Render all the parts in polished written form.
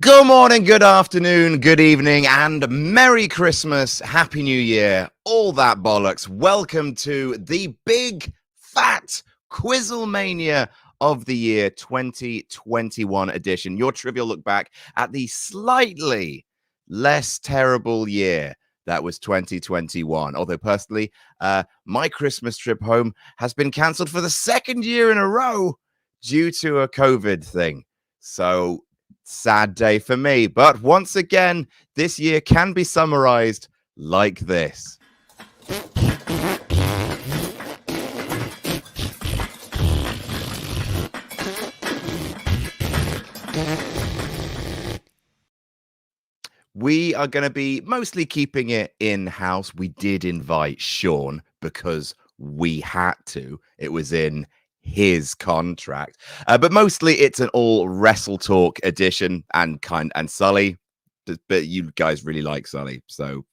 Good morning, good afternoon, good evening, and Merry Christmas, Happy New Year, all that bollocks. Welcome to the big, fat QuizzleMania of the year 2021 edition. Your trivial look back at the slightly less terrible year that was 2021. Although personally, my Christmas trip home has been cancelled for the second year in a row due to a COVID thing. So sad day for me. But once again, this year can be summarized like this. We are going to be mostly keeping it in-house. We did invite Sean because we had to. It was in his contract, but mostly it's an all wrestle talk edition and Sully, but you guys really like Sully, so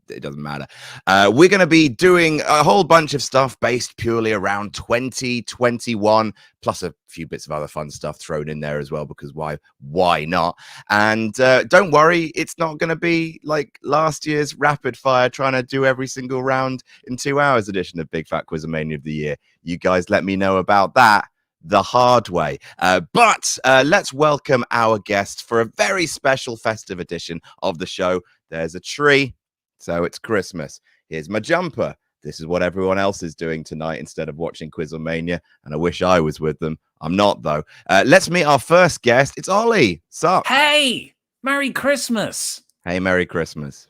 it doesn't matter. We're going to be doing a whole bunch of stuff based purely around 2021, plus a few bits of other fun stuff thrown in there as well, because why not? And don't worry, it's not going to be like last year's rapid fire trying to do every single round in 2 hours edition of Big Fat QuizzleMania of the year. You guys let me know about that the hard way. But let's welcome our guest for a very special festive edition of the show. There's a tree, so it's Christmas. Here's my jumper. This is what everyone else is doing tonight instead of watching QuizzleMania, and I wish I was with them. I'm not, though. Let's meet our first guest. It's Ollie. Sup? Hey! Merry Christmas! Hey, Merry Christmas.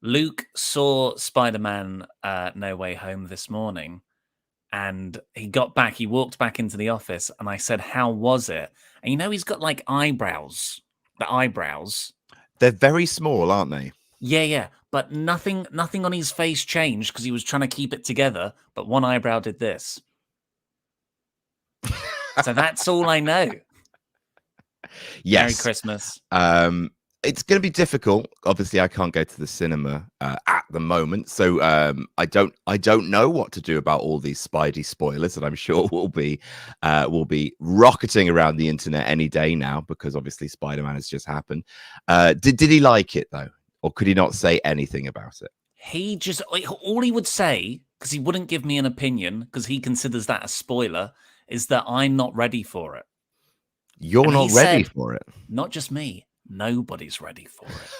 Luke saw Spider-Man No Way Home this morning, and he walked back into the office, and I said, how was it? And you know he's got, like, eyebrows. The eyebrows. They're very small, aren't they? Yeah. But nothing on his face changed because he was trying to keep it together, but one eyebrow did this. So that's all I know. Yes. Merry Christmas. It's going to be difficult. Obviously, I can't go to the cinema at the moment, so I don't know what to do about all these Spidey spoilers that I'm sure will be rocketing around the internet any day now, because obviously Spider-Man has just happened. Did he like it though, or could he not say anything about it? He just all he would say, because he wouldn't give me an opinion, because he considers that a spoiler, is that I'm not ready for it. You're not ready for it. Not just me. Nobody's ready for it.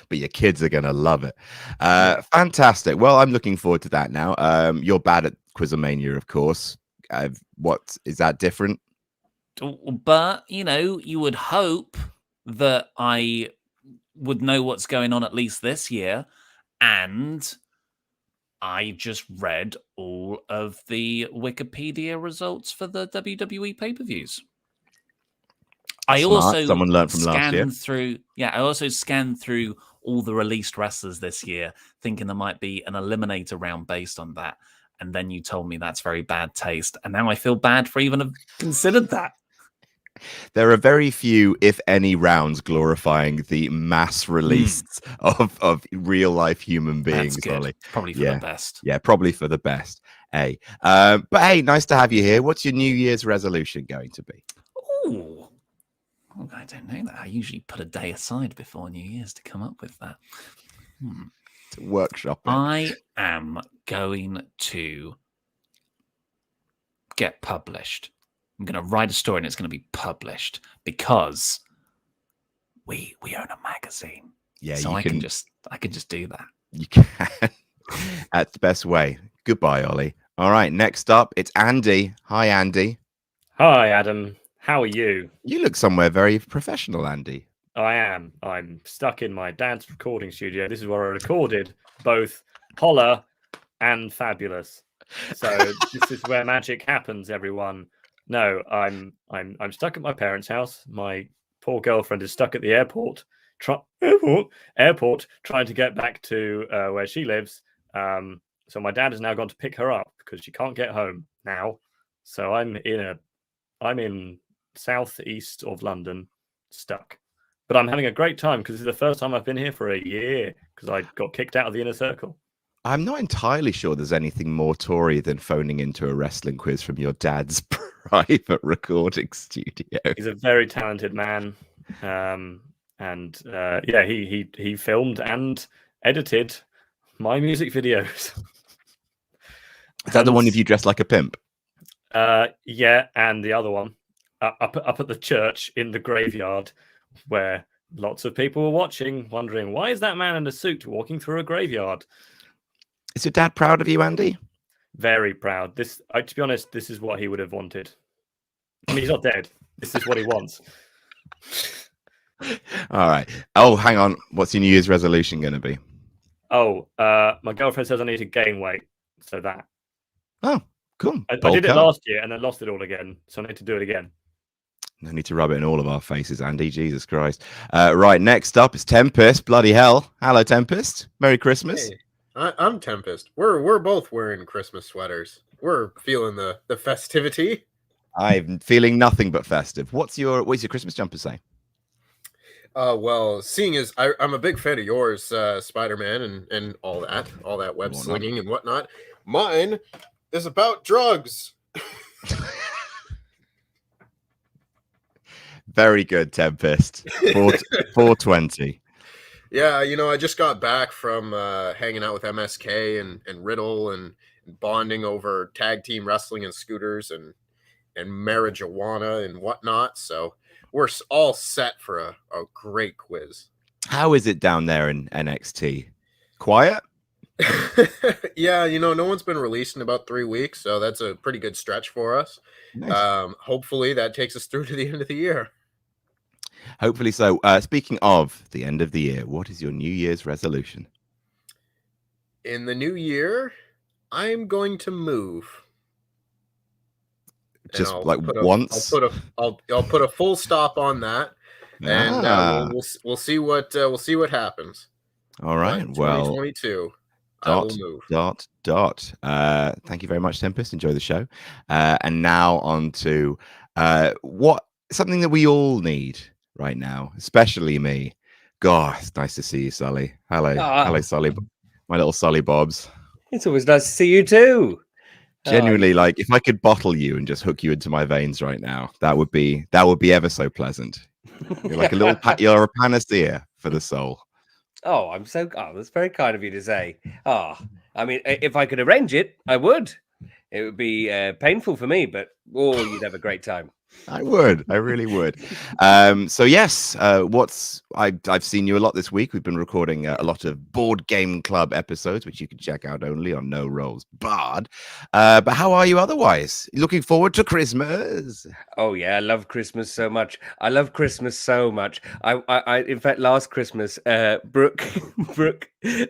But your kids are going to love it. Fantastic. Well, I'm looking forward to that now. You're bad at QuizzleMania, of course. What is that different? But, you would hope that I would know what's going on at least this year. And I just read all of the Wikipedia results for the WWE pay-per-views. I also someone learned from last year. I also scanned through all the released wrestlers this year, thinking there might be an eliminator round based on that. And then you told me that's very bad taste. And now I feel bad for even have considered that. There are very few, if any, rounds glorifying the mass release of real life human beings. That's good. Ollie. Probably for the best. Yeah, probably for the best. Hey, but hey, nice to have you here. What's your New Year's resolution going to be? Ooh. Oh, I don't know that. I usually put a day aside before New Year's to come up with that. To workshop it. I am going to get published. I'm going to write a story and it's going to be published because we own a magazine. Yeah, so I can just do that. You can. That's the best way. Goodbye, Ollie. All right, next up, it's Andy. Hi, Andy. Hi, Adam. How are you? You look somewhere very professional, Andy. I am. I'm stuck in my dad's recording studio. This is where I recorded both Holler and Fabulous. So this is where magic happens, everyone. No, I'm stuck at my parents' house. My poor girlfriend is stuck at the airport trying to get back to where she lives. So my dad has now gone to pick her up because she can't get home now. So I'm in southeast of London, stuck. But I'm having a great time because this is the first time I've been here for a year because I got kicked out of the inner circle. I'm not entirely sure there's anything more Tory than phoning into a wrestling quiz from your dad's private recording studio. He's a very talented man. And he filmed and edited my music videos. Is that the one if you dress like a pimp? Yeah, and the other one up at the church in the graveyard, where lots of people were watching, wondering why is that man in a suit walking through a graveyard. Is your dad proud of you, Andy? Very proud. To be honest, this is what he would have wanted. I mean, he's not dead. This is what he wants. All right. Oh, hang on. What's your New Year's resolution going to be? Oh, my girlfriend says I need to gain weight. So that. Oh, cool. I did it last year and then lost it all again. So I need to do it again. No need to rub it in all of our faces, Andy. Jesus Christ. Right. Next up is Tempest. Bloody hell. Hello, Tempest. Merry Christmas. Hey, I'm Tempest. We're both wearing Christmas sweaters. We're feeling the festivity. I'm feeling nothing but festive. What's your Christmas jumper say? Well, seeing as I'm a big fan of yours, Spider-Man, and all that web slinging and whatnot. Mine is about drugs. Very good, Tempest. 420. Yeah, I just got back from hanging out with MSK and Riddle and bonding over tag team wrestling and scooters and marijuana and whatnot. So we're all set for a great quiz. How is it down there in NXT? Quiet? Yeah, no one's been released in about 3 weeks, so that's a pretty good stretch for us. Nice. Hopefully that takes us through to the end of the year. Hopefully so. Speaking of the end of the year, what is your New Year's resolution? In the new year, I'm going to move. Just like once. I'll put a full stop on that, and we'll see what happens. All right. Well, 2022. I will move. Thank you very much, Tempest. Enjoy the show. And now on to something that we all need right now, especially me. God, it's nice to see you, Sully. Hello, Sully. My little Sully Bobs. It's always nice to see you too. Genuinely, like if I could bottle you and just hook you into my veins right now, that would be ever so pleasant. You're like a little you're a panacea for the soul. Oh, that's very kind of you to say. I mean, if I could arrange it, I would. It would be painful for me, but you'd have a great time. I really would. So yes, I've seen you a lot this week. We've been recording a lot of Board Game Club episodes, which you can check out only on No Rolls Barred. But how are you otherwise? Looking forward to Christmas? Oh yeah, I love Christmas so much. I in fact, last Christmas, Brooke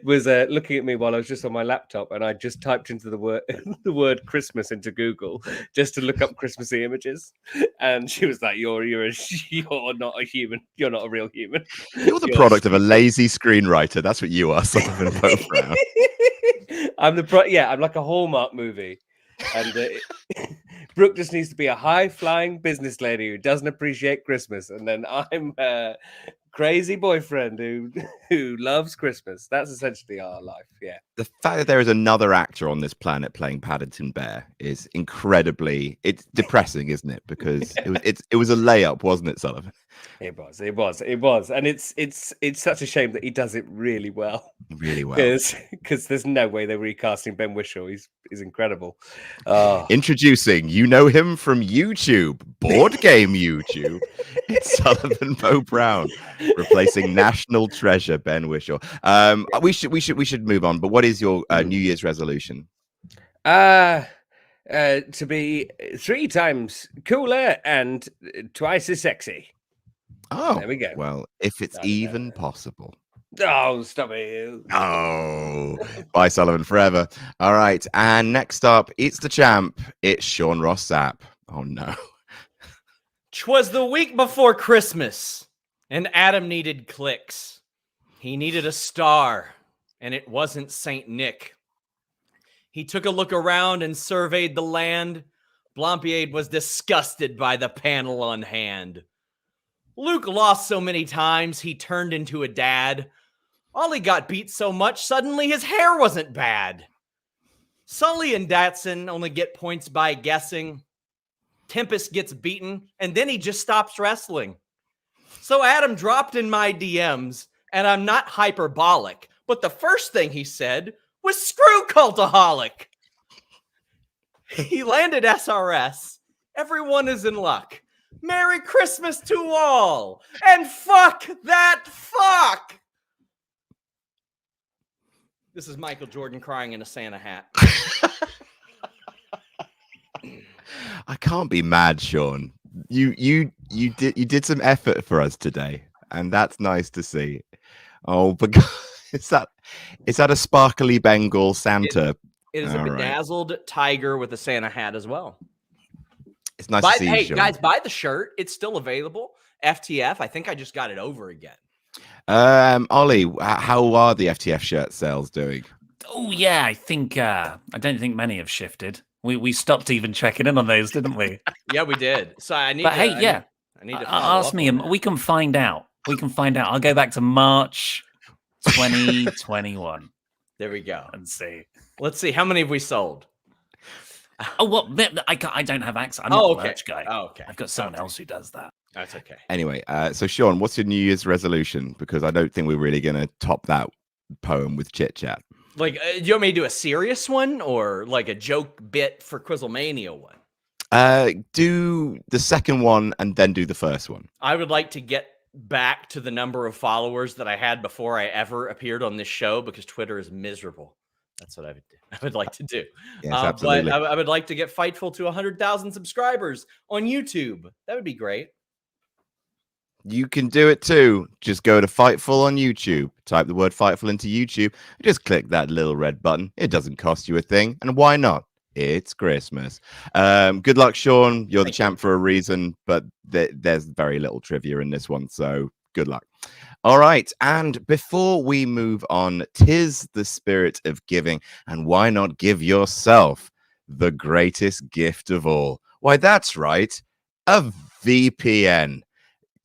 was looking at me while I was just on my laptop, and I just typed into the word Christmas into Google just to look up Christmassy images. And she was like, "You're not a human. You're not a real human. You're the product of a lazy screenwriter. That's what you are, Sullivan Brown." I'm like a Hallmark movie. And Brooke just needs to be a high-flying business lady who doesn't appreciate Christmas, and then I'm a crazy boyfriend who loves Christmas. That's essentially our life. Yeah. The fact that there is another actor on this planet playing Paddington Bear is it's depressing, isn't it? Because it was a layup, wasn't it, Sullivan? It was, and it's such a shame that he does it really well. Really well. Because there's no way they're recasting Ben Whishaw. He's incredible. Introducing, you know him from YouTube, Board Game YouTube. It's Sullivan Bo Brown replacing national treasure Ben Whishaw. We should move on. But what is your New Year's resolution? To be 3 times cooler and twice as sexy. Oh, there we go. Well, if it's even possible. Oh, stop it. Oh, bye, Sullivan, forever. All right. And next up, it's the champ. It's Sean Ross Sapp. Oh, no. 'Twas the week before Christmas, and Adam needed clicks. He needed a star, and it wasn't St. Nick. He took a look around and surveyed the land. Blampied was disgusted by the panel on hand. Luke lost so many times, he turned into a dad. Ollie got beat so much, suddenly his hair wasn't bad. Sully and Datsun only get points by guessing. Tempest gets beaten, and then he just stops wrestling. So Adam dropped in my DMs, and I'm not hyperbolic, but the first thing he said was screw cultaholic. He landed SRS. Everyone is in luck. Merry Christmas to all. And fuck that fuck. This is Michael Jordan crying in a Santa hat. I can't be mad, Sean. You did some effort for us today, and that's nice to see. Oh, but is that a sparkly Bengal Santa? It is a bedazzled tiger with a Santa hat as well. It's nice to see you, Sean. Guys, buy the shirt. It's still available. FTF. I think I just got it over again. Ollie, how are the FTF shirt sales doing? Oh yeah, I think I don't think many have shifted. We stopped even checking in on those, didn't we? Yeah, we did. So I need. But to, hey, I yeah, need to ask me. We can find out. I'll go back to March 2021. There we go. And see. Let's see. How many have we sold? Oh, what? I don't have access. I'm Oh, not a merch guy. Oh, okay. I've got someone else who does that. That's okay. Anyway, so Sean, what's your New Year's resolution? Because I don't think we're really going to top that poem with chit chat. Like, do you want me to do a serious one or like a joke bit for QuizzleMania one? Do the second one and then do the first one. I would like to get back to the number of followers that I had before I ever appeared on this show because Twitter is miserable. That's what I would like to do. Yes, absolutely. But I would like to get Fightful to 100,000 subscribers on YouTube. That would be great. You can do it too. Just go to Fightful on YouTube. Type the word Fightful into YouTube. Just click that little red button. It doesn't cost you a thing. And why not? It's Christmas. Good luck, Sean. You're the champ for a reason, but there's very little trivia in this one. So good luck. All right. And before we move on, 'tis the spirit of giving. And why not give yourself the greatest gift of all? Why, that's right. A VPN.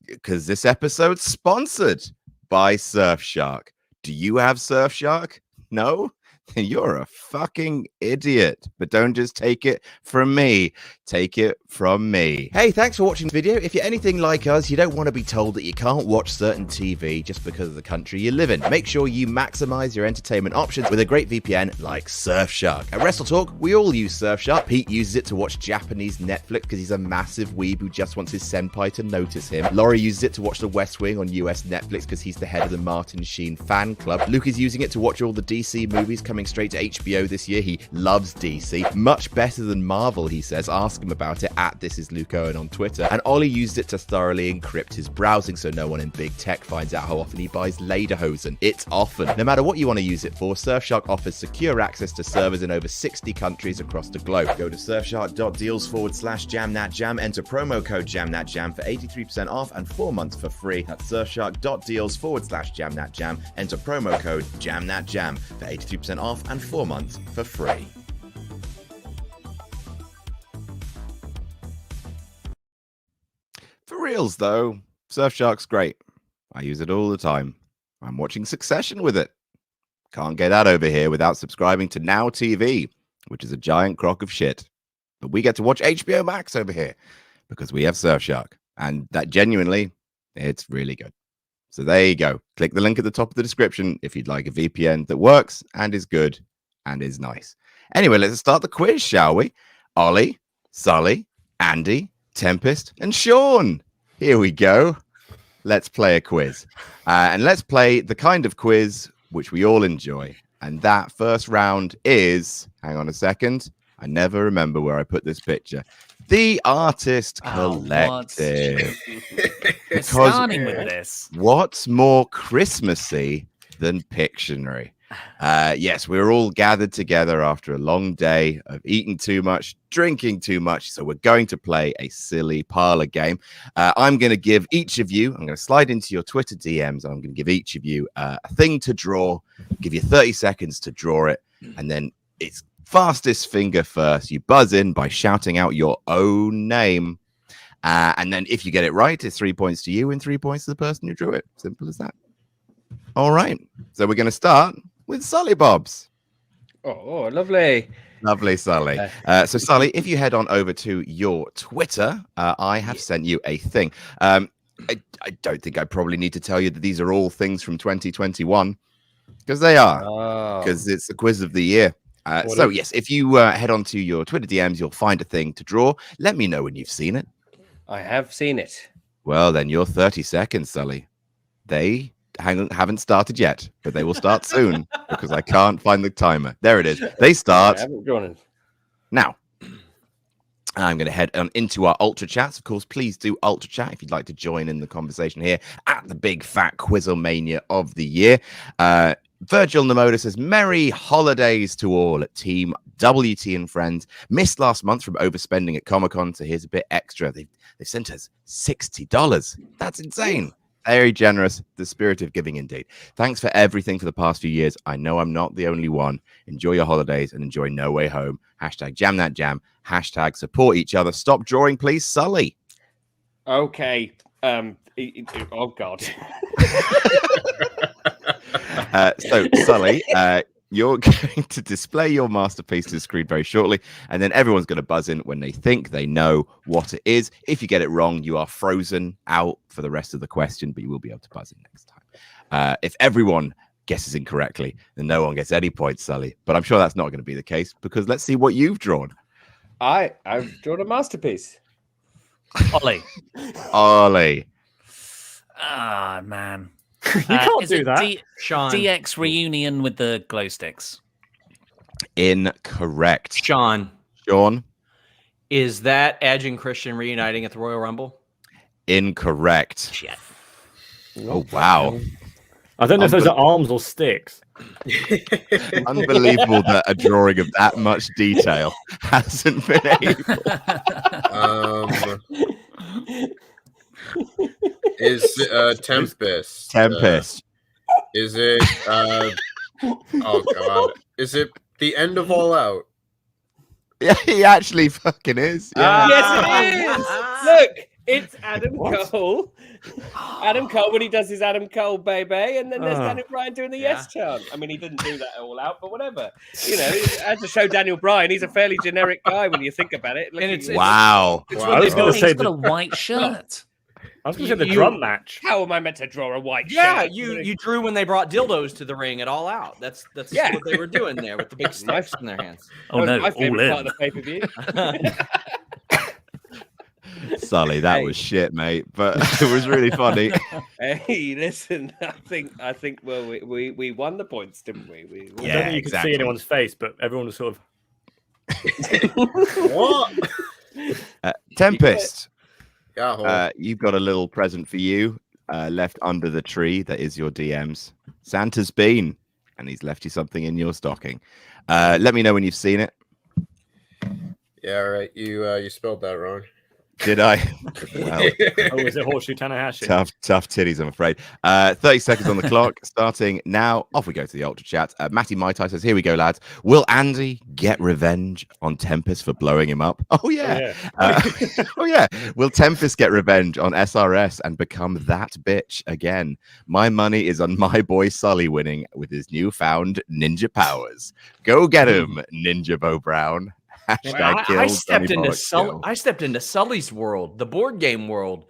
Because this episode's sponsored by Surfshark. Do you have Surfshark? No? You're a fucking idiot. But don't just take it from me. Take it from me. Hey, thanks for watching the video. If you're anything like us, you don't want to be told that you can't watch certain TV just because of the country you live in. Make sure you maximize your entertainment options with a great VPN like Surfshark. At Wrestle Talk, we all use Surfshark. Pete uses it to watch Japanese Netflix because he's a massive weeb who just wants his senpai to notice him. Laurie uses it to watch The West Wing on US Netflix because he's the head of the Martin Sheen fan club. Luke is using it to watch all the DC movies coming straight to HBO this year. He loves DC. Much better than Marvel, he says. Ask him about it at This Is Luke Owen on Twitter. And Ollie used it to thoroughly encrypt his browsing so no one in big tech finds out how often he buys lederhosen. It's often. No matter what you want to use it for, Surfshark offers secure access to servers in over 60 countries across the globe. Go to surfshark.deals/jamnatjam, enter promo code jamnatjam for 83% off and 4 months for free. That's surfshark.deals/jamnatjam, enter promo code jamnatjam for 83% off and 4 months for free. For reals though, Surfshark's great. I use it all the time. I'm watching Succession with it. Can't get that over here without subscribing to Now TV, which is a giant crock of shit. But we get to watch HBO Max over here because we have Surfshark. And that genuinely, it's really good. So there you go. Click the link at the top of the description if you'd like a VPN that works and is good and is nice. Anyway, let's start the quiz, shall we? Ollie, Sully, Andy, Tempest, and Sean. Here we go. Let's play a quiz. And let's play the kind of quiz which we all enjoy. And that first round is, hang on a second, I never remember where I put this picture. The Artist Collective. We're starting with this. What's more Christmassy than Pictionary? Yes, we're all gathered together after a long day of eating too much, drinking too much. So we're going to play a silly parlor game. I'm going to give each of you, I'm going to slide into your Twitter DMs. And I'm going to give each of you a thing to draw, give you 30 seconds to draw it. And then it's fastest finger first. You buzz in by shouting out your own name. And then if you get it right, it's 3 points to you and 3 points to the person who drew it. Simple as that. All right. So we're going to start with Sully Bobs. Oh, lovely. Lovely, Sully. So, Sully, if you head on over to your Twitter, I have sent you a thing. I don't think I probably need to tell you that these are all things from 2021 because they are. Oh. Because it's the quiz of the year. So yes, if you head on to your Twitter DMs, you'll find a thing to draw. Let me know when you've seen it. I have seen it. Well, then your 30 seconds, Sully. They haven't started yet, but they will start soon because I can't find the timer. There it is. They start I haven't drawn it. now. I'm going to head on into our Ultra Chats. Of course, please do Ultra Chat if you'd like to join in the conversation here at the big Fat QuizzleMania of the year. Virgil Namoda says, Merry holidays to all at Team WT and friends. Missed last month from overspending at Comic-Con, so here's a bit extra. They've sent us $60. That's insane. Very generous. The spirit of giving indeed. Thanks for everything for the past few years. I know I'm not the only one. Enjoy your holidays and enjoy No Way Home. Hashtag jam that jam. Hashtag support each other. Stop drawing, please, Sully. Okay. Oh God. So, Sully, you're going to display your masterpiece to the screen very shortly, and then everyone's going to buzz in when they think they know what it is. If you get it wrong, you are frozen out for the rest of the question, but you will be able to buzz in next time. If everyone guesses incorrectly, then no one gets any points, Sully. But I'm sure that's not going to be the case because let's see what you've drawn. I've drawn a masterpiece. Ollie. Ollie. Ah, man. You can't is do it that. Sean. DX reunion with the glow sticks. Incorrect. Sean, is that Edge and Christian reuniting at the Royal Rumble? Incorrect. Shit. Oh, wow. I don't know if those are arms or sticks. Unbelievable that a drawing of that much detail hasn't been able. Is Tempest? Tempest. Is it? Oh God! Is it the end of All Out? Yeah, he actually fucking is. Yeah. Yes, it is. Look, it's Adam Cole. Adam Cole when he does his Adam Cole baby, and then there's Daniel Bryan doing the yes chant. I mean, he didn't do that all out, but whatever. You know, as to show Daniel Bryan, he's a fairly generic guy when you think about it. And it's wow. I was going to say he's got a white shirt. I was going to say the drum match. How am I meant to draw a white Yeah, shirt? you drew when they brought dildos to the ring at All Out. That's what they were doing there with the big sticks in their hands. Oh no, my all favorite in. part of the pay-per-view. Sully, that was shit, mate. But it was really funny. Hey, listen, I think well, we won the points, didn't we? I don't think you could see anyone's face, but everyone was sort of What? Tempest. Yeah. You've got a little present for you left under the tree that is your DMs. Santa's been, and he's left you something in your stocking. Let me know when you've seen it. Yeah. All right. You spelled that wrong. Did I? Well, oh, is it Horseshoe Tanahashi? tough titties, I'm afraid. 30 seconds on the clock, starting now. Off we go to the Ultra Chat. Matty Maitai says, here we go, lads. Will Andy get revenge on Tempest for blowing him up? Oh, yeah. Oh, yeah. Will Tempest get revenge on SRS and become that bitch again? My money is on my boy Sully winning with his newfound ninja powers. Go get him, Ninja Bo Brown. I stepped into Sully's world, the board game world,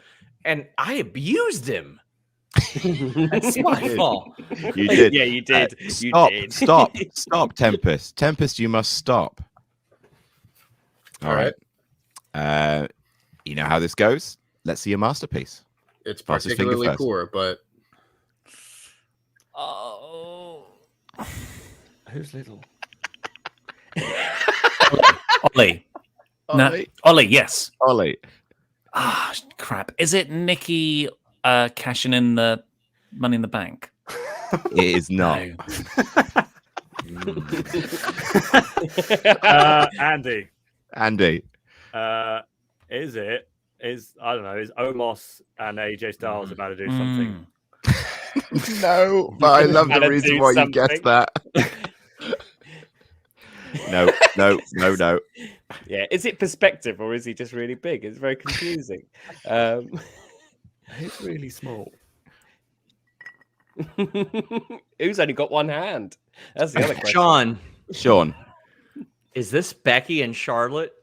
and I abused him. That's my fault. You did. Yeah, you did. Stop, Tempest. Tempest, you must stop. All right. You know how this goes. Let's see your masterpiece. It's particularly poor, but Who's little? Ollie. No, Ollie, yes. Ollie. Ah, crap. Is it Nikki cashing in the Money in the Bank? It is not. Andy. Is I don't know, is Omos and AJ Styles about to do something? No, but I love the reason why you guessed that. No. Yeah, is it perspective or is he just really big? It's very confusing. It's really small. Who's only got one hand? That's the other question. Sean. Is this Becky and Charlotte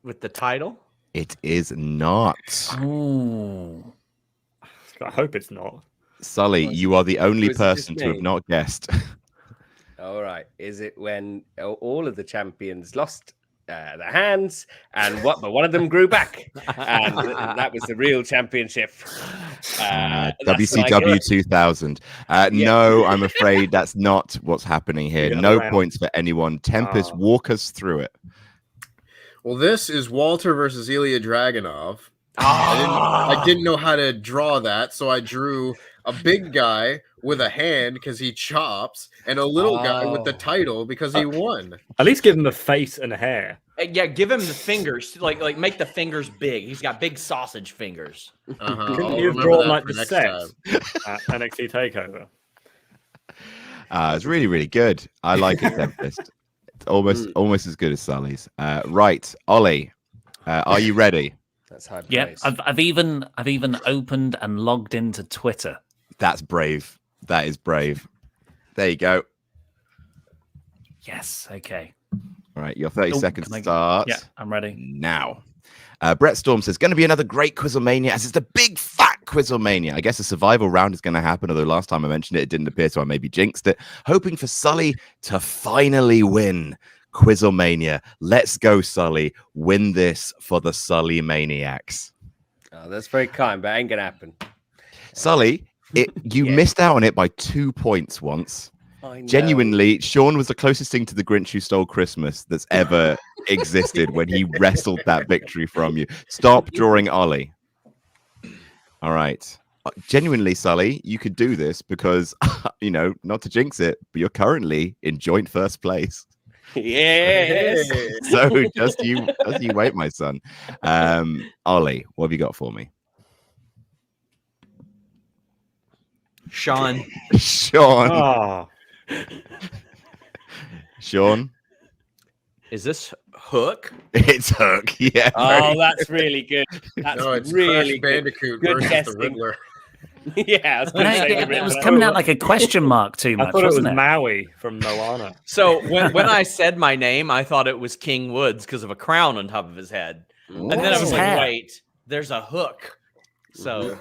with the title? It is not. Oh. I hope it's not. Sully, you are the only Was it just person to have me? not guessed. All right. Is it when all of the champions lost their hands but one of them grew back, and that was the real championship? That's my WCW guess. 2000. Yeah. No, I'm afraid that's not what's happening here. The other No round. points for anyone. Tempest, walk us through it. Well, this is Walter versus Ilya Dragunov. I didn't know how to draw that, so I drew a big guy with a hand because he chops, and a little guy with the title because he won. At least give him a face and hair. Yeah, give him the fingers. Like make the fingers big. He's got big sausage fingers. Couldn't I'll you have remember drawn that like for the next set time. at NXT Takeover? It's really, really good. I like it, Tempest. It's almost as good as Sully's. Right, Ollie, are you ready? That's high Yeah, praise. I've even opened and logged into Twitter. That's brave. That is brave. There you go. Yes. Okay. All right, your 30 Oh, seconds can I- starts Yeah, I'm ready. now. Brett Storm says, going to be another great QuizzleMania, as it's the big fat QuizzleMania. I guess a survival round is going to happen, although last time I mentioned it, it didn't appear, so I maybe jinxed it. Hoping for Sully to finally win QuizzleMania. Let's go, Sully. Win this for the Sully Maniacs. Oh, that's very kind, but ain't gonna happen. Sully, you Yeah. missed out on it by 2 points once. I know. Genuinely, Sean was the closest thing to the Grinch Who Stole Christmas that's ever existed when he wrestled that victory from you. Stop drawing Ollie. All right. Genuinely, Sully, you could do this because, not to jinx it, but you're currently in joint first place. Yes. Hey. So just you wait, my son. Ollie, what have you got for me? Sean, Sean. Oh, Sean. is this Hook? It's Hook. Yeah. Oh, that's really good. That's No, it's really Crash good. Bandicoot Good versus guessing. the Riddler. Yeah, I was No, gonna say it, the it was Riddler. coming out like a question mark too I much, thought it was wasn't it? Maui from Moana. So when I said my name, I thought it was King Woods because of a crown on top of his head. And then I His was like, hair. wait, there's a hook. So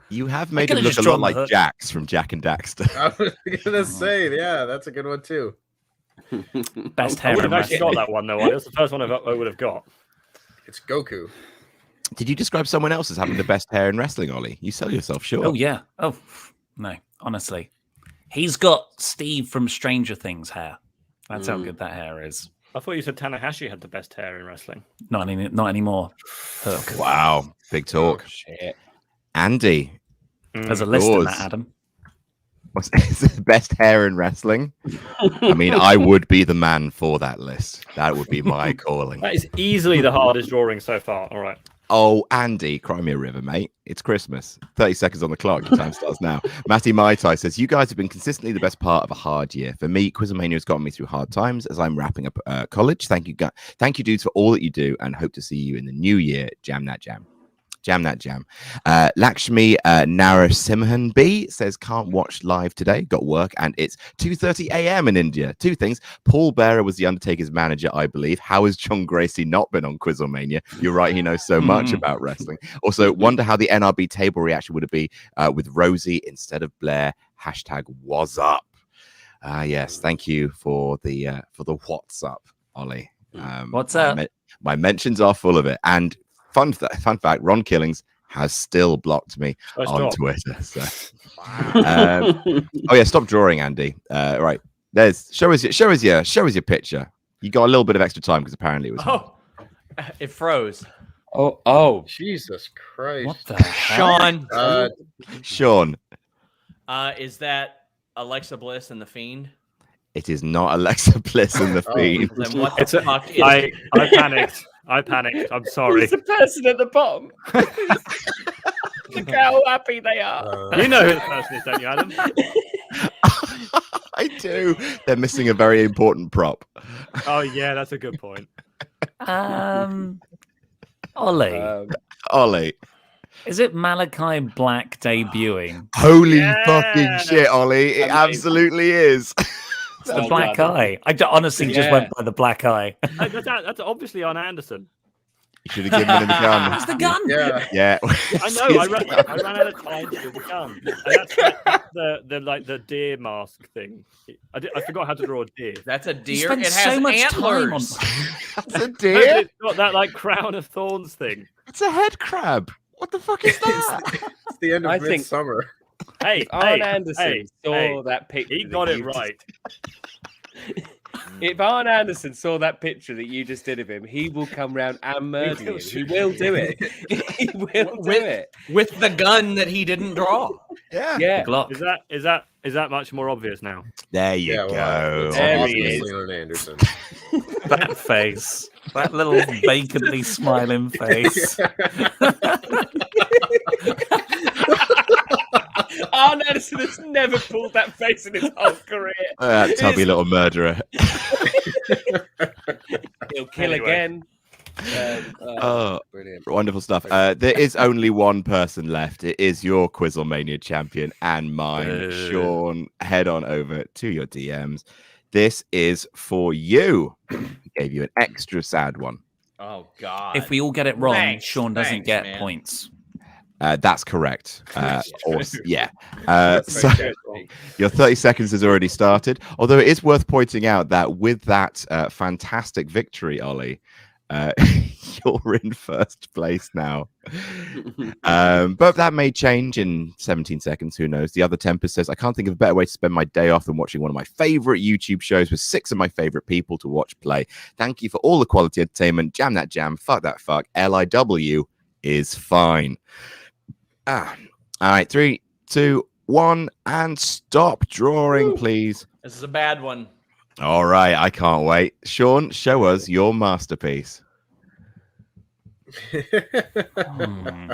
You have made him could've look just a lot drawn the like Hook. Jax from Jack and Daxter. I was gonna say, yeah, that's a good one too. Best I hair would in have actually wrestling. got that one though. That's the first one I would have got. It's Goku. Did you describe someone else as having the best hair in wrestling, Ollie? You sell yourself short. Oh yeah. Oh no, honestly, he's got Steve from Stranger Things hair. That's how good that hair is. I thought you said Tanahashi had the best hair in wrestling. Not anymore. Hook. Wow. Big talk. Shit. Andy, There's a list in Yours. that, Adam. what's the best hair in wrestling? I mean, I would be the man for that list. That would be my calling. That is easily the hardest drawing so far. All right. Oh, Andy, cry me a river, mate. It's Christmas. 30 seconds on the clock. Your time starts now. Matty Mai Tai says, you guys have been consistently the best part of a hard year. For me, QuizzleMania has gotten me through hard times as I'm wrapping up college. Thank you, thank you, dudes, for all that you do, and hope to see you in the new year. Jam that jam. Jam that jam. Lakshmi Narasimhan B says, can't watch live today. Got work, and it's 2:30 a.m. in India. Two things. Paul Bearer was the Undertaker's manager, I believe. How has John Gracie not been on QuizzleMania? You're right, he knows so much about wrestling. Also, wonder how the NRB table reaction would be with Rosie instead of Blair. Hashtag was up. Yes, thank you for the what's up, Ollie. What's up? My mentions are full of it. And fun fact, Ron Killings has still blocked me Nice on job. Twitter. So. Oh yeah, stop drawing, Andy. Right, there's show us your picture. You got a little bit of extra time because apparently it was. oh, it froze. Oh, Jesus Christ. What the hell? Sean, Sean, is that Alexa Bliss and the Fiend? it is not Alexa Bliss in the Oh. feed. Then what the It's a, fuck is I panicked. I panicked. I'm sorry. He's the person at the bottom. Look how happy they are. You know who the person is, don't you, Adam? I do. They're missing a very important prop. Oh yeah, that's a good point. Ollie, Ollie. is it Malachi Black debuting? Holy Yeah. fucking shit, Ollie. It Amazing. absolutely is. It's the Well black done. eye. I honestly just Yeah. went by the black eye. That's obviously on Anderson. You should have given him the gun. What's the gun? Yeah. Yeah. I know. I ran out of time to do the gun. And that's the deer mask thing. I forgot how to draw a deer. That's a You deer. spent It has so much time on. antlers. That's a But deer. it's got that like crown of thorns thing. It's a head crab. What the fuck is that? It's the end of I think- Midsummer. Hey, Arn hey, Anderson hey, saw hey. that picture. He that got it you just- right. If Arn Anderson saw that picture that you just did of him, he will come round and murder you. will He shoot will you. do it. He will do With- it. With the gun that he didn't draw. Yeah. Yeah. Glock. Is that much more obvious now? There you Yeah, go. well, it's There he obviously is. Arn Anderson. That face. That little vacantly smiling face. Arn Anderson has never pulled that face in his whole career. That tubby little murderer. He'll kill Anyway. again. Oh. Brilliant. Wonderful stuff. There is only one person left. It is your QuizzleMania champion and mine. Sean, head on over to your DMs. This is for you. Gave you an extra sad one. Oh God. If we all get it wrong, Thanks, Sean doesn't thanks, get man. points. That's correct. Yeah. That's So very good. your 30 seconds has already started. Although it is worth pointing out that with that fantastic victory, Ollie, you're in first place now. But that may change in 17 seconds. Who knows? The other Tempest says, I can't think of a better way to spend my day off than watching one of my favorite YouTube shows with 6 of my favorite people to watch play. Thank you for all the quality entertainment. Jam that jam. Fuck that fuck. LIW is fine. All right. 3, 2, 1, and stop drawing, please. This is a bad one. All right. I can't wait. Sean, show us your masterpiece. Hmm.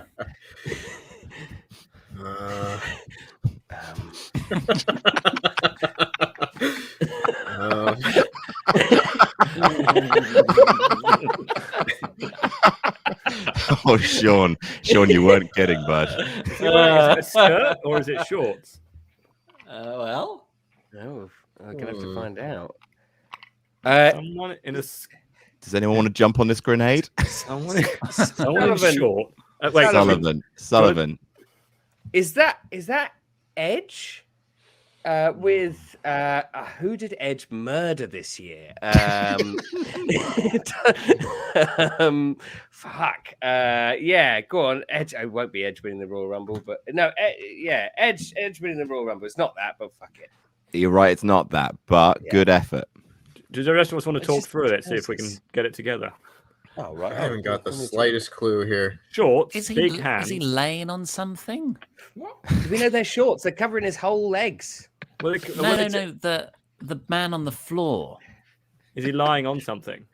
Oh, Sean, you weren't kidding, bud. Is it a skirt or is it shorts? Well, No, I'm gonna have to Hmm. find out. Someone in a Does anyone want to jump on this grenade? someone in Sullivan. short. Wait, Sullivan. Is that Edge? With who did Edge murder this year? Fuck. Yeah, go on. Edge. It won't be Edge winning the Royal Rumble, but no. Yeah, Edge winning the Royal Rumble. It's not that, but fuck it. You're right, it's not that, but Yeah. good effort. Does the rest of us want to It's talk just through it, see if we can process. get it together? Oh right. I haven't got the slightest clue here. Shorts, Is big he hands. laying on something? Do we know they're shorts? They're covering his whole legs. Well, No. The man on the floor. Is he lying on something?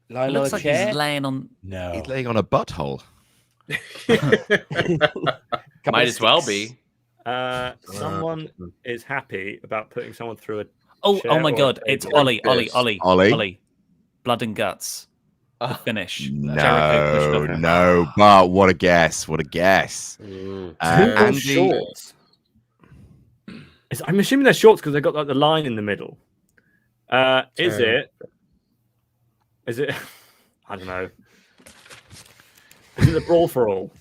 Lying Looks on a like chair. he's laying on. No. He's laying on a butthole. might as well be. Someone is happy about putting someone through a. Oh Chair my or God! a It's table? Ollie. Ollie? Blood and guts. The finish. Jericho No, pushed off. no, but what a guess. What a guess. Mm. Andy, Shorts. I'm assuming they're shorts because they've got like the line in the middle. Is Okay. it? I don't know. Is it the Brawl for All?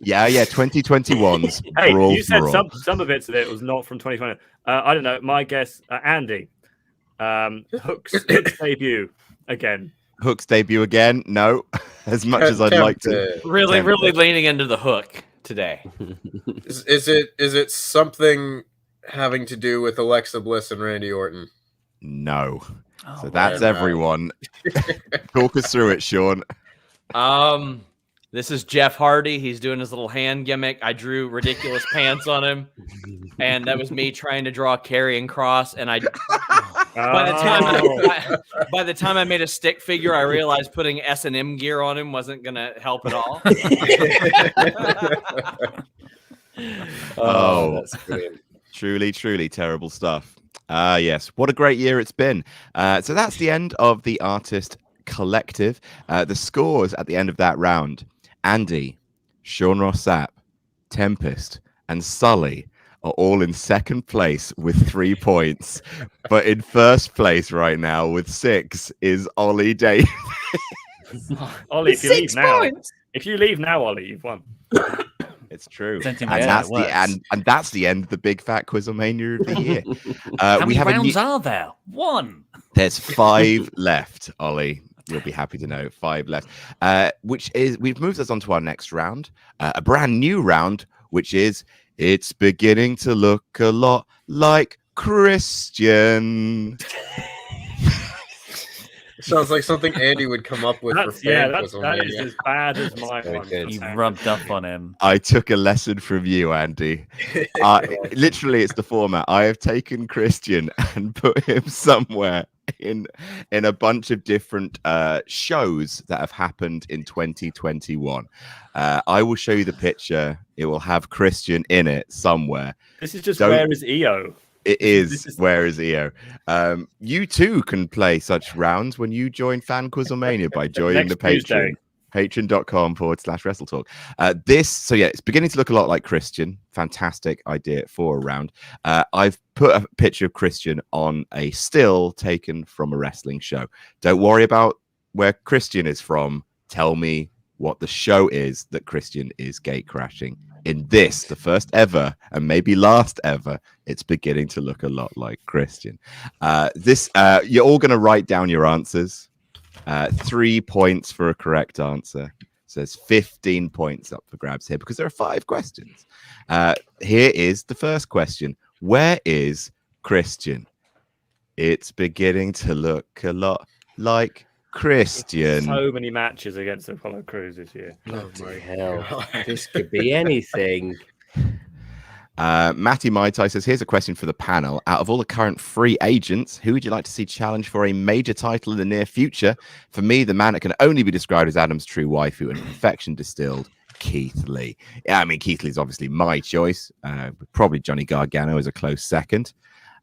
yeah, 2021's Hey, Brawl you said for All. some of it was not from 2020. I don't know. My guess, Andy. Hook's debut again. Hook's debut again? No, as much as I'd like to. Really, Tempted. really leaning into the hook today. Is it something having to do with Alexa Bliss and Randy Orton? No. Oh, So that's wow. everyone. Talk us through it, Sean. This is Jeff Hardy. He's doing his little hand gimmick. I drew ridiculous pants on him, and that was me trying to draw a carrying cross. And by the time I made a stick figure, I realized putting S&M gear on him wasn't gonna help at all. Oh. That's brilliant. Truly terrible stuff. Yes, what a great year it's been. So that's the end of the Artist Collective. The scores at the end of that round: Andy, Sean Ross Sapp, Tempest, and Sully are all in second place with 3 points. But in first place right now with 6 is Ollie Davis. Ollie, if you leave 6 now, points. Ollie, you've won. It's true, Sentimental, and that's it the works. and that's the end of the big fat QuizzleMania of the year. How We many have rounds are there? 1. There's 5 left, Ollie. You'll be happy to know 5 left. Which is we've moved us on to our next round, a brand new round, which is it's beginning to look a lot like Christian. Sounds like something Andy would come up with for That fan is QuizzleMania. as bad as my very one. good. You rubbed up on him. I took a lesson from you, Andy. Literally, it's the format. I have taken Christian and put him somewhere in a bunch of different shows that have happened in 2021. I will show you the picture. It will have Christian in it somewhere. This is just Don't- where is EO? It This is. is- Where is EO? You too can play such rounds when you join Fan QuizzleMania by joining the Next Tuesday. Patreon. Patreon.com/WrestleTalk. So it's beginning to look a lot like Christian. Fantastic idea for a round. I've put a picture of Christian on a still taken from a wrestling show. Don't worry about where Christian is from. Tell me what the show is that Christian is gate crashing. In this, the first ever and maybe last ever, it's beginning to look a lot like Christian. You're all going to write down your answers. 3 points for a correct answer. So there's 15 points up for grabs here because there are 5 questions. Here is the first question. Where is Christian? It's beginning to look a lot like Christian. So many matches against Apollo Crews this year. Oh my Hell, God. this could be anything. Matty Maitai says, here's a question for the panel. Out of all the current free agents, who would you like to see challenge for a major title in the near future? For me, the man that can only be described as Adam's true waifu and perfection distilled, Keith Lee. Yeah, I mean, Keith Lee is obviously my choice. Probably Johnny Gargano is a close second.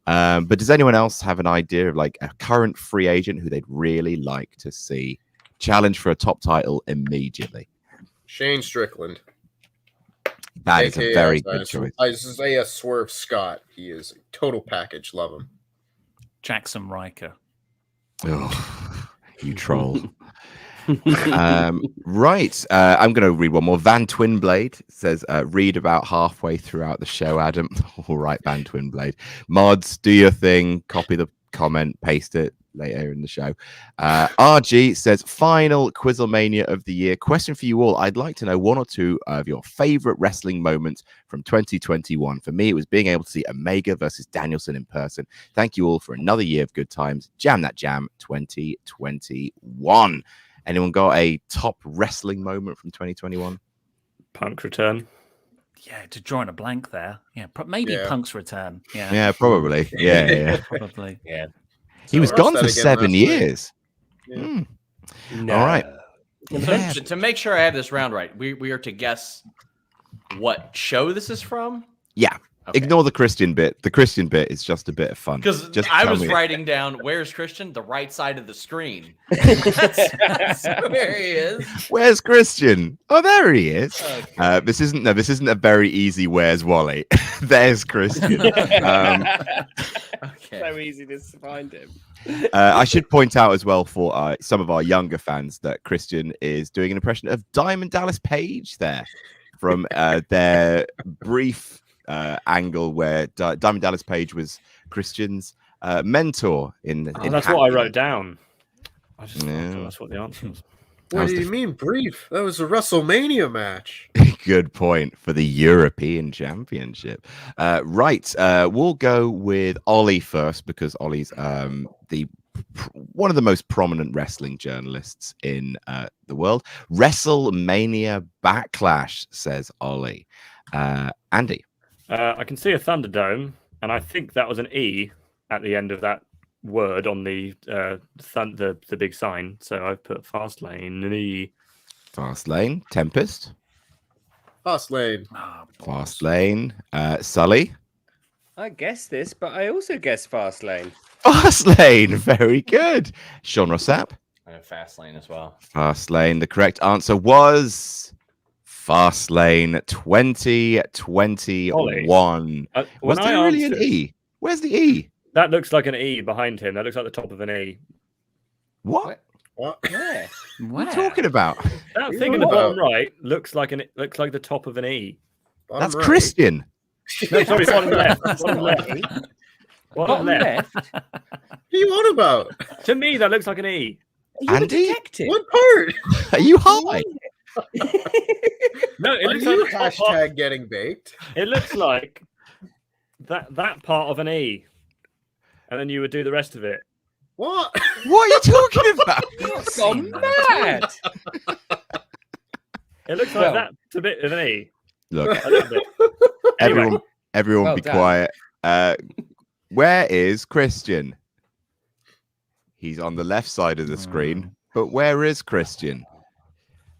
But does anyone else have an idea of like a current free agent who they'd really like to see challenge for a top title immediately? Shane Strickland. That is a AKA very good choice. Isaiah Swerve Scott. He is a total package. Love him. Jackson Riker. Oh, you troll. Right. I'm going to read one more. Van Twinblade says, read about halfway throughout the show, Adam. All right, Van Twinblade. Mods, do your thing. Copy the comment, paste it later in the show. RG says, final QuizzleMania of the year. Question for you all. I'd like to know 1 or 2 of your favorite wrestling moments from 2021. For me, it was being able to see Omega versus Danielson in person. Thank you all for another year of good times. Jam that jam 2021. Anyone got a top wrestling moment from 2021? Punk return. Yeah, just drawing a blank there. Yeah, maybe Yeah. Punk's return. Yeah, Yeah, probably. Yeah. probably. Yeah. He was Watch gone that for again 7 last night. years. Yeah. Hmm. No. All right. So, Yeah. to make sure I have this round right, we are to guess what show this is from. Yeah. Okay. Ignore the Christian bit. The Christian bit is just a bit of fun. Because Just I tell was me. writing down where's Christian, the right side of the screen. That's where he is. Where's Christian? Oh, there he is. Okay. This isn't a very easy where's Wally. There's Christian. Okay. So easy to find him. I should point out as well for some of our younger fans that Christian is doing an impression of Diamond Dallas Page there from their brief angle where Diamond Dallas Page was Christian's mentor in That's what I Happy. wrote down. I just Yeah. thought that's what the answer was. What was do the you mean brief? That was a WrestleMania match. Good point for the European Championship. Right, we'll go with Ollie first because Ollie's one of the most prominent wrestling journalists in the world. WrestleMania Backlash, says Ollie. Andy. I can see a Thunderdome, and I think that was an E at the end of that word on the big sign. So I've put Fastlane an E. Fastlane. Tempest. Fastlane. Oh, Fastlane. Sully. I guessed this, but I also guessed Fastlane. Fastlane. Very good. Sean Rossap. I have Fastlane as well. Fastlane. The correct answer was Fastlane 2021. Was When I there really an answered, E? Where's the E? that looks like an E behind him. That looks like the top of an E. What? What? Where? What are you talking about? That You thing in know the bottom about- right looks like the top of an E. Bottom That's right. Christian. No, sorry, bottom left. That's Bottom not left. an E. Bottom Bottom left. left. What are you on about? To me, that looks like an E. Are you Andy? a detective? What part? Are you high? No, it Are looks you like the top part- hashtag getting baked? It looks like that part of an E, and then you would do the rest of it. What? What are you talking about? You've gone mad. It looks Well- like that's a bit of an E. Look, A little bit. Anyway, everyone Well be done. quiet. Where is Christian? He's on the left side of the screen, but where is Christian?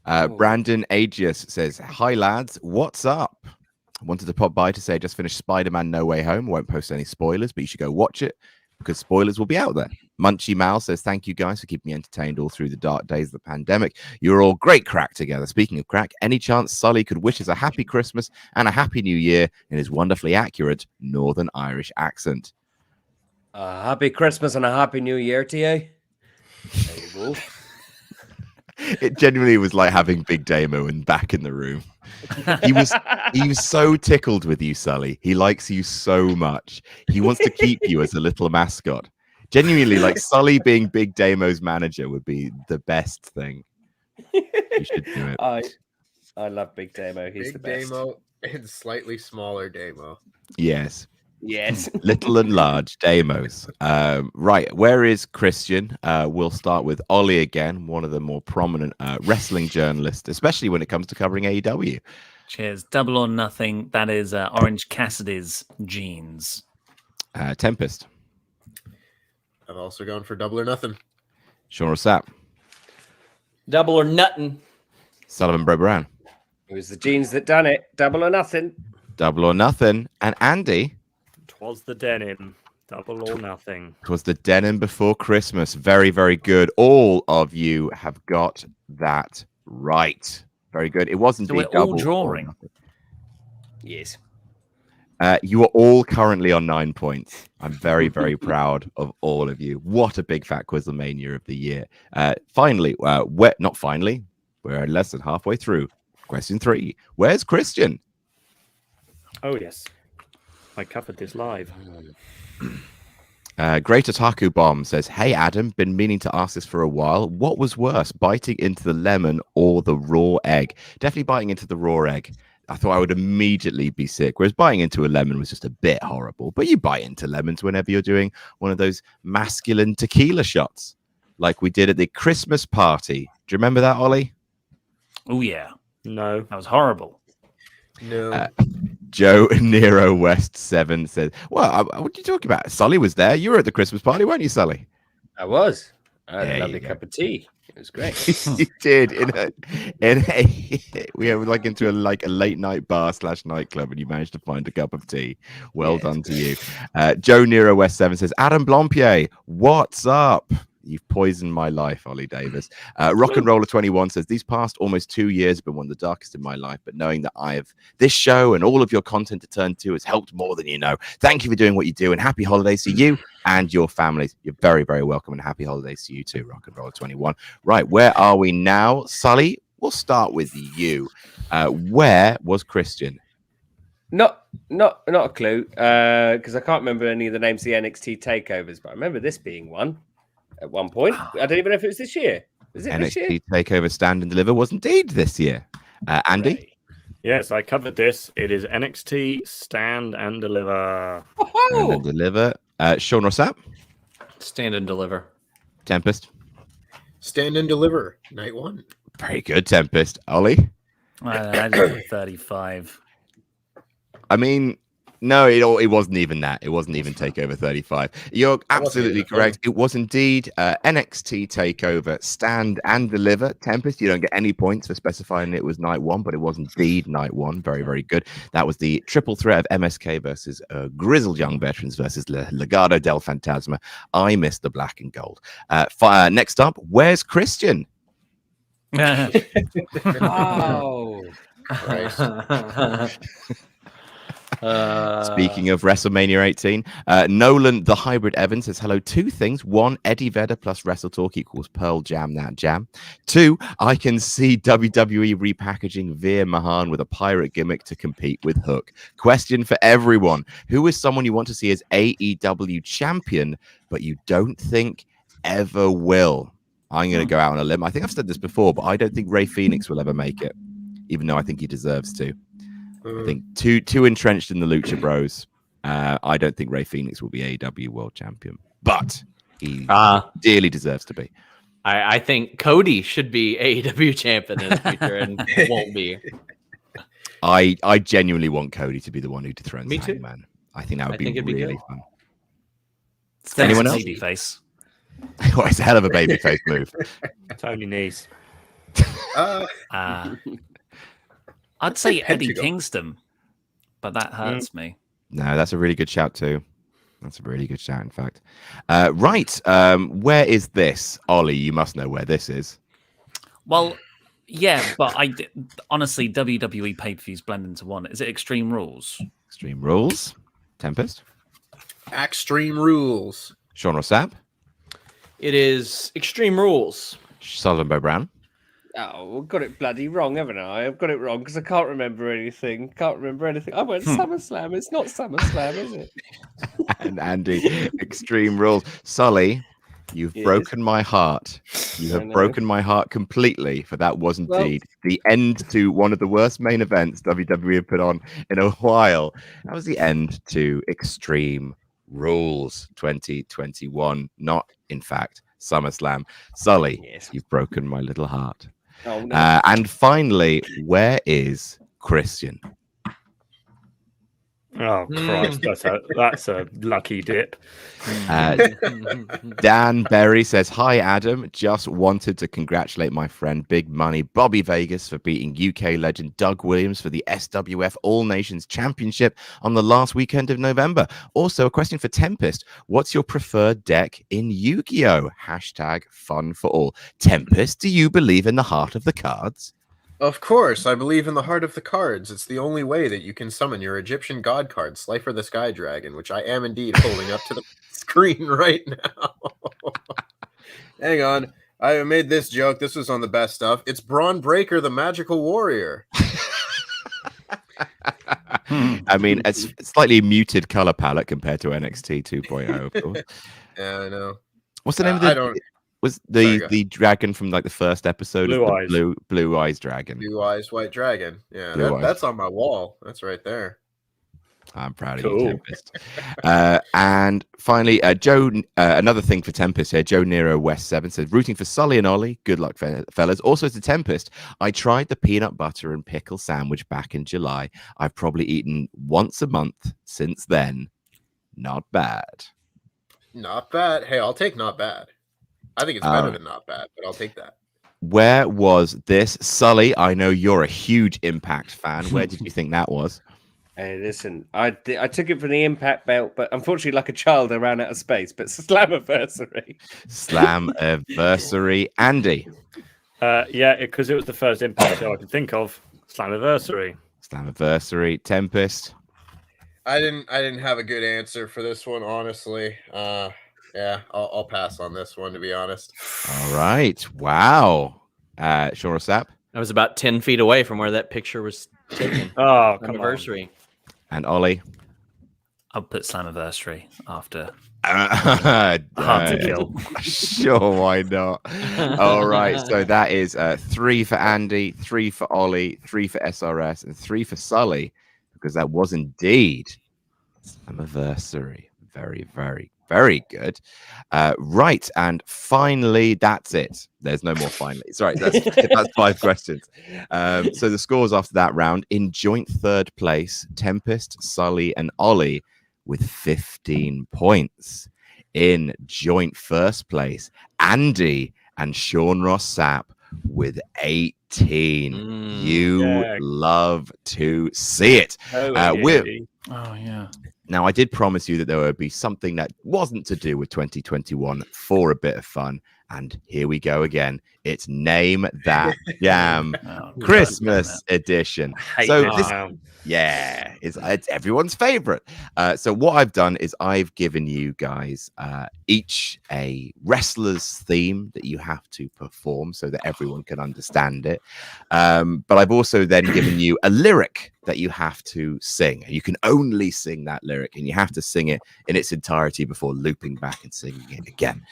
Oh. Brandon Agius says, "Hi lads, what's up? I wanted to pop by to say I just finished Spider-Man No Way Home. Won't post any spoilers, but you should go watch it because spoilers will be out there." Munchie Mal says, "Thank you guys for keeping me entertained all through the dark days of the pandemic. You're all great crack together. Speaking of crack, any chance Sully could wish us a happy Christmas and a happy New Year in his wonderfully accurate Northern Irish accent?" Happy Christmas and a happy New Year to you. There you go. It genuinely was like having Big Damo and back in the room. He was so tickled with you, Sully. He likes you so much. He wants to keep you as a little mascot. Genuinely, like Sully being Big Damo's manager would be the best thing. You should do it. I love Big Damo. He's the Big best. Damo and slightly smaller Damo. Yes. Yes. Little and large Damos. Right, where is Christian? We'll start with Ollie again, one of the more prominent wrestling journalists, especially when it comes to covering AEW. Cheers. Double or Nothing. That is Orange Cassidy's jeans. Tempest. I've also gone for Double or Nothing. Sean Rossap. Double or Nothing. Sullivan Bro Brown. It was the jeans that done it. Double or nothing. Double or Nothing. And Andy. Twas the denim. Double or nothing. It was the denim before Christmas. Very, very good. All of you have got that right. Very good. It wasn't So we're all drawing. Yes. You are all currently on 9 points. I'm very, very proud of all of you. What a big Fat QuizzleMania of the year. Finally, not finally, we're less than halfway through. Question 3. Where's Christian? Oh yes, I covered this live. Great Otaku Bomb says, "Hey Adam, been meaning to ask this for a while. What was worse, biting into the lemon or the raw egg?" Definitely biting into the raw egg. I thought I would immediately be sick, whereas biting into a lemon was just a bit horrible. But you bite into lemons whenever you're doing one of those masculine tequila shots, like we did at the Christmas party. Do you remember that, Ollie? Oh, yeah. No. That was horrible. No. Joe Nero West 7 says, "Well, what are you talking about? Sully was there. You were at the Christmas party, weren't you, Sully?" I was. I had There a you lovely go. cup of tea. It was great. You did we were like into a late night bar / nightclub, and you managed to find a cup of tea. Well Yeah, done it's to you. Joe Nero West 7 says, "Adam Blompier, what's up? You've poisoned my life, Ollie Davis." Rock and Roller 21 says, "These past almost 2 years have been one of the darkest in my life, but knowing that I have this show and all of your content to turn to has helped more than you know. Thank you for doing what you do, and happy holidays to you and your families." You're very, very welcome, and happy holidays to you too, Rock and Roller 21. Right, where are we now? Sully, we'll start with you. Where was Christian? Not a clue, because I can't remember any of the names of the NXT takeovers, but I remember this being one at one point. I don't even know if it was this year. Was it this year? NXT Takeover Stand and Deliver was indeed this year. Andy? Right. Yes, I covered this. It is NXT Stand and Deliver. Stand and Deliver. Sean Rossap? Stand and Deliver. Tempest? Stand and Deliver. Night 1. Very good, Tempest. Ollie? I did 35. I mean, no, it wasn't even that. It wasn't even Takeover 35. You're absolutely even correct. It was indeed NXT Takeover Stand and Deliver. Tempest, you don't get any points for specifying it was night 1, but it was indeed night 1. Very, very good. That was the triple threat of MSK versus Grizzled Young Veterans versus Legado del Fantasma. I missed the black and gold. Next up, where's Christian? Oh, Christ. Speaking of WrestleMania 18, Nolan the Hybrid Evans says hello. 2 things. 1, Eddie Vedder plus Wrestle Talk equals Pearl Jam that jam. 2, I can see WWE repackaging Veer Mahan with a pirate gimmick to compete with Hook. Question for everyone: who is someone you want to see as AEW champion, but you don't think ever will? I'm going to go out on a limb. I think I've said this before, but I don't think Rey Fenix will ever make it, even though I think he deserves to. I think too entrenched in the Lucha Bros. I don't think Rey Fenix will be AEW World Champion, but he dearly deserves to be. I think Cody should be AEW champion in the future and won't be. I genuinely want Cody to be the one who dethrones Me too. Hangman. I think that would think be it'd be really good. fun. Anyone else? Babyface. Well, it's a hell of a babyface move. Tony Nese. I'd say Eddie Pentagon. Kingston, but that hurts me. No, that's a really good shout too. That's a really good shout, in fact. Right. Where is this? Ollie, you must know where this is. Well, yeah, but honestly, WWE pay-per-views blend into one. Is it Extreme Rules? Extreme Rules. Tempest. Extreme Rules. Sean Rossap. It is Extreme Rules. Sullivan Bo Brown. Oh, I've got it bloody wrong, haven't I? I've got it wrong because I can't remember anything. I went SummerSlam. It's not SummerSlam, is it? And Andy. Extreme Rules. Sully, you've broken my heart. You have broken my heart completely, for that was indeed the end to one of the worst main events WWE have put on in a while. That was the end to Extreme Rules 2021, not, in fact, SummerSlam. Sully, you've broken my little heart. Oh, no. And finally, where is Christian? Oh Christ, that's a lucky dip. Dan Berry says, hi, Adam. Just wanted to congratulate my friend Big Money Bobby Vegas for beating UK legend Doug Williams for the SWF All Nations Championship on the last weekend of November. Also, a question for Tempest. What's your preferred deck in Yu-Gi-Oh? # fun for all. Tempest, do you believe in the heart of the cards? Of course, I believe in the heart of the cards. It's the only way that you can summon your Egyptian god card, Slifer the Sky Dragon, which I am indeed holding up to the screen right now. Hang on. I made this joke. This was on the best stuff. It's Braun Breaker, the Magical Warrior. I mean, it's a slightly muted color palette compared to NXT 2.0, of course. Yeah, I know. What's the name of the... I don't... Was Sorry, the dragon from like the first episode? Blue of Eyes. the blue eyes dragon. Blue Eyes White Dragon. Yeah, Blue Eyes. that's on my wall. That's right there. I'm proud of Cool. you, Tempest. And finally, Joe. Another thing for Tempest here. Joe Nero West 7 says, rooting for Sully and Ollie. Good luck, fellas. Also to Tempest, I tried the peanut butter and pickle sandwich back in July. I've probably eaten once a month since then. Not bad. Not bad. Hey, I'll take not bad. I think it's better than not bad, but I'll take that. Where was this? Sully, I know you're a huge Impact fan. Where did you think that was? Hey, listen, I took it for the Impact belt, but unfortunately, like a child, I ran out of space. But Slammiversary. Slammiversary. Andy. Yeah, because it was the first Impact show I could think of. Slammiversary. Slammiversary. Tempest. I didn't have a good answer for this one, honestly. Yeah, I'll pass on this one, to be honest. All right. Wow. Sean Rossap. I was about 10 feet away from where that picture was taken. Oh, come on. Anniversary. And Ollie. I'll put Slammiversary after. Hard to kill. Sure, why not? All right. So that is 3 for Andy, 3 for Ollie, 3 for SRS, and 3 for Sully, because that was indeed Slammiversary. Very, very, very good. Right. And finally, that's it. There's no more finally. Sorry, that's 5 questions. So the scores after that round: in joint third place, Tempest, Sully, and Ollie with 15 points. In joint first place, Andy and Sean Rossap with 18. You love to see it. Oh, yeah. Now, I did promise you that there would be something that wasn't to do with 2021 for a bit of fun, And here we go again. It's Name That Jam Oh, Christmas edition. Hate So this this, now. yeah, it's everyone's favorite. So what I've done is I've given you guys each a wrestler's theme that you have to perform so that everyone can understand it. But I've also then given you a lyric that you have to sing. You can only sing that lyric, and you have to sing it in its entirety before looping back and singing it again.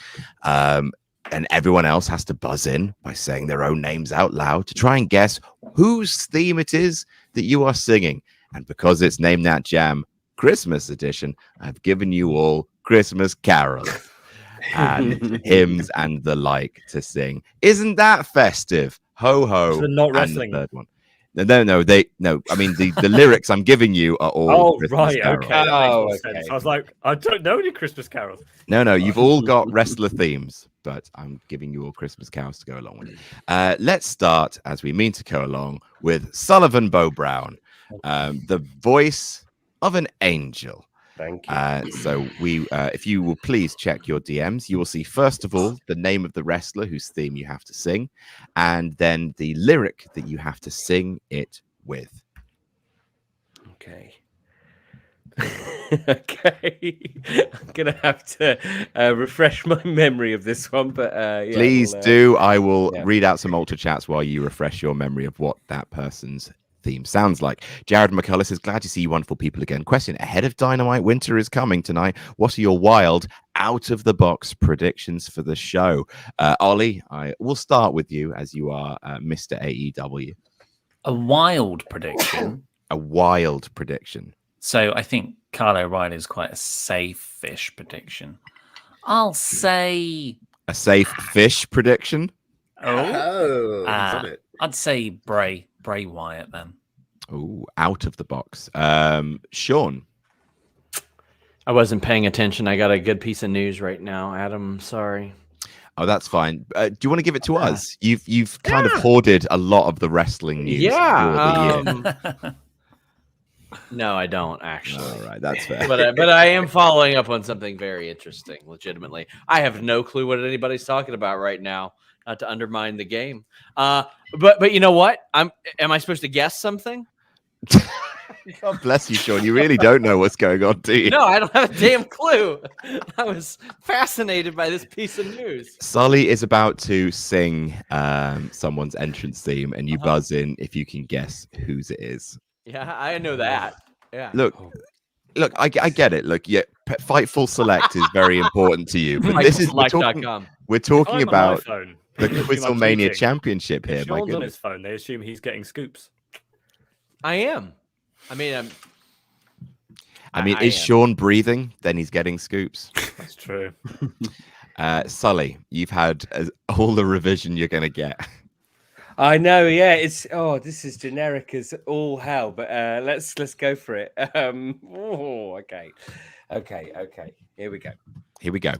And everyone else has to buzz in by saying their own names out loud to try and guess whose theme it is that you are singing. And because it's Name That Jam Christmas edition, I've given you all Christmas carols and hymns and the like to sing. Isn't that festive? Ho ho. So they're not And wrestling. the third one. No. I mean, the lyrics I'm giving you are all. Oh, Christmas right. carols. Okay. That makes more Oh, sense. okay. I was like, I don't know any Christmas carols. No, you've all got wrestler themes, but I'm giving you all Christmas carols to go along with it. Let's start, as we mean to go along, with Sullivan Bo Brown, the voice of an angel. Thank you. So if you will please check your DMs, you will see first of all the name of the wrestler whose theme you have to sing, and then the lyric that you have to sing it with. Okay. Okay. I'm gonna have to refresh my memory of this one, but yeah, Please we'll, do. I will yeah. read out some ultra chats while you refresh your memory of what that person's theme sounds like. Jared McCullough says, glad to see you wonderful people again. Question, ahead of Dynamite, winter is coming tonight. What are your wild, out-of-the-box predictions for the show? Ollie, I will start with you as you are Mr. AEW. A wild prediction. A wild prediction. So I think Kyle O'Reilly is quite a safe-ish prediction. I'll say... A safe fish prediction? Oh, Uh, love it. I'd say Bray Wyatt then. Oh, out of the box. Sean. I wasn't paying attention. I got a good piece of news right now, Adam. Sorry. Oh, that's fine. Do you want to give it to us? You've kind of hoarded a lot of the wrestling news. Yeah. for the year. No, I don't actually. All right, that's fair. But I am following up on something very interesting. Legitimately, I have no clue what anybody's talking about right now. Not to undermine the game. But you know what? Am I supposed to guess something? God bless you, Sean. You really don't know what's going on, do you? No, I don't have a damn clue. I was fascinated by this piece of news. Sully is about to sing someone's entrance theme, and you buzz in if you can guess whose it is. Yeah, I know that. Yeah. Look, I get it. Look, yeah, Fightful Select is very important to you, but this is we're talking I'm about on my phone, the they assume I'm QuizzleMania cheating. Championship here. If My Sean's on goodness. his phone, they assume he's getting scoops. I am. I mean, is am. Sean breathing? Then he's getting scoops. That's true. Sully, you've had all the revision you're going to get. I know, yeah. This is generic as all hell, but let's go for it. Okay. Here we go. Here we go.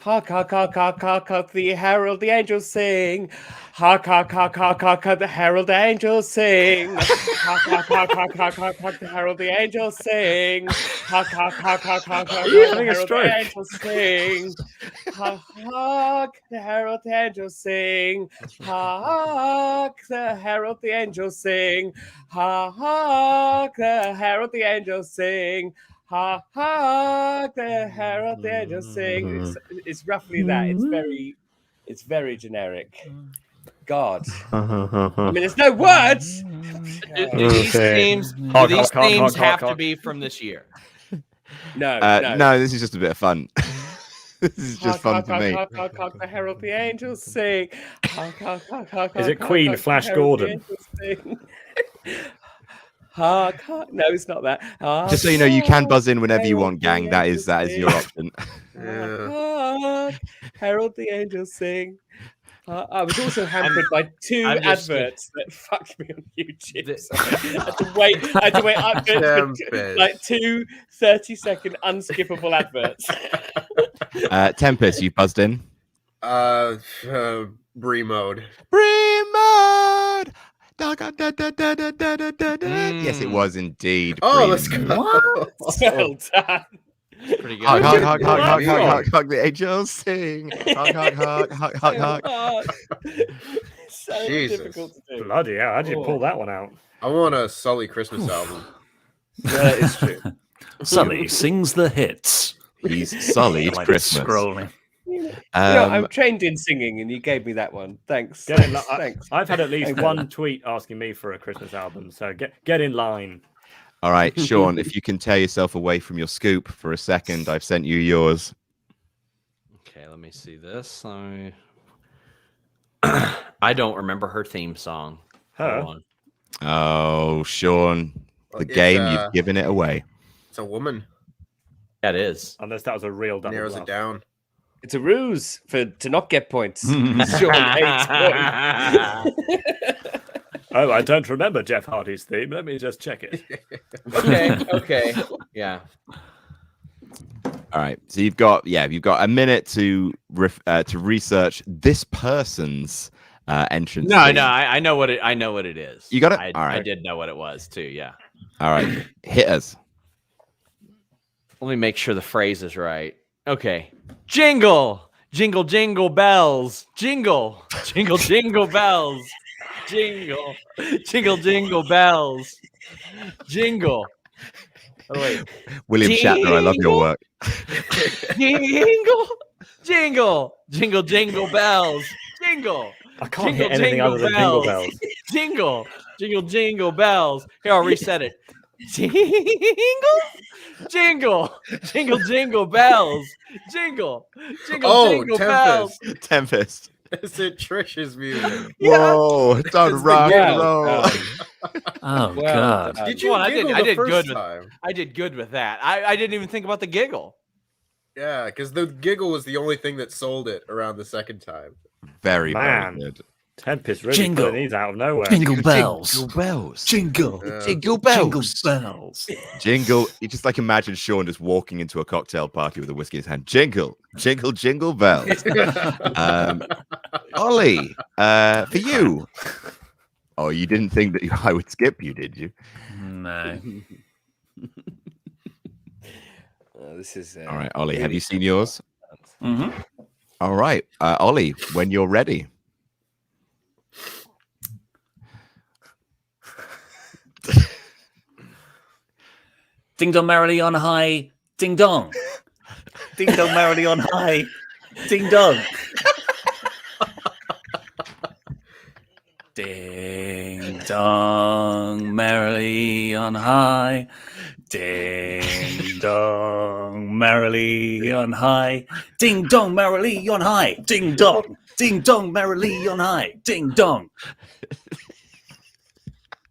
Hark, hark, hark, hark, hark, hark, the herald, the angels sing. Hark, hark, hark, hark, hark, hark, the herald, the angels sing. Hark, hark, hark, hark, hark, hark, hark, the herald, the angels sing. Hark, hark, hark, hark, hark, hark, Are you the having a herald, the stroke? angels sing. Hark, hark, the herald, the angels sing. Hark, the herald, the angels sing. Hark, the herald, the angels sing. Hark, hark, the herald, the angels sing. It's roughly that. It's very generic. God. I mean, there's no words. Do these themes, have to be from this year? No. No, this is just a bit of fun. This is just fun for me. Hark, hark, hark, the herald, the angels sing. Hark, hark, hark, hark, Is it hark, Queen hark, Flash the herald, the Gordon? angels sing. Hark, hark. No, it's not that. Hark, Just so you know, you can hark, buzz in whenever you herald, want, gang. the That is angels your sing. option. Yeah. Hark, herald, the angels sing. I was also hampered by two I'm just- adverts that fucked me on YouTube. The- So I had to wait adverts for Tempest. like 2 30-second unskippable adverts. Tempest, you buzzed in. Brie mode. Remote. Yes, it was indeed. Oh, Brie let's Mode. go. Well done. It's pretty good. Hug, hug, hug, hug, Wow. hug, hug, hug, hug. The angels sing. Hug, hug, hug, hug, hug, hug. So Jesus. difficult to do. Bloody hell, how'd you pull that one out? I want a Sully Christmas album. That is true. Sully sings the hits. He's sullied Like Christmas. Scrolling. I'm trained in singing, and you gave me that one. Thanks. Get in Thanks. I've had at least Thank you. one tweet asking me for a Christmas album, so get in line. All right, Sean, if you can tear yourself away from your scoop for a second, I've sent you yours. Okay, let me see this. I don't remember her theme song. Her? Hold on. Oh, Sean, the It's, game, you've given it away. It's a woman. That is. Unless that was a real double Narrows bluff. it down. It's a ruse to not get points. Sean hates points. Oh, I don't remember Jeff Hardy's theme. Let me just check it. Okay. Yeah. All right, so you've got a minute to research this person's entrance. No, theme. I know what it is. You got it? I, All right. I did know what it was too. Yeah. All right, hit us. Let me make sure the phrase is right. Okay. Jingle, jingle, jingle bells. Jingle, jingle, jingle bells. Jingle, jingle, jingle bells. Jingle. Oh, wait. William Shatner, I love your work. Jingle, jingle, jingle, jingle bells. Jingle. I can't Jingle, hit anything jingle other than jingle bells. bells. Jingle, jingle, jingle bells. Here, I'll reset it. Jingle, jingle, jingle, jingle bells. Jingle, jingle, Oh, jingle Tempest. bells. Tempest. Is it Trish's music? Whoa, it's on It's the rock and giggle. roll. Oh, Well God. done. Did Come you on, I giggle did- the I did first good with- time? I did good with that. I didn't even think about the giggle. Yeah, because the giggle was the only thing that sold it around the second time. Very, Man. very good. Tempest really Jingle. pulling these out of nowhere. Jingle bells. Jingle bells. Jingle. Yeah. Jingle Jingle bells. bells. Jingle. You just like imagine Sean just walking into a cocktail party with a whiskey in his hand. Jingle, jingle, jingle bells. Ollie, for you. Oh, you didn't think that I would skip you, did you? No. This is All right, Ollie, have you seen yours? hmm All right, Ollie, when you're ready. Ding dong merrily on high. Ding dong. Ding dong merrily on high. Ding dong. Ding dong merrily on high. Ding dong merrily on high. Ding dong merrily on high. Ding dong. Ding dong merrily on high. Ding dong.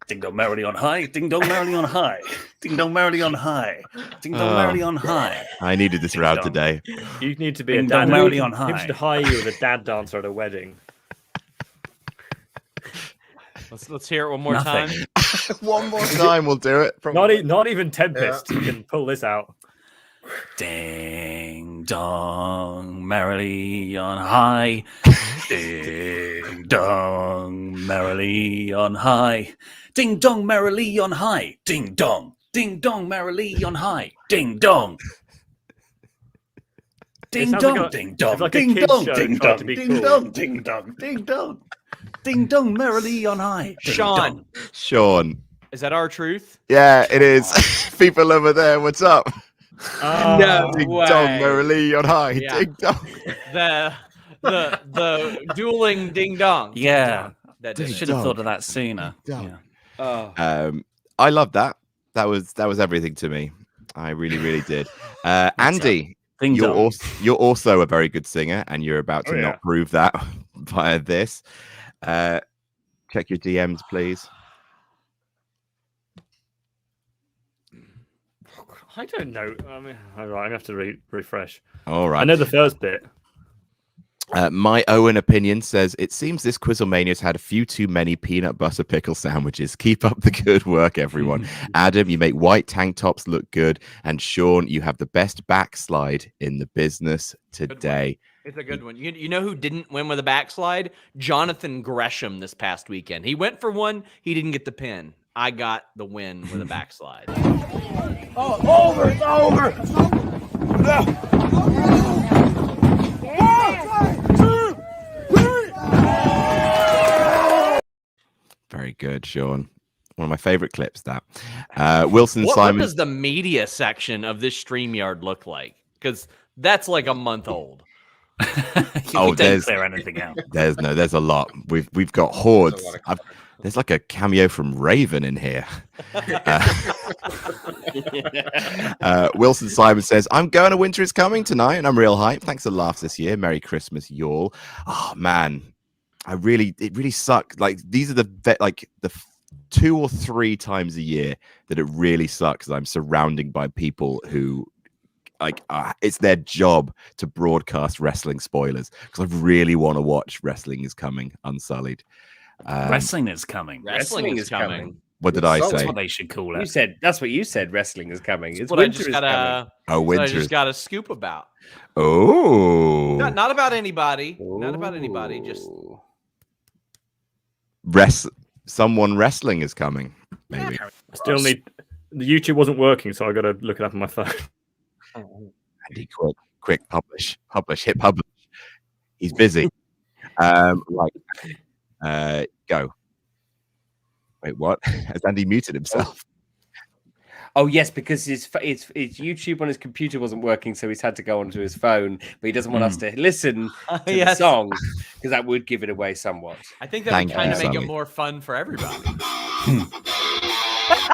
Ding dong merrily on high. Ding dong merrily on high. Ding dong merrily on high. Ding dong merrily on high. I needed this round dong. today. You need to be a Ding dad. dong merrily on People high. should hire you as a dad dancer at a wedding. Let's hear it one more Nothing. time. One more time, we'll do it. Not even Tempest can pull this out. Ding dong merrily on high. Ding dong merrily on high. Ding dong merrily on high. Ding dong. Ding dong merrily on high. Ding dong. Ding sounds dong, like a- ding dong, it's like a ding kid's dong, show ding trying dong, to be ding cool. dong, ding dong, ding dong. Ding dong merrily on high. Ding Sean. dong. Sean. Is that our truth? Yeah, it is. People over there, what's up? No Ding way. dong, merrily on high. Yeah. Ding dong. The dueling ding dong. Yeah. That Ding did it. Should have dong. thought of that sooner. Dong. Yeah. Oh, I love that. That was everything to me. I really, really did. Andy, Ding you're dong. also a very good singer, and you're about to Oh, yeah. not prove that via this. Check your DMs, please. I don't know. I mean, all right, I'm gonna have to refresh. All I right. know the first bit. My Owen opinion says it seems this QuizzleMania's had a few too many peanut butter pickle sandwiches. Keep up the good work, everyone. Adam, you make white tank tops look good, and Sean, you have the best backslide in the business today. It's a good one. You know who didn't win with a backslide? Jonathan Gresham this past weekend. He went for one. He didn't get the pin. I got the win with a backslide. Oh, over! It's over! Very good, Sean. One of my favorite clips. That Wilson What Simon. does the media section of this StreamYard look like? Because that's like a month old. Oh, we don't there's- clear anything out. There's a lot. We've got hordes. There's a lot There's like a cameo from Raven in here. Wilson Simon says, "I'm going to Winter is Coming tonight, and I'm real hyped. Thanks for laughs this year. Merry Christmas, y'all." Oh man, it really sucked. Like these are the 2 or 3 times a year that it really sucks. I'm surrounded by people who it's their job to broadcast wrestling spoilers because I really want to watch Wrestling is Coming Unsullied. Wrestling is coming. Wrestling is coming. What did I That's say? That's what they should call You it. said that's what you said. Wrestling is coming. It's What I winter just is got coming. Oh, I winter. just got a scoop about. Oh, Not about anybody. Not about anybody. Just someone wrestling is coming. Maybe. I still need. The YouTube wasn't working, so I got to look it up on my phone. Andy, quick, publish, hit publish. He's busy. Go. Wait, what? Has Andy muted himself? Oh yes, because his YouTube on his computer wasn't working, so he's had to go onto his phone. But he doesn't want us to listen to the Yes. song because that would give it away somewhat. I think that Thank would kind you, of make Sammy. it more fun for everybody.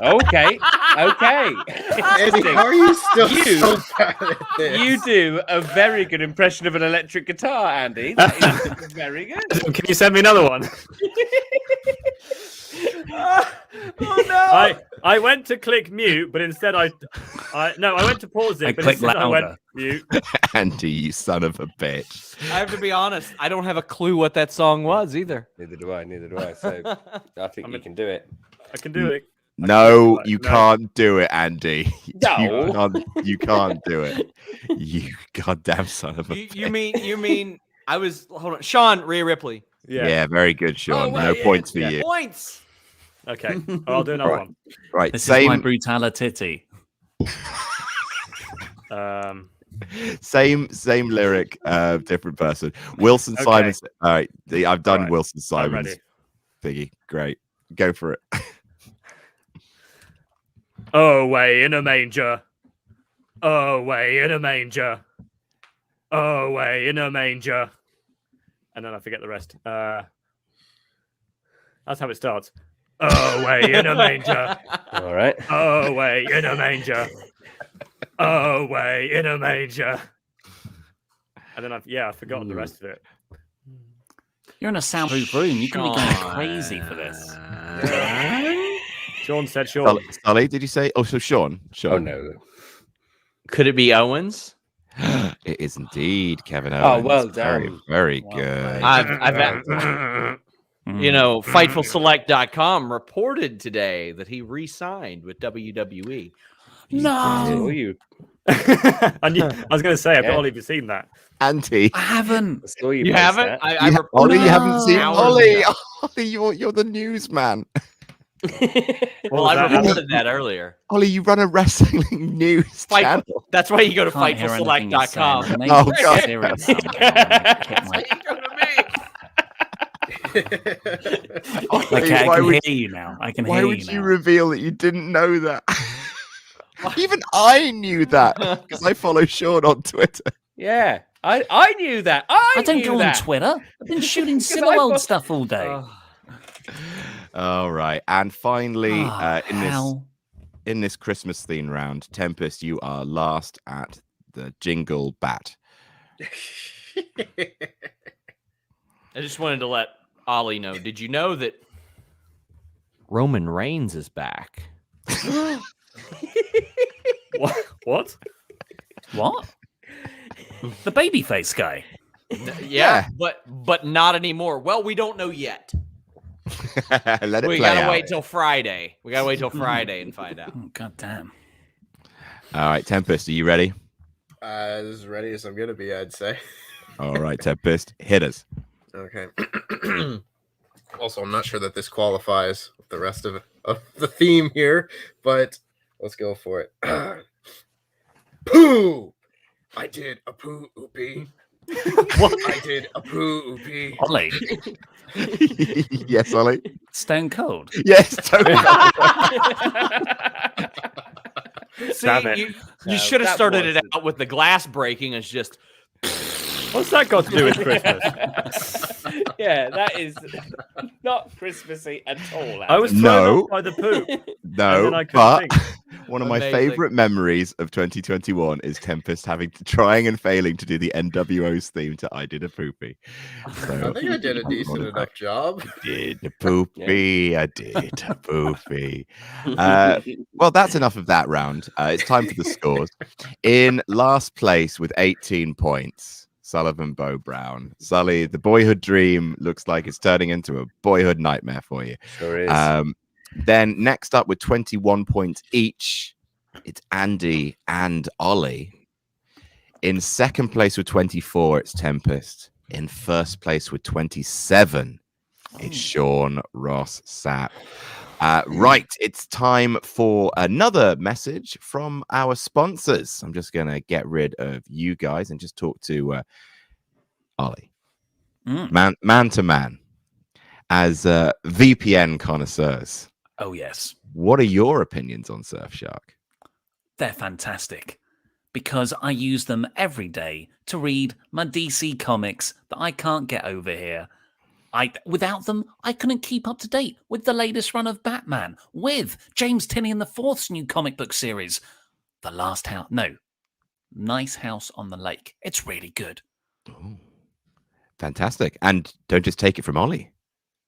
Okay. Andy, how are you still You- so bad at this? You do a very good impression of an electric guitar, Andy. That is very good. Can you send me another one? Oh no! I went to click mute, but instead I went to pause I it, but clicked instead I went louder. mute. Andy, you son of a bitch. I have to be honest. I don't have a clue what that song was either. Neither do I. So I think you can do it. I can do it. No, you No. can't do it, Andy. No. You can't do it. You goddamn son of a bitch. You mean I was hold on, Sean Rhea Ripley. Yeah, very good, Sean. well, No yeah, points for yeah. you. Points. Okay, I'll do another Right. Right, This is my same brutality. one. same lyric, different person. Wilson Okay. Simon. All right, I've done Right, Wilson I'm Simon's ready. thingy. Great, go for it. Away in a manger. Away in a manger. Away in a manger. And then I forget the rest. That's how it starts. Away in a manger. All right. Away in a manger. Away in a manger. And then I've forgotten the rest of it. You're in a soundproof room. You can be going crazy for this. Sean said Sean. Sully, did you say? Oh, so Sean. Oh no. Could it be Owens? It is indeed Kevin Oh, Owens. well Very, done. very Well good. I've FightfulSelect.com reported today that he re-signed with WWE. Oh, No, you. I was going to say, I've Yeah. not even seen that. Andy. I haven't. Saw you You post haven't? that. I reported Ollie, you No. haven't seen hours Ollie. ago. Ollie, you're the newsman. Well, was I that? reported that earlier. Ollie, you run a wrestling news Fightful. channel. That's why you go to Can't hear anything you're saying. FightfulSelect.com. Maybe Oh, it's God. serious something. I'm gonna kick my- Okay, I Why can would- hear you now. I can Why hear would you you now. reveal that you didn't know that? Even I knew that because I follow Sean on Twitter. Yeah, I knew that. I don't knew go on that. Twitter. I've been shooting Because I Cineworld thought- stuff all day. All right, and finally, Ah, hell. in this Christmas theme round, Tempest, you are last at the jingle bat. I just wanted to let Ollie know. Did you know that Roman Reigns is back? What? What? The babyface guy. Yeah, but not anymore. Well, we don't know yet. Let it We play gotta out. wait till Friday. We gotta wait till Friday and find out. Oh, God damn. All right, Tempest, are you ready? As ready as I'm gonna be, I'd say. All right, Tempest, hit us. Okay. Also, I'm not sure that this qualifies with the rest of the theme here, but let's go for it. Poop! I did a poo-oopy. What? I did a poo-oopy. Ollie, Yes, Ollie. Stone Cold. Yes, totally. See, Damn it. you No, should have that started it wasn't. out with the glass breaking as just. What's that got to do with Christmas? Yeah, that is not Christmassy at all. I was Adam. thrown No. off by the poop. And No, then I couldn't but think. one of my Amazing. favorite memories of 2021 is Tempest trying and failing to do the NWO's theme to "I Did a Poopy." I think I did a decent enough job. Did a poopy, I did a poopy. Well, that's enough of that round. It's time for the scores. In last place with 18 points, Sullivan Bo Brown. Sully, the boyhood dream looks like it's turning into a boyhood nightmare for you. Sure is. Then next up with 21 points each, it's Andy and Ollie. In second place with 24, it's Tempest. In first place with 27, it's Sean, Ross, Sapp. Right, it's time for another message from our sponsors. I'm just going to get rid of you guys and just talk to Ollie. Man to man. As VPN connoisseurs, Oh, yes. what are your opinions on Surfshark? They're fantastic because I use them every day to read my DC comics that I can't get over here. Without them, I couldn't keep up to date with the latest run of Batman, with James Tynion IV's new comic book series, The Last House. No, Nice House on the Lake. It's really good. Ooh, fantastic. And don't just take it from Ollie,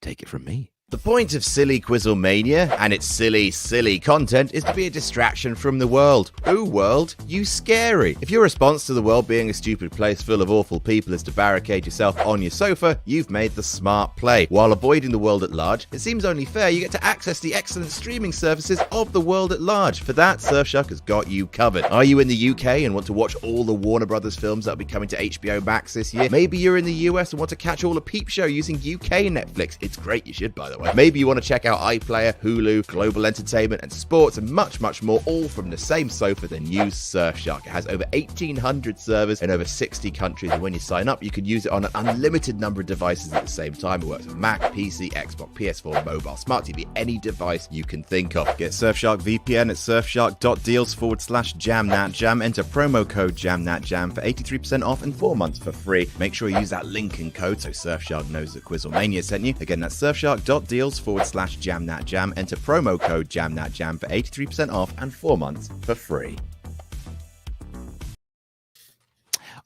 take it from me. The point of Silly QuizzleMania and its silly content is to be a distraction from the world. Ooh, world, you scary. If your response to the world being a stupid place full of awful people is to barricade yourself on your sofa, you've made the smart play. While avoiding the world at large, it seems only fair you get to access the excellent streaming services of the world at large. For that, Surfshark has got you covered. Are you in the UK and want to watch all the Warner Brothers films that will be coming to HBO Max this year? Maybe you're in the US and want to catch all the Peep Show using UK Netflix. It's great, you should, by the way. Maybe you want to check out iPlayer, Hulu, Global Entertainment, and sports, and much more, all from the same sofa. Then use Surfshark. It has over 1,800 servers in over 60 countries, and when you sign up, you can use it on an unlimited number of devices at the same time. It works with Mac, PC, Xbox, PS4, mobile, smart TV, any device you can think of. Get Surfshark VPN at surfshark.deals/jamnatjam. Enter promo code JamNatJam for 83% off and 4 months for free. Make sure you use that link and code so Surfshark knows that QuizzleMania sent you. Again, that's surfshark.deals/jamnatjam. Enter promo code JamNatJam for 83% off and 4 months for free.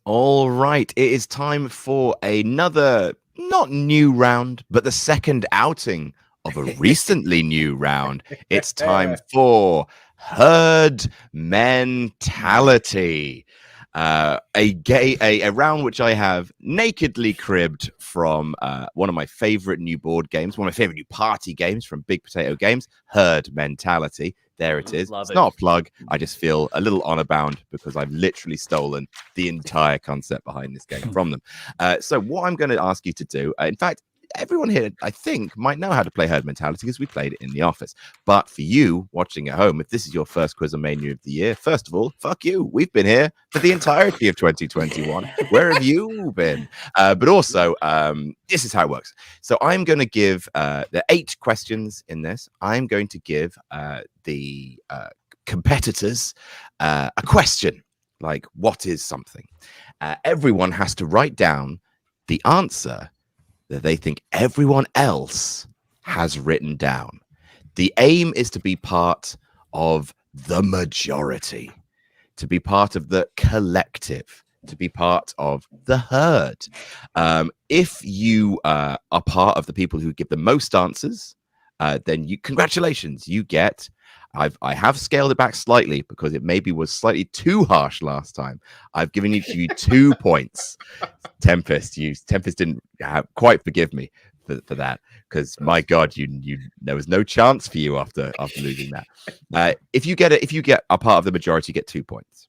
All right, it is time for another, not new round, but the second outing of a recently new round. It's time for herd mentality. A round which I have nakedly cribbed from one of my favorite new board games, one of my favorite new party games from Big Potato Games, Herd Mentality. There it is. It's not a plug. I just feel a little honor bound because I've literally stolen the entire concept behind this game from them. So what I'm going to ask you to do, in fact, everyone here, I think, might know how to play Herd Mentality because we played it in the office. But for you watching at home, if this is your first QuizzleMania of the year, first of all, fuck you. We've been here for the entirety of 2021. Where have you been? But also, this is how it works. So I'm going to give the 8 questions in this. I'm going to give the competitors a question, like, what is something? Everyone has to write down the answer that they think everyone else has written down. The aim is to be part of the majority, to be part of the collective, to be part of the herd. If you are part of the people who give the most answers, then congratulations, you get. I have scaled it back slightly because it maybe was slightly too harsh last time. I've given you 2 points. Tempest didn't quite forgive me for that because my God, there was no chance for you after losing that. If you get a part of the majority, you get 2 points.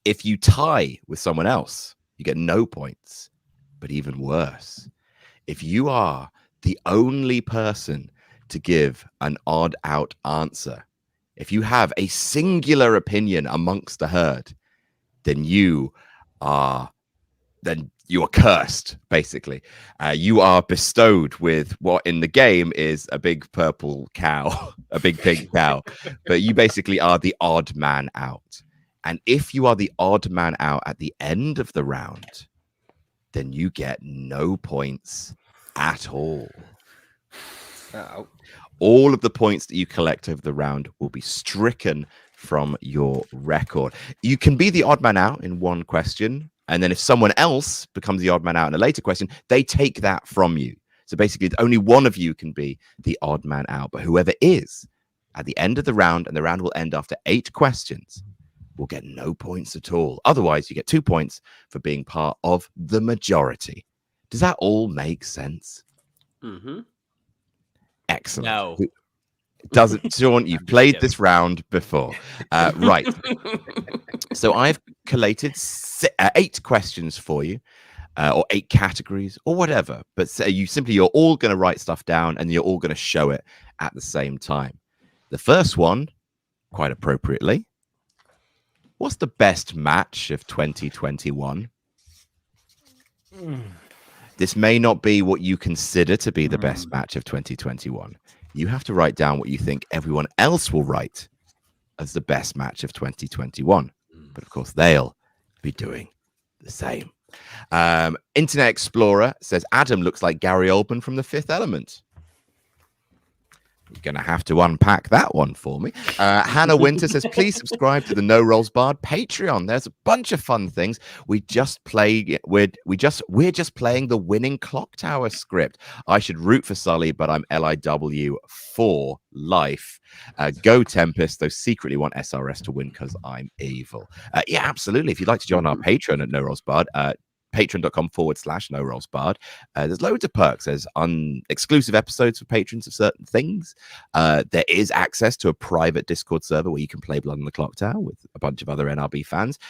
If you tie with someone else, you get no points. But even worse, if you are the only person to give an odd out answer, if you have a singular opinion amongst the herd, then you are cursed, basically. You are bestowed with what in the game is a big purple cow, a big pink cow, but you basically are the odd man out. And if you are the odd man out at the end of the round, then you get no points at all. Oh. All of the points that you collect over the round will be stricken from your record. You can be the odd man out in one question, and then if someone else becomes the odd man out in a later question, they take that from you. So basically, only one of you can be the odd man out, but whoever is at the end of the round, and the round will end after 8 questions, will get no points at all. Otherwise, you get 2 points for being part of the majority. Does that all make sense? Mm-hmm. Excellent. No. Doesn't, Sean, you've played this round before. Right. So I've collated 8 questions for you, or 8 categories, or whatever. But you're all going to write stuff down, and you're all going to show it at the same time. The first one, quite appropriately, what's the best match of 2021? This may not be what you consider to be the best match of 2021. You have to write down what you think everyone else will write as the best match of 2021. But of course, they'll be doing the same. Internet Explorer says, Adam looks like Gary Oldman from The Fifth Element. You're going to have to unpack that one for me. Hannah Winter says, please subscribe to the No Rolls Barred Patreon. There's a bunch of fun things. We're just playing the winning Clock Tower script. I should root for Sully, but I'm LIW for life. Go Tempest, though secretly want SRS to win because I'm evil. Yeah, absolutely. If you'd like to join our Patreon at No Rolls Barred, patreon.com/No Rolls Barred. There's loads of perks. There's exclusive episodes for patrons of certain things. There is access to a private Discord server where you can play Blood on the Clock Tower with a bunch of other NRB fans.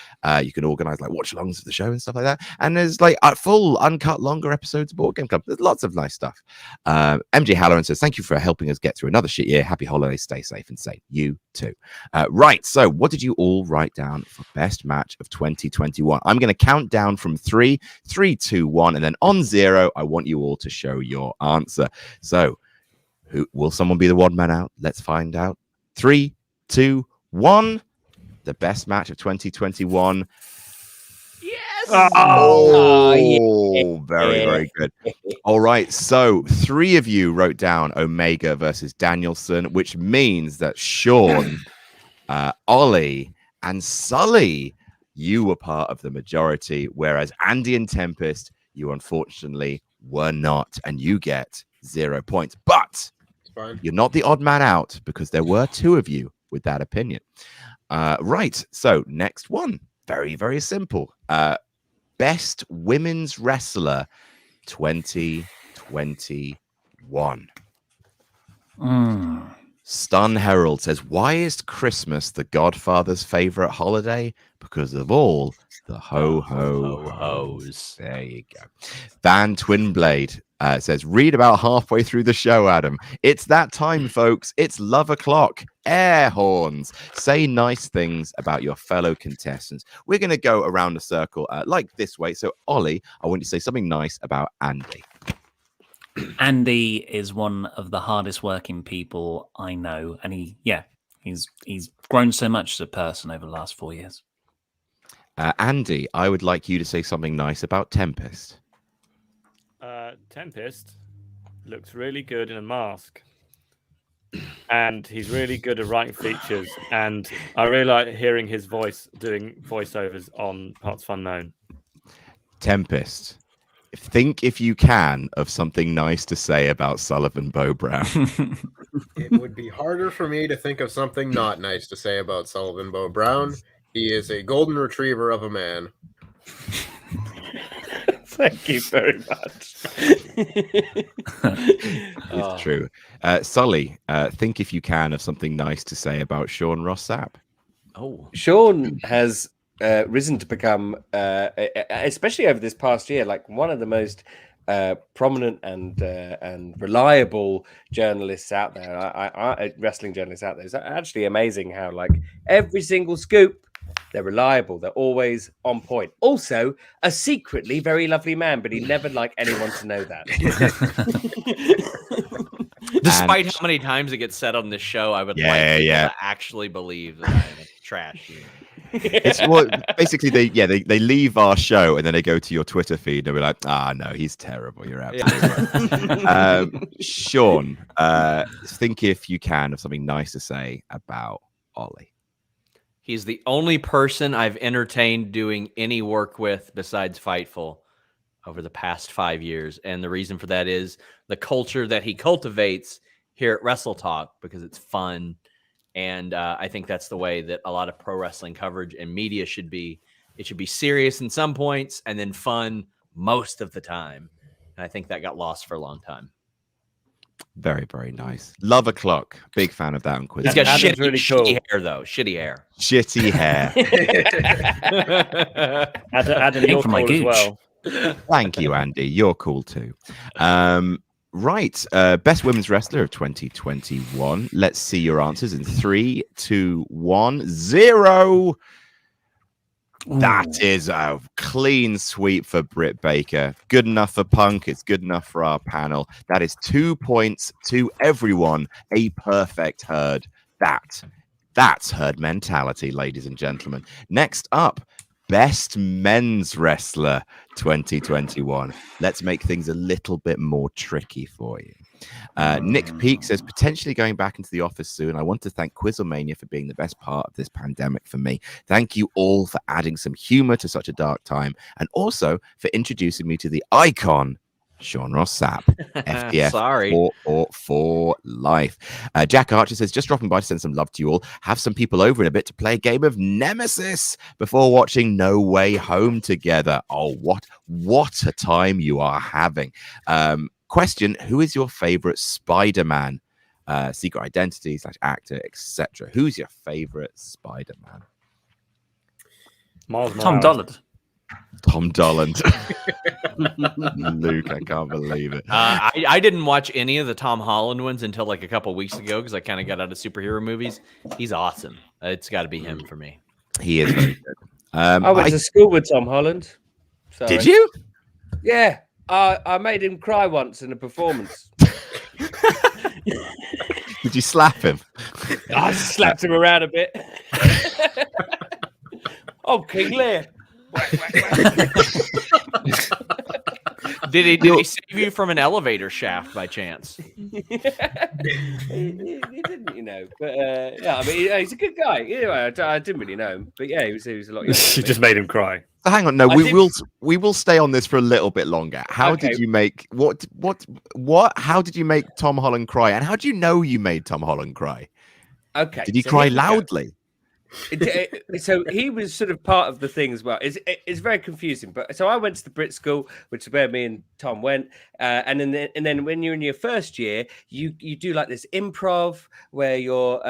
You can organize like watch-alongs of the show and stuff like that. And there's like full uncut longer episodes of Board Game Club. There's lots of nice stuff. MJ Halloran says, thank you for helping us get through another shit year. Happy holidays. Stay safe and sane. You too. Right. So what did you all write down for best match of 2021? I'm going to count down from 3, 3, 2, 1, and then on 0, I want you all to show your answer. So, who will someone be the odd man out? Let's find out. 3, 2, 1. The best match of 2021. Yes. Oh, very, very good. All right. So 3 of you wrote down Omega versus Danielson, which means that Sean, Ollie, and Sully, you were part of the majority, whereas Andy and Tempest, you unfortunately were not, and you get 0 points. But you're not the odd man out because there were 2 of you with that opinion. Right. So next one, very, very simple. Best women's wrestler 2021. Stun Herald says, why is Christmas the Godfather's favorite holiday? Because of all the ho-ho-hos. There you go. Van Twinblade says, read about halfway through the show, Adam. It's that time, folks. It's love o'clock. Air horns. Say nice things about your fellow contestants. We're going to go around a circle like this way. So, Ollie, I want you to say something nice about Andy. Andy is one of the hardest working people I know, and he's grown so much as a person over the last 4 years. Andy, I would like you to say something nice about Tempest. Tempest looks really good in a mask, and he's really good at writing features, and I really like hearing his voice doing voiceovers on Parts Unknown. Tempest, think if you can of something nice to say about Sullivan Bo Brown. It would be harder for me to think of something not nice to say about Sullivan Bo Brown. He is a golden retriever of a man. Thank you very much. It's true. Sully, think if you can of something nice to say about Sean Ross Sapp. Oh, Sean has risen to become, especially over this past year, like one of the most prominent and reliable journalists out there, wrestling journalists out there. It's actually amazing how like every single scoop, they're reliable. They're always on point. Also, a secretly very lovely man, but he never like anyone to know that. Despite how many times it gets said on this show, I would like people to actually believe that I'm trash. It's well, basically they leave our show and then they go to your Twitter feed and they're like, no, he's terrible. You're absolutely right. Sean, think if you can of something nice to say about Ollie. He's the only person I've entertained doing any work with besides Fightful over the past 5 years. And the reason for that is the culture that he cultivates here at Wrestle Talk, because it's fun. And I think that's the way that a lot of pro wrestling coverage and media should be. It should be serious in some points and then fun most of the time. And I think that got lost for a long time. Very, very nice. Love a clock. Big fan of that on Quiz. He's got shitty hair, though. Shitty hair. Shitty hair. Adam, you're cool as well. Thank you, Andy. You're cool too. Right. Best women's wrestler of 2021. Let's see your answers in 3, 2, 1, 0. That is a clean sweep for Britt Baker. Good enough for Punk. It's good enough for our panel. That is 2 points to everyone. A perfect herd. That's herd mentality, ladies and gentlemen. Next up, Best Men's Wrestler 2021. Let's make things a little bit more tricky for you. Nick Peak says, potentially going back into the office soon. I want to thank QuizzleMania for being the best part of this pandemic for me. Thank you all for adding some humor to such a dark time, and also for introducing me to the icon, Sean Ross Sapp. FTF Sorry. for life. Jack Archer says, just dropping by to send some love to you all. Have some people over in a bit to play a game of Nemesis before watching No Way Home together. Oh, what a time you are having. Question, who is your favorite Spider-Man? Secret identity / actor, etc. Who's your favorite Spider-Man? Tom Holland. Tom Holland. Luke, I can't believe it. I didn't watch any of the Tom Holland ones until like a couple weeks ago because I kind of got out of superhero movies. He's awesome. It's got to be him for me. He is very good. I went to school with Tom Holland. Sorry. Did you? Yeah. I made him cry once in a performance. Did you slap him? I slapped him around a bit. Oh, King Lear. Did he save you from an elevator shaft by chance? he didn't, you know. But yeah, I mean, he's a good guy. Anyway, I didn't really know him, but yeah, he was a lot younger. You just made him cry. So hang on, no, we will stay on this for a little bit longer. How did you make what? How did you make Tom Holland cry? And how do you know you made Tom Holland cry? Okay, did he cry loudly? So he was sort of part of the thing as well. It's very confusing. But so I went to the Brit School, which is where me and Tom went, and then when you're in your first year, you do like this improv where you're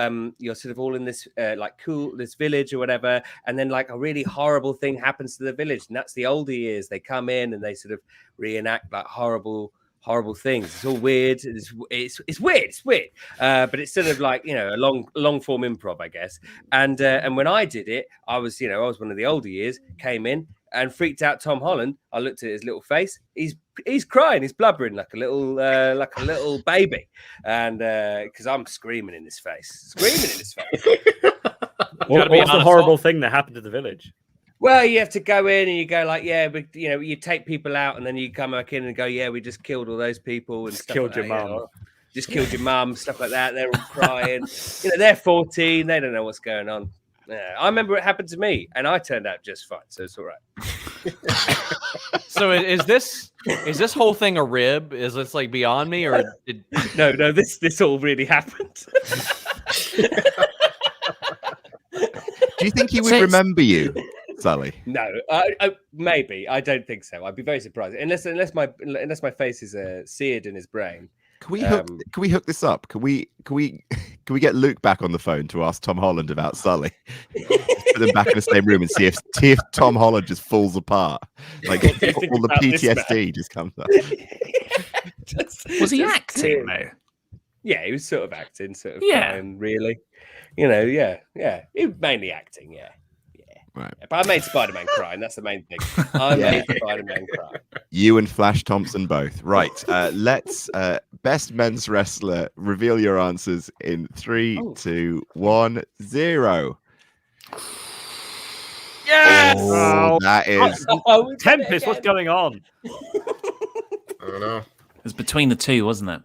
sort of all in this this village or whatever, and then like a really horrible thing happens to the village, and that's the older years. They come in and they sort of reenact like horrible things. It's all weird. It's weird. But it's sort of like, you know, a long form improv, I guess. And when I did it, I was one of the older years, came in and freaked out Tom Holland. I looked at his little face. He's crying. He's blubbering like a little baby. And because I'm screaming in his face. What's the horrible thing that happened to the village? Well, you have to go in and you go like, yeah, but you know, you take people out and then you come back in and go, yeah, we just killed all those people and just stuff killed like your that, mum. you know? Just killed your mum, stuff like that. They're all crying. You know, they're 14. They don't know what's going on. Yeah, I remember it happened to me and I turned out just fine. So it's all right. So is this whole thing a rib? Is this like beyond me or did... No, this all really happened. Do you think he would remember you, Sally? No, maybe. I don't think so. I'd be very surprised unless my face is seared in his brain. Can we hook this up? Can we Can we get Luke back on the phone to ask Tom Holland about Sully? Put them back in the same room and see if Tom Holland just falls apart. Like What do you think all the about this PTSD just comes up. Was he Just acting kidding. though? Yeah, he was sort of acting, sort of Yeah. trying, really. You know, yeah. He was mainly acting, yeah. Right. But I made Spider-Man cry, and that's the main thing. I Yeah. made Spider-Man cry. You and Flash Thompson both. Right. Let's best men's wrestler. Reveal your answers in 3, 2, 1, 0. Yes! Oh, that is Oh, we did it Tempest, what's again. going on? I don't know. It was between the two, wasn't it?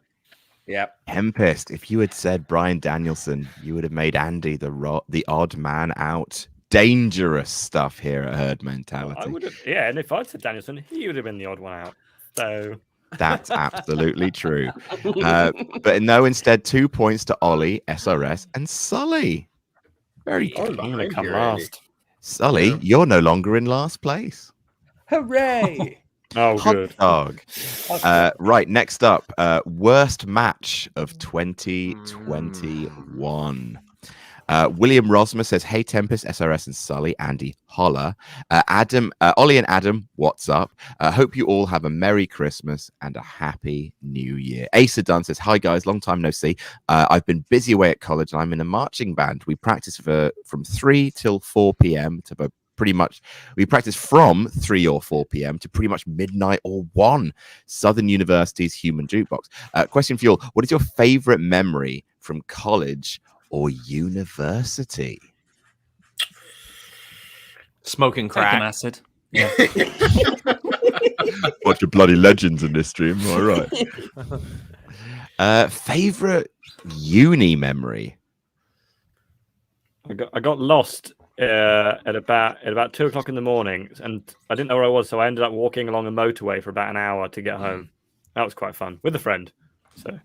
Yep. Tempest. If you had said Bryan Danielson, you would have made Andy the odd man out. Dangerous stuff here at Herd Mentality. I would have, yeah, and if I'd said Danielson, he would have been the odd one out. So That's absolutely true. But no, instead 2 points to Ollie, SRS, and Sully. Very Oh, good. I'm going to come Here, Andy. last. Sully, Yeah. you're no longer in last place. Hooray! Oh, Hot good. dog. Right, next up, worst match of 2021. William Rosmer says, "Hey Tempest, SRS, and Sully, Andy, holla. Ollie and Adam, what's up? Hope you all have a Merry Christmas and a Happy New Year." Asa Dunn says, "Hi guys, long time no see. I've been busy away at college and I'm in a marching band. We practice from 3 till 4 p.m. to pretty much, we practice from 3 or 4 p.m. to pretty much midnight or 1. Southern University's Human Jukebox. Question for you all, what is your favorite memory from college or university?" Smoking Crack and crack. acid. Bunch of bloody legends in this stream. All right. Favorite uni memory? I got lost at about 2 o'clock in the morning, and I didn't know where I was, so I ended up walking along a motorway for about an hour to get home. That was quite fun with a friend, so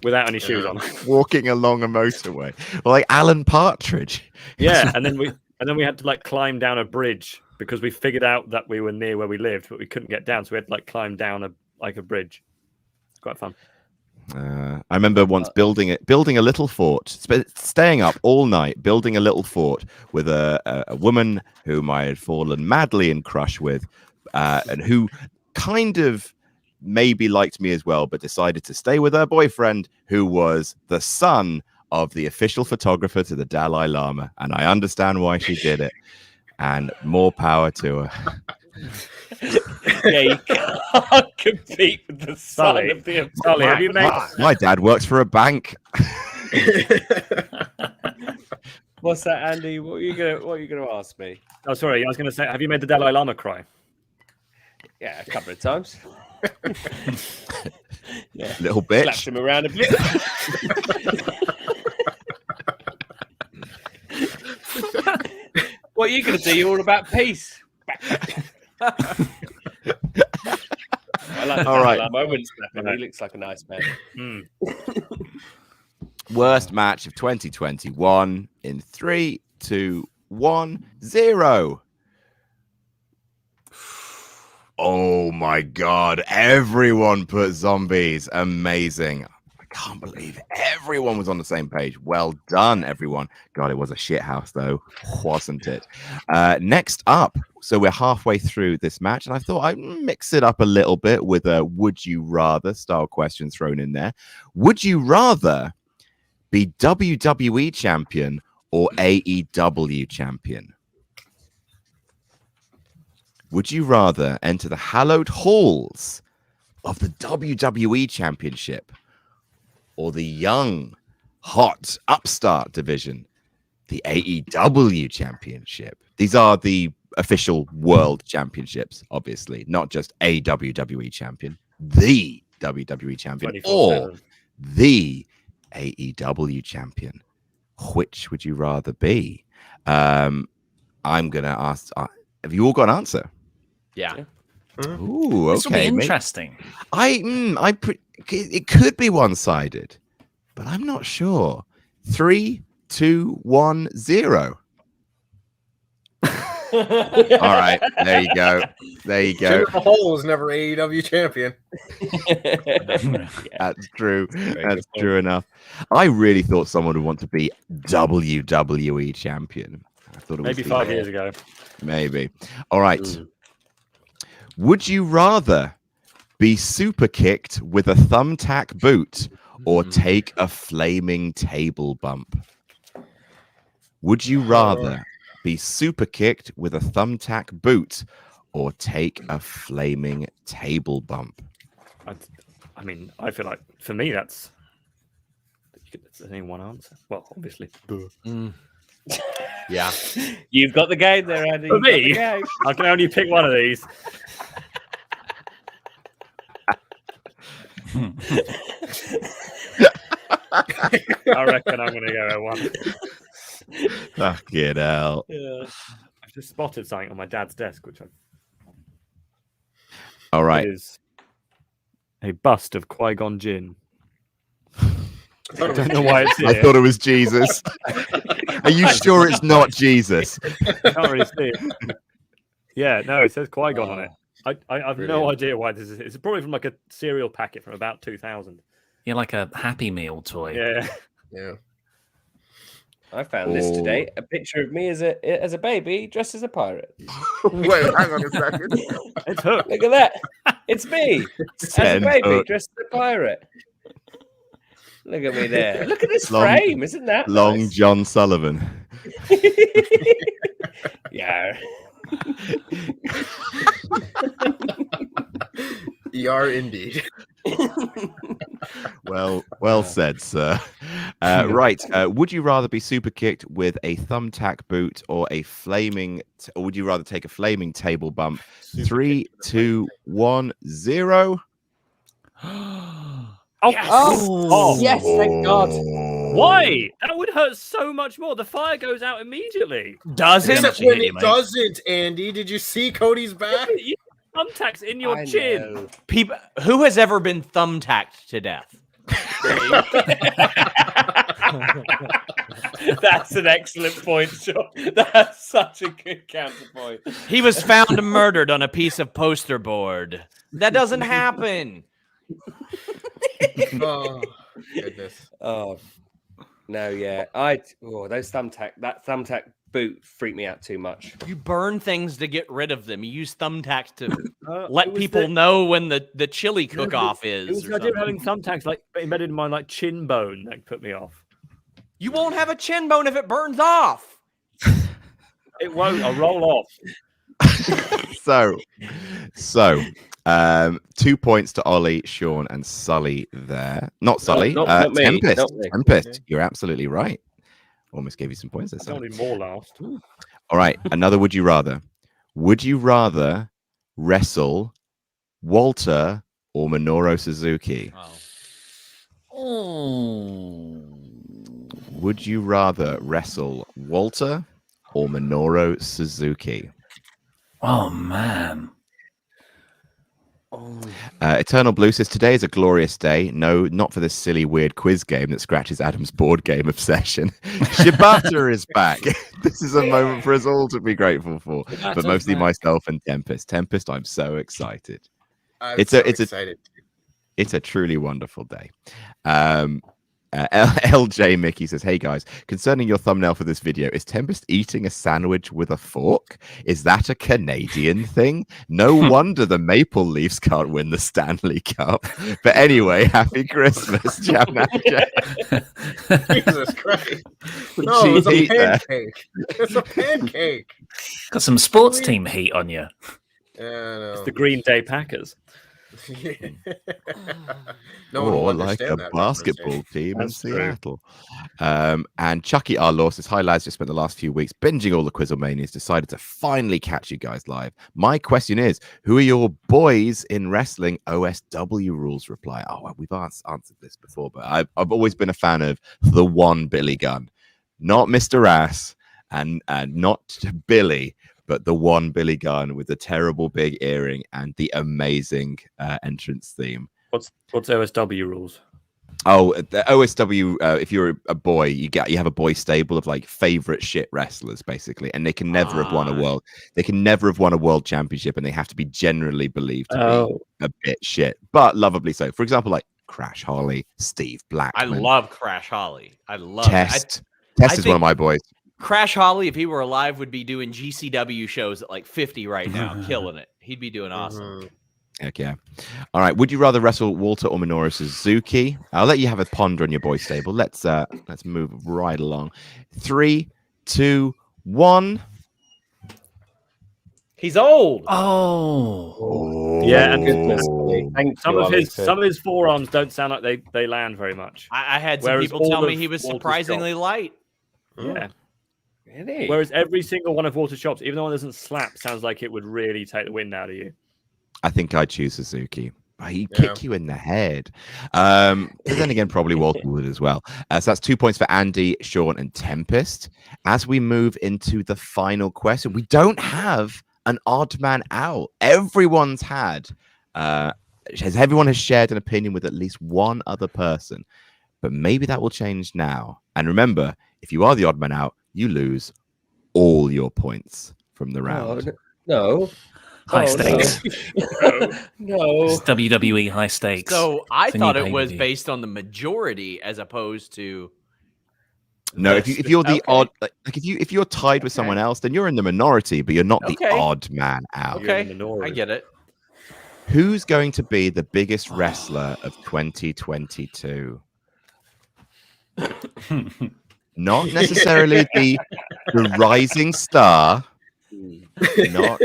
without any shoes on. Walking along a motorway, well, like Alan Partridge. Yeah, and then we had to like climb down a bridge because we figured out that we were near where we lived, but we couldn't get down, so we had to like climb down a bridge. It's quite fun. I remember once building a little fort, staying up all night, building a little fort with a woman whom I had fallen madly in crush with, and who kind of maybe liked me as well, but decided to stay with her boyfriend, who was the son of the official photographer to the Dalai Lama. And I understand why she did it. And more power to her. Yeah, you can't compete with the son Sully, of the Sully, have you made? My dad works for a bank. What's that, Andy? What are you gonna ask me? Oh, sorry, I was going to say, have you made the Dalai Lama cry? Yeah, a couple of times. Yeah. Little bitch. Slapped him around a bit. What are you going to do? You're all about peace. I like All right. I wouldn't slap him. He looks like a nice man. Worst match of 2021 in 3, 2, 1, 0. Oh my god, everyone put zombies. Amazing. I can't believe everyone was on the same page. Well done, everyone. God, it was a shit house though, wasn't it? Next up, so we're halfway through this match, and I thought I'd mix it up a little bit with a would you rather style question thrown in there. Would you rather be WWE champion or AEW champion? Would you rather enter the hallowed halls of the WWE Championship or the young, hot, upstart division, the AEW Championship? These are the official world championships, obviously, not just a WWE champion, the WWE champion, or 24/7. the AEW champion. Which would you rather be? I'm going to ask, have you all got an answer? Yeah. Ooh, This will be okay. interesting. It could be one-sided, but I'm not sure. 3, 2, 1, 0. All right, there you go. There you go. Jinder Mahal was never AEW champion. That's true. very That's good true enough. I really thought someone would want to be WWE champion. I thought it Maybe was 5 years ago. Maybe. All right. Mm. Would you rather be super kicked with a thumbtack boot or take a flaming table bump? Would you rather be super kicked with a thumbtack boot or take a flaming table bump? I mean, I feel like for me, that's only one answer. Well, obviously. Yeah. You've got the game there, Andy. For You've got the me? game. I can only pick one of these. I reckon I'm going to go at one. Fucking hell. Yeah. I've just spotted something on my dad's desk, which All right. is a bust of Qui-Gon Jinn. I don't know why it's here. I thought it was Jesus. Are you sure it's not Jesus? I can't really see it. Yeah, no, it says Qui-Gon on it. I have no idea why this is. It's probably from like a cereal packet from about 2000. You're like a Happy Meal toy. Yeah. Yeah. I found this today. A picture of me as a baby dressed as a pirate. Wait, hang on a second. It's Hook. Look at that. It's me as a Send baby Hook. dressed as a pirate. Look at me there. Look at this Long- frame. Isn't that Long nice? John Sullivan. Yeah. ER indeed. Well said, sir. Right. Would you rather be super kicked with a thumbtack boot or a flaming, or would you rather take a flaming table bump? 3, 2, 1, 0. Yes. Oh, yes, thank God. Why? That would hurt so much more. The fire goes out immediately. Does it? Except when it doesn't, Andy. Did you see Cody's back? You have thumbtacks in your I chin. know. People who has ever been thumbtacked to death? That's an excellent point, Sean. That's such a good counterpoint. He was found murdered on a piece of poster board. That doesn't happen. Oh, goodness. Oh no, yeah. That thumbtack boot freaked me out too much. You burn things to get rid of them. You use thumbtacks to It let was people the- know when the chili cook-off It was is. the Or idea of something. having thumbtacks like embedded in my like chin bone that put me off. You won't have a chin bone if it burns off. It won't. I'll roll off. So 2 points to Ollie, Sean, and Sully there. Not Sully, not me, Tempest. not me. Tempest, Okay. you're absolutely right. Almost gave you some points there, I Sully. don't need more last. All right, another would you rather. Would you rather wrestle Walter or Minoru Suzuki? Would you rather wrestle Walter or Minoru Suzuki? Oh man. Eternal Blue says, today is a glorious day. No, not for this silly, weird quiz game that scratches Adam's board game obsession. Shibata is back. This is a moment for us all to be grateful for, but mostly myself and Tempest. Tempest, I'm so excited. It's excited. It's a truly wonderful day. LJ Mickey says, hey guys, concerning your thumbnail for this video, is Tempest eating a sandwich with a fork? Is that a Canadian thing? No wonder the Maple Leafs can't win the Stanley Cup. But anyway, happy Christmas, Jam. Jesus Christ. No, it's a pancake. It's a pancake. Got some sports team heat on you. Yeah, I know. It's the Green Day Packers. No one will Or like understand a that basketball reference, team That's in true. Seattle. And Chucky R. Law says, hi lads, just spent the last few weeks binging all the QuizzleManias, decided to finally catch you guys live. My question is, who are your boys in wrestling OSW rules? Reply. Oh, well, we've answered this before, but I've always been a fan of the one Billy Gunn, not Mr. Ass and not Billy, but the one Billy Gunn with the terrible big earring and the amazing entrance theme. What's OSW rules? Oh, the OSW. If you're a boy, you have a boy stable of like favorite shit wrestlers, basically, and they can never have won a world. They can never have won a world championship, and they have to be generally believed to be a bit shit, but lovably so. For example, like Crash Holly, Steve I Blackman. love Crash Holly. I love Test. Test I is one of think- my boys. Crash Holly, if he were alive, would be doing GCW shows at like 50 right now, killing it. He'd be doing awesome. Heck yeah. All right. Would you rather wrestle Walter or Minoru Suzuki? I'll let you have a ponder on your boy stable. Let's move right along. 3, 2, 1. He's old. Oh, Yeah, and Goodness me. Thank some you, of Ollie, some of his forearms don't sound like they land very much. I had some Whereas people all tell me of he was Walter's surprisingly light. Yeah. Really? Whereas every single one of Walter's chops, even the one that doesn't slap, sounds like it would really take the wind out of you. I think I'd choose Suzuki. He'd kick you in the head. But then again, probably Walter would as well. So that's 2 points for Andy, Sean, and Tempest. As we move into the final question, we don't have an odd man out. Everyone has shared an opinion with at least one other person. But maybe that will change now. And remember, if you are the odd man out, you lose all your points from the round. No. high Oh, stakes. No. It's WWE high stakes. So I It's a thought new it was pay-per-view. based on the majority as opposed to. No, if you're the Okay. odd, like if you're tied with someone else, then you're in the minority, but you're not the Okay. odd man out. You're in Okay, the minority. I get it. Who's going to be the biggest wrestler of 2022? Not necessarily the rising star. Not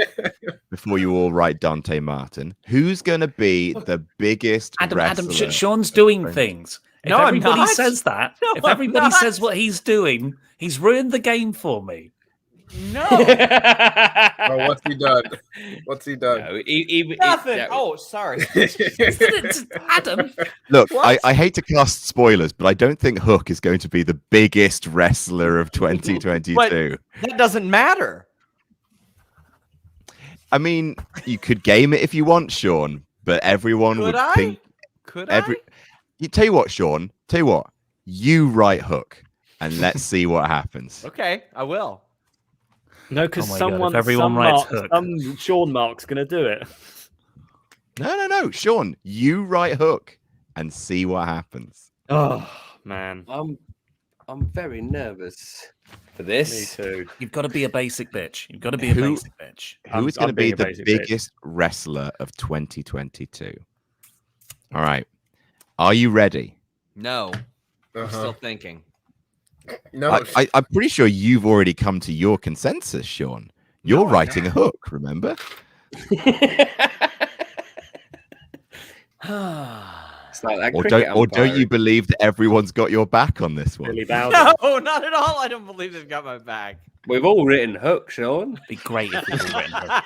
before you all write Dante Martin. Who's going to be the biggest Adam, wrestler? Sean's doing things. If No, I'm everybody not. says that, No, if I'm everybody not. says what he's doing, he's ruined the game for me. No, Oh, what's he done? What's he done? No, nothing. yeah, Oh, sorry. Adam, Look, What? I hate to cast spoilers, but I don't think Hook is going to be the biggest wrestler of 2022. That doesn't matter. I mean, you could game it if you want, Sean, but everyone Could would I? think Could You tell you what, Sean. Tell you what. You write Hook, and let's see what happens. I? Okay, I will. No, because Oh my God, if someone, everyone some, writes Mark, Hook. some Sean Mark's going to do it. No, Sean. You write Hook, and see what happens. Oh, man. I'm very nervous for Me this. too. you've got to be a basic bitch. You've got to be a Who- basic bitch. Who is I'm going to be being a the basic bitch. biggest wrestler of 2022? All right. Are you ready? No, I'm Uh-huh. still thinking. No, I'm pretty sure you've already come to your consensus, Sean. You're No, I writing a Hook, remember? It's like that Or cricket don't you umpiring. believe that everyone's got your back on this one? Billy Bowden. No, not at all. I don't believe they've got my back. We've all written Hook, Sean. It'd be great if we'd written Hook.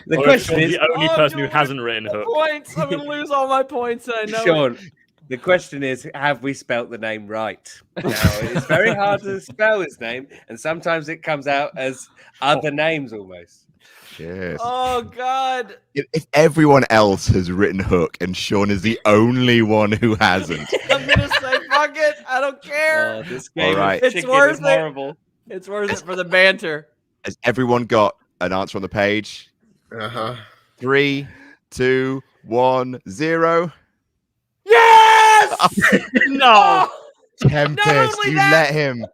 The Or question Sean's is, the only Oh, person who dude, hasn't written Hook. points. I'm gonna lose all my points. I know. it. Sean, the question is, have we spelt the name right? Now, it's very hard to spell his name, and sometimes it comes out as other names almost. Yes. Oh God. If everyone else has written Hook and Sean is the only one who hasn't, I'm gonna say fuck it. I don't care. This game of right. It's chicken worth is it. horrible. It's worth it for the banter. has everyone got an answer on the page? uh-huh. 3, 2, 1, 0. Yes. No. Tempest, only you that- let him.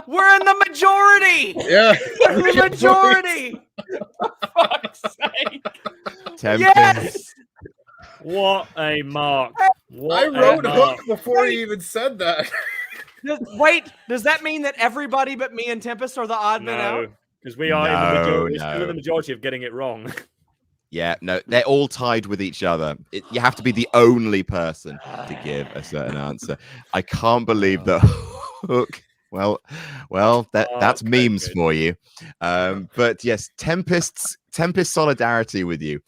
We're in the majority. Yeah. We're the majority. Fuck's sake. Tempest. Yes. What a mark. What I a wrote mark. Hook before he even said that. Wait, does that mean that everybody but me and Tempest are the odd men No, out? because we are in the No, majority. We're still no. in the majority of getting it wrong. Yeah, no, they're all tied with each other. You have to be the only person to give a certain answer. I can't believe that Hook. Well, that's Okay, memes good. for you. But yes, Tempest solidarity with you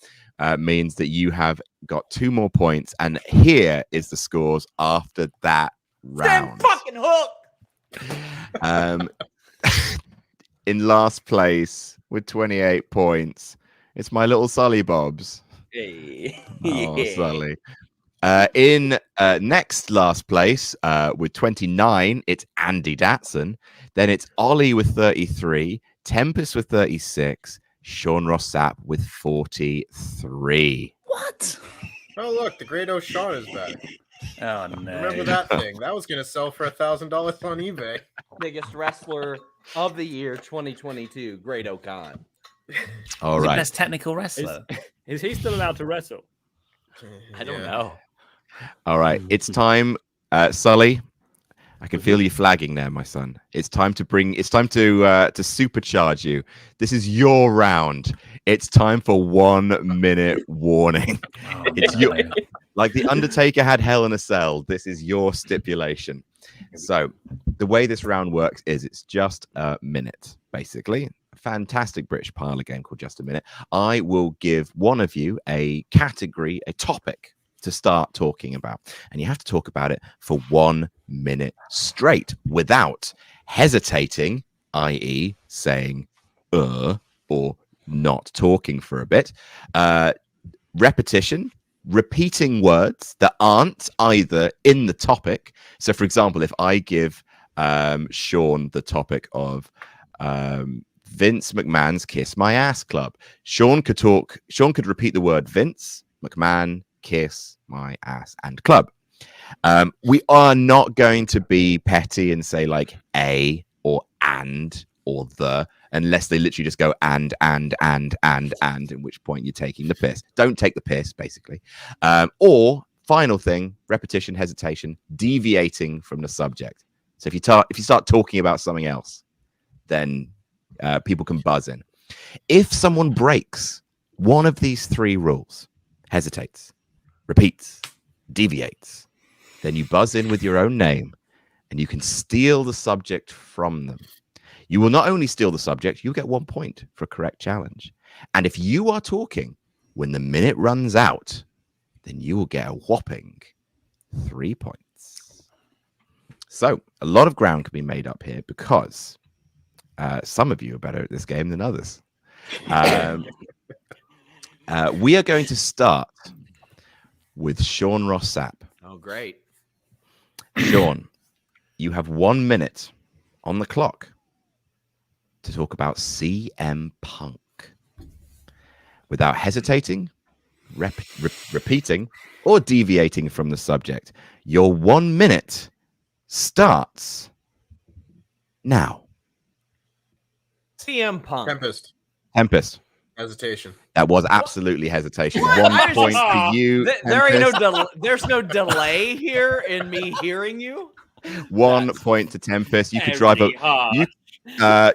means that you have got 2 more points, and here is the scores after that Damn round. fucking Hook. In last place with 28 points, it's my little Sully Bobs. Hey. Oh, Yeah. Sully. In next last place with 29, it's Andy Datson. Then it's Ollie with 33, Tempest with 36, Sean Ross Sapp with 43. What? Oh, look, the great O'Shawn is back. Oh no! Remember that thing? That was going to sell for $1,000 on eBay. Biggest wrestler of the year 2022, Great O'Khan. All He's the right. best technical wrestler. Is he still allowed to wrestle? I don't Yeah. know. All right. It's time, Sully. I can feel you flagging there, my son. It's time to supercharge you. This is your round. It's time for 1 minute warning. Oh, It's no. like the Undertaker had Hell in a Cell. This is your stipulation. So the way this round works is it's just a minute, basically. A fantastic British parlor game called Just a Minute. I will give one of you a category, a topic to start talking about. And you have to talk about it for 1 minute straight without hesitating, i.e. saying or not talking for a bit. Repetition, repeating words that aren't either in the topic. So, for example, if I give Sean the topic of Vince McMahon's Kiss My Ass Club, Sean could repeat the word Vince McMahon, Kiss My Ass, and Club. We are not going to be petty and say like a or and or the, unless they literally just go and, in which point you're taking the piss. Don't take the piss, basically. Or final thing, repetition, hesitation, deviating from the subject. So if you start talking about something else, then people can buzz in. If someone breaks one of these 3 rules, hesitates, repeats, deviates, then you buzz in with your own name and you can steal the subject from them. You will not only steal the subject, you'll get 1 point for a correct challenge. And if you are talking when the minute runs out, then you will get a whopping 3 points. So a lot of ground can be made up here because some of you are better at this game than others. We are going to start with Sean Ross Sapp. Oh, great. Sean, you have 1 minute on the clock to talk about CM Punk. Without hesitating, repeating, or deviating from the subject, your 1 minute starts now. CM Punk. Tempest. Hesitation. That was absolutely hesitation. 1 point for you. There ain't no Tempest. there's no delay here in me hearing you. 1 point to Tempest. You could drive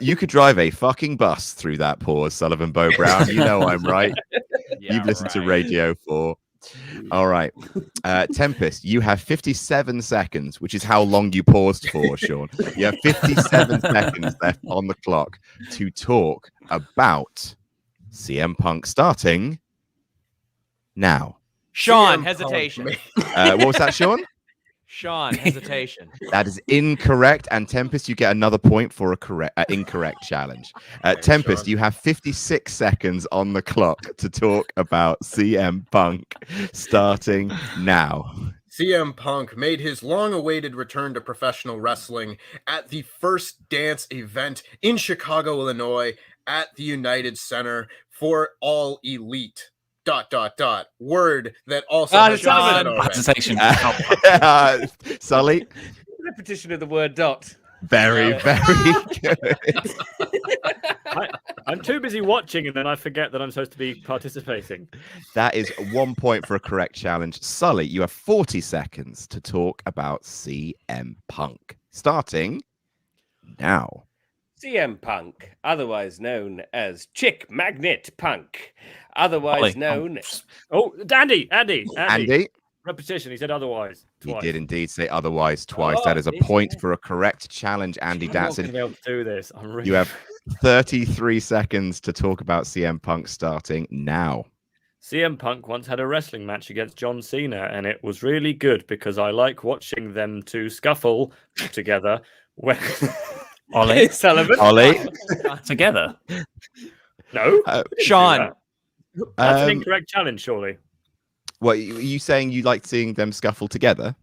you could drive a fucking bus through that pause, Sullivan Bo Brown. You know I'm right. You've listened to Radio 4. All right. Tempest, you have 57 seconds, which is how long you paused for, Sean. You have 57 seconds left on the clock to talk about CM Punk, starting now. Sean, CM hesitation. Punk. What was that, Sean? Sean, hesitation. That is incorrect. And Tempest, you get another point for a incorrect challenge. Tempest, Sean. you have 56 seconds on the clock to talk about CM Punk, starting now. CM Punk made his long-awaited return to professional wrestling at the First Dance event in Chicago, Illinois, at the United Center for All Elite. ... Word that also has been said already. Hesitation. Sully, Repetition of the word dot. very good. I'm too busy watching, and then I forget that I'm supposed to be participating. That is 1 point for a correct challenge. Sully, you have 40 seconds to talk about CM Punk, starting now. CM Punk, otherwise known as Chick Magnet Punk, otherwise Ollie, known. Oh, Andy. Andy, Repetition. He said otherwise. he Twice. did indeed say otherwise twice. Oh, That is a did point he? for a correct challenge, Andy I'm not going to Datson. be able to do this. I'm really... You have 33 seconds to talk about CM Punk, starting now. CM Punk once had a wrestling match against John Cena, and it was really good because I like watching them two scuffle together. When... Ollie, Sullivan. Ollie, together. No, Uh, didn't do Sean. that. That's an incorrect challenge, surely. What are you saying? You like seeing them scuffle together?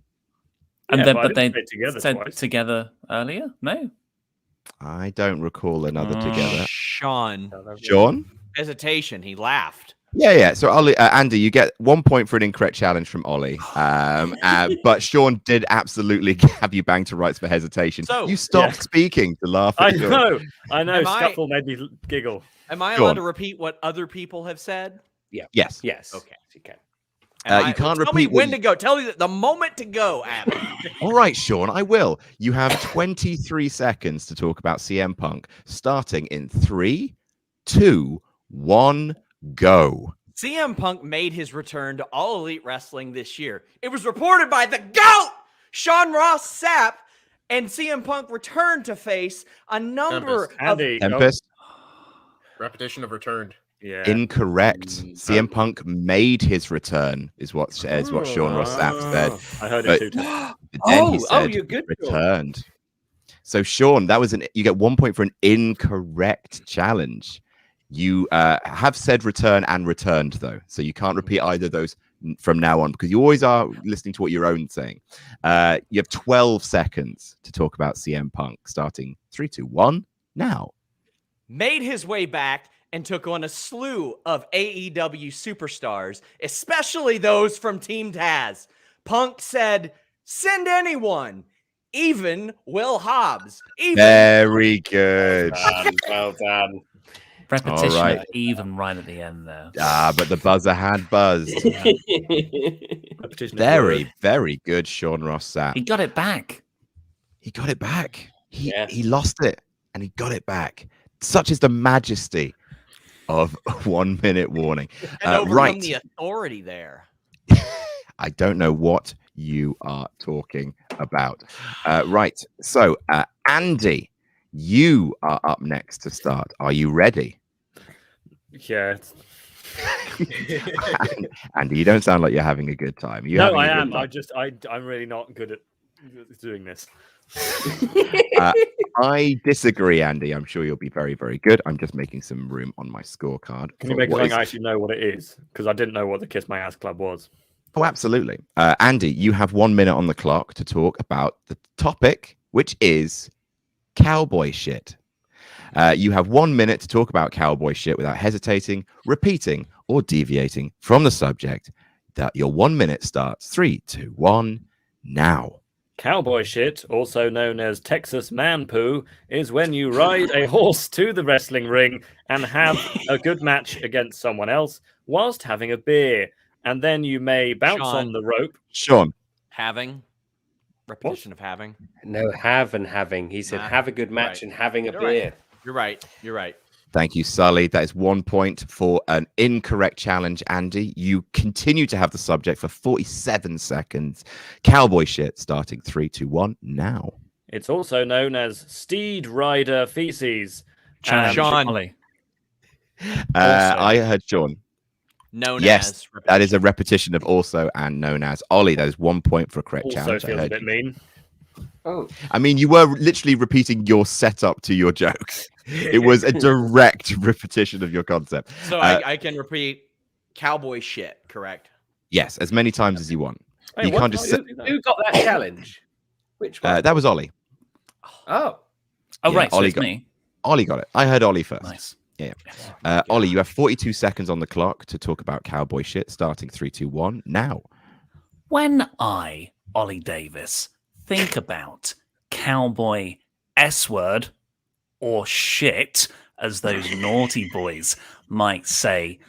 And Yeah, then, but I but didn't they say together said twice. together earlier. No. I don't recall another together. Sean. Sean? Hesitation. He laughed. Yeah. So Ollie, Andy, you get 1 point for an incorrect challenge from Ollie. But Sean did absolutely have you banged to rights for hesitation. So- You stopped speaking to laugh at Sean. I know. Am I- Scuffle made me giggle. Am I Go allowed on. to repeat what other people have said? Yes. Yes. Okay. You can. You can't Tell me repeat what when you- to go. Tell me the moment to go, Adam. All right, Sean, I will. You have 23 seconds to talk about CM Punk, starting in 3, 2, 1, go. CM Punk made his return to All Elite Wrestling this year. It was reported by the GOAT, Sean Ross Sapp, and CM Punk returned to face a number Tempest. of... Andy. Tempest, Repetition of returned. Yeah. incorrect. CM Punk made his return, is what Sean Ross Sapp said. I heard But- it too. Then he Oh, said you're good, Sean. returned. So Sean, that was you get 1 point for an incorrect challenge. You have said return and returned though, so you can't repeat either of those from now on because you always are listening to what your own saying. You have 12 seconds to talk about CM Punk, starting 3, 2, 1 now. made his way back and took on a slew of AEW superstars, especially those from Team Taz. Punk said, send anyone, even Will Hobbs. Even Very good. Well done. Repetition right. of even right at the end there. But the buzzer had buzzed. Repetition of Very, word. very good, Sean Ross Sapp. He got it back. He got it back. Yeah. He lost it and he got it back. Such is the majesty of 1 minute warning. and overcome right. the authority there. I don't know what you are talking about. Right. So, Andy, you are up next to start. Are you ready? Yeah. Andy, you don't sound like you're having a good time. You No, having I a good am. time? I'm really not good at doing this. I disagree, Andy. I'm sure you'll be very, very good. I'm just making some room on my scorecard. Can you for make what it is- I actually know what it is? Because I didn't know what the Kiss My Ass Club was. Oh, absolutely. Andy, you have 1 minute on the clock to talk about the topic, which is cowboy shit. You have 1 minute to talk about cowboy shit without hesitating, repeating, or deviating from the subject. That your 1 minute starts. 3, 2, 1, now. Cowboy shit, also known as Texas man poo, is when you ride a horse to the wrestling ring and have a good match against someone else whilst having a beer. And then you may bounce Sean. on the rope. Sean, Having. Repetition of having. No, have and having. He said, Ah, have a good match right. and having a You're beer. right. You're right. You're right. thank you, Sully. That is 1 point for an incorrect challenge, Andy. You continue to have the subject for 47 seconds. Cowboy shit, starting 3, 2, 1, now. It's also known as steed rider feces. Challenge Sean. Ollie. I heard Sean. Known Yes, as. That is a repetition of also and known as. Ollie, that is 1 point for a correct Also challenge. I feels a heard bit you. mean. Oh, I mean, you were literally repeating your setup to your jokes. It was a direct repetition of your concept. So I can repeat cowboy shit, correct? Yes, as many times as you want. Hey, You what can't the just hell sit- is that? who got that challenge? Which one? That was Ollie. Oh, Oh, Yeah, right. So Ollie it's got- me. Ollie got it. I heard Ollie first. Nice. Ollie, you have 42 seconds on the clock to talk about cowboy shit, starting 3, 2, 1, now. When I, Ollie Davis, think about cowboy S word or shit, as those naughty boys might say,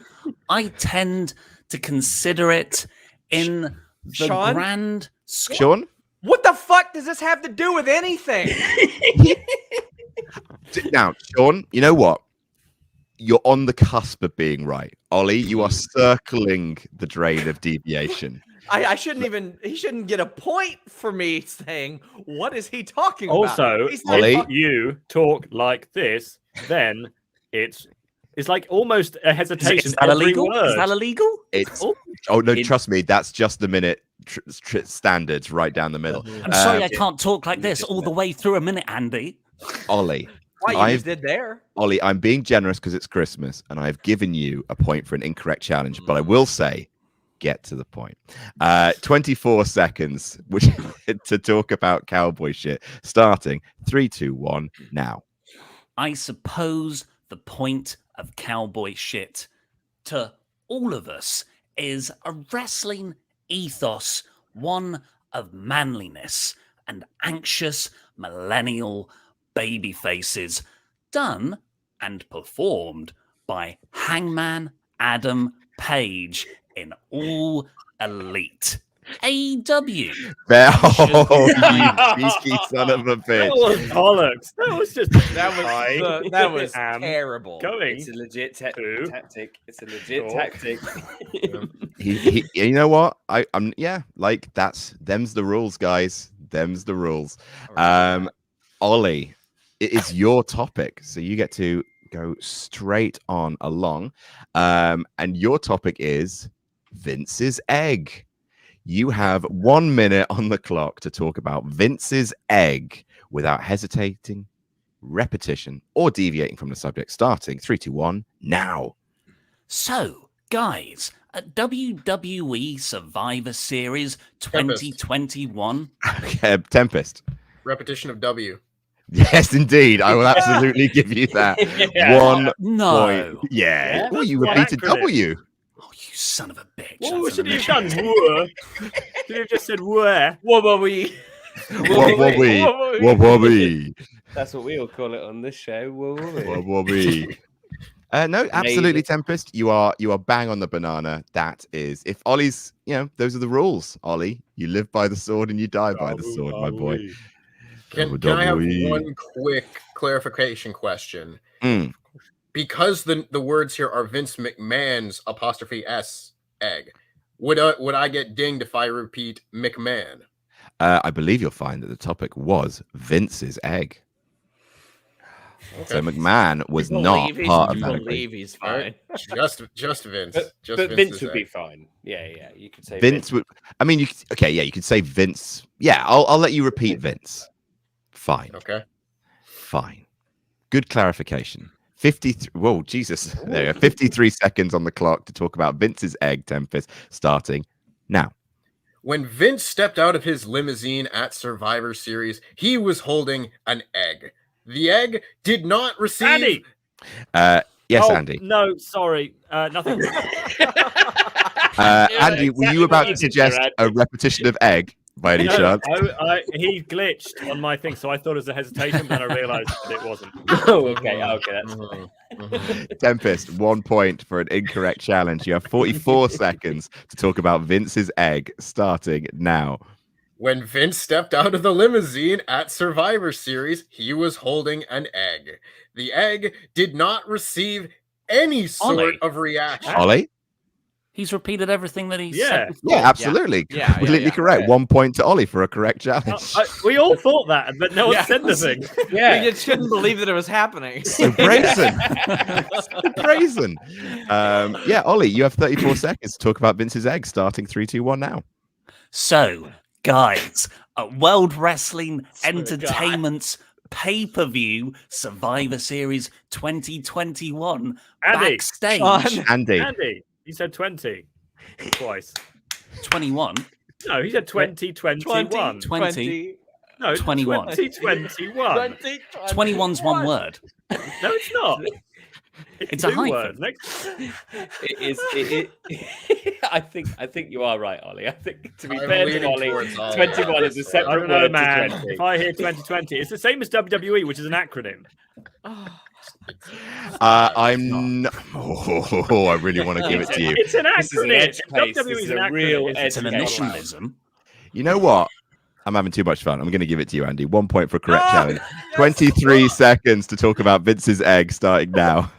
I tend to consider it in the Sean? grand scope. Sean? What the fuck does this have to do with anything? Now, Sean, you know what? You're on the cusp of being right. Ollie, you are circling the drain of deviation. I shouldn't even. He shouldn't get a point for me saying what is he talking about. Also, He's not Ollie? if talking- you talk like this, then it's like almost a hesitation. Is that every illegal? word. Is that illegal? It's Oh, oh no, In- trust me, that's just the minute standards right down the middle. I'm sorry I Um, can't talk like this all the way through a minute, Andy. Ollie, Why you just did there? Ollie, I'm being generous because it's Christmas, and I've given you a point for an incorrect challenge. But I will say, get to the point. 24 seconds which, to talk about cowboy shit. Starting 3, 2, 1 now. I suppose the point of cowboy shit to all of us is a wrestling ethos, one of manliness and anxious millennial baby faces, done and performed by Hangman Adam Page in All Elite. AEW. Oh, you cheeky son of a That was bitch. bollocks. That was just That was am terrible. going. It's a legit to tactic. It's a legit talk. tactic. You know what? I'm like them's the rules, guys. Them's the rules. Ollie, it is your topic, so you get to go straight on along. And your topic is Vince's egg. You have 1 minute on the clock to talk about Vince's egg without hesitating, repetition, or deviating from the subject. Starting 3, 2, 1 now. So, guys, at WWE Survivor Series 2021. Tempest. Repetition of W. Yes, indeed. I will absolutely give you that. Yeah. 1 No. point. Yeah. Yeah, Oh, you that's repeated accurate. W. Oh, you son of a bitch. What That's should an you have done? Whoa. Should you have just said where? What were we? Wobby. That's what we all call it on this show. What were we? Wobby. No, absolutely, Tempest. You are bang on the banana. That is, if Ollie's, those are the rules. Ollie, you live by the sword and you die by the sword, my boy. Can I have one quick clarification question? Because the words here are Vince McMahon's 'S egg, would I get dinged if I repeat McMahon? I believe you'll find that the topic was Vince's egg. Okay. So McMahon was not part of that. I believe he's fine. Just Vince. But Vince would be fine. Yeah, you could say Vince would. I mean, you could say Vince. Yeah, I'll let you repeat Vince. Fine. Okay. Fine. Good clarification. 53. Whoa, Jesus! There you go. 53 seconds on the clock to talk about Vince's egg. Tempest starting now. When Vince stepped out of his limousine at Survivor Series, he was holding an egg. The egg did not receive. Andy. Yes, Andy. No, sorry. Nothing. Andy, were you exactly about what to you did suggest there, a repetition of egg by any No, chance? he glitched on my thing, so I thought it was a hesitation, but then I realized that it wasn't. okay, that's fine. Tempest, 1 point for an incorrect challenge. You have 44 seconds to talk about Vince's egg, starting now. When Vince stepped out of the limousine at Survivor Series, he was holding an egg. The egg did not receive any sort of reaction. Ollie? He's repeated everything that he Yeah. said before. Yeah, absolutely. Yeah, Completely correct. yeah. 1 point to Ollie for a correct challenge. We all thought that, but no one said anything. Yeah. We just couldn't believe that it was happening. So brazen. So brazen. Yeah, Ollie, you have 34 seconds to talk about Vince's egg, starting 3, 2, 1 now. So, guys, at World Wrestling Swear to Entertainment's pay-per-view Survivor Series 2021 Andy. backstage Andy. Andy, you said 20 twice. 21 No, he said 2021. 20 No, 21. 2021. 21's one word. No, it's not. It's a two hyphen. words. Next. It is. I think you are right, Ollie. I think to be I'm fair to leaning Ollie, towards Ollie. 21 is a I separate don't know, word man. to 20. If I hear 2020, it's the same as WWE, which is an acronym. I really want to give it to you. It's an This is an acronym. edge case. WWE This is is an a real acronym. It's an Okay. initialism. You know what? I'm having too much fun. I'm going to give it to you, Andy. 1 point for a correct challenge. 23 seconds to talk about Vince's egg, starting now.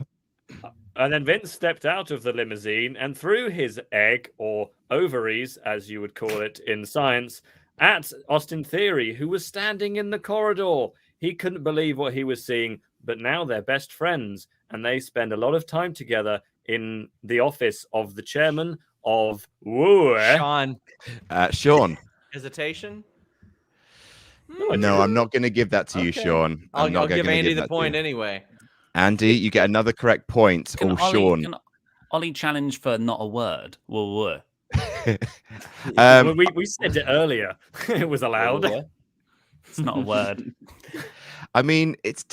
And then Vince stepped out of the limousine and threw his egg, or ovaries, as you would call it in science, at Austin Theory, who was standing in the corridor. He couldn't believe what he was seeing, but now they're best friends, and they spend a lot of time together in the office of the chairman of Woo. Sean, Sean. hesitation? No, I'm not going to give that to you, Okay. Sean. I'll not give gonna Andy the that to point you. anyway. Andy, you get another correct point. Sean. Can Ollie challenge for not a word? Whoa. Well, we said it earlier. It was allowed. It's not a word. I mean, it's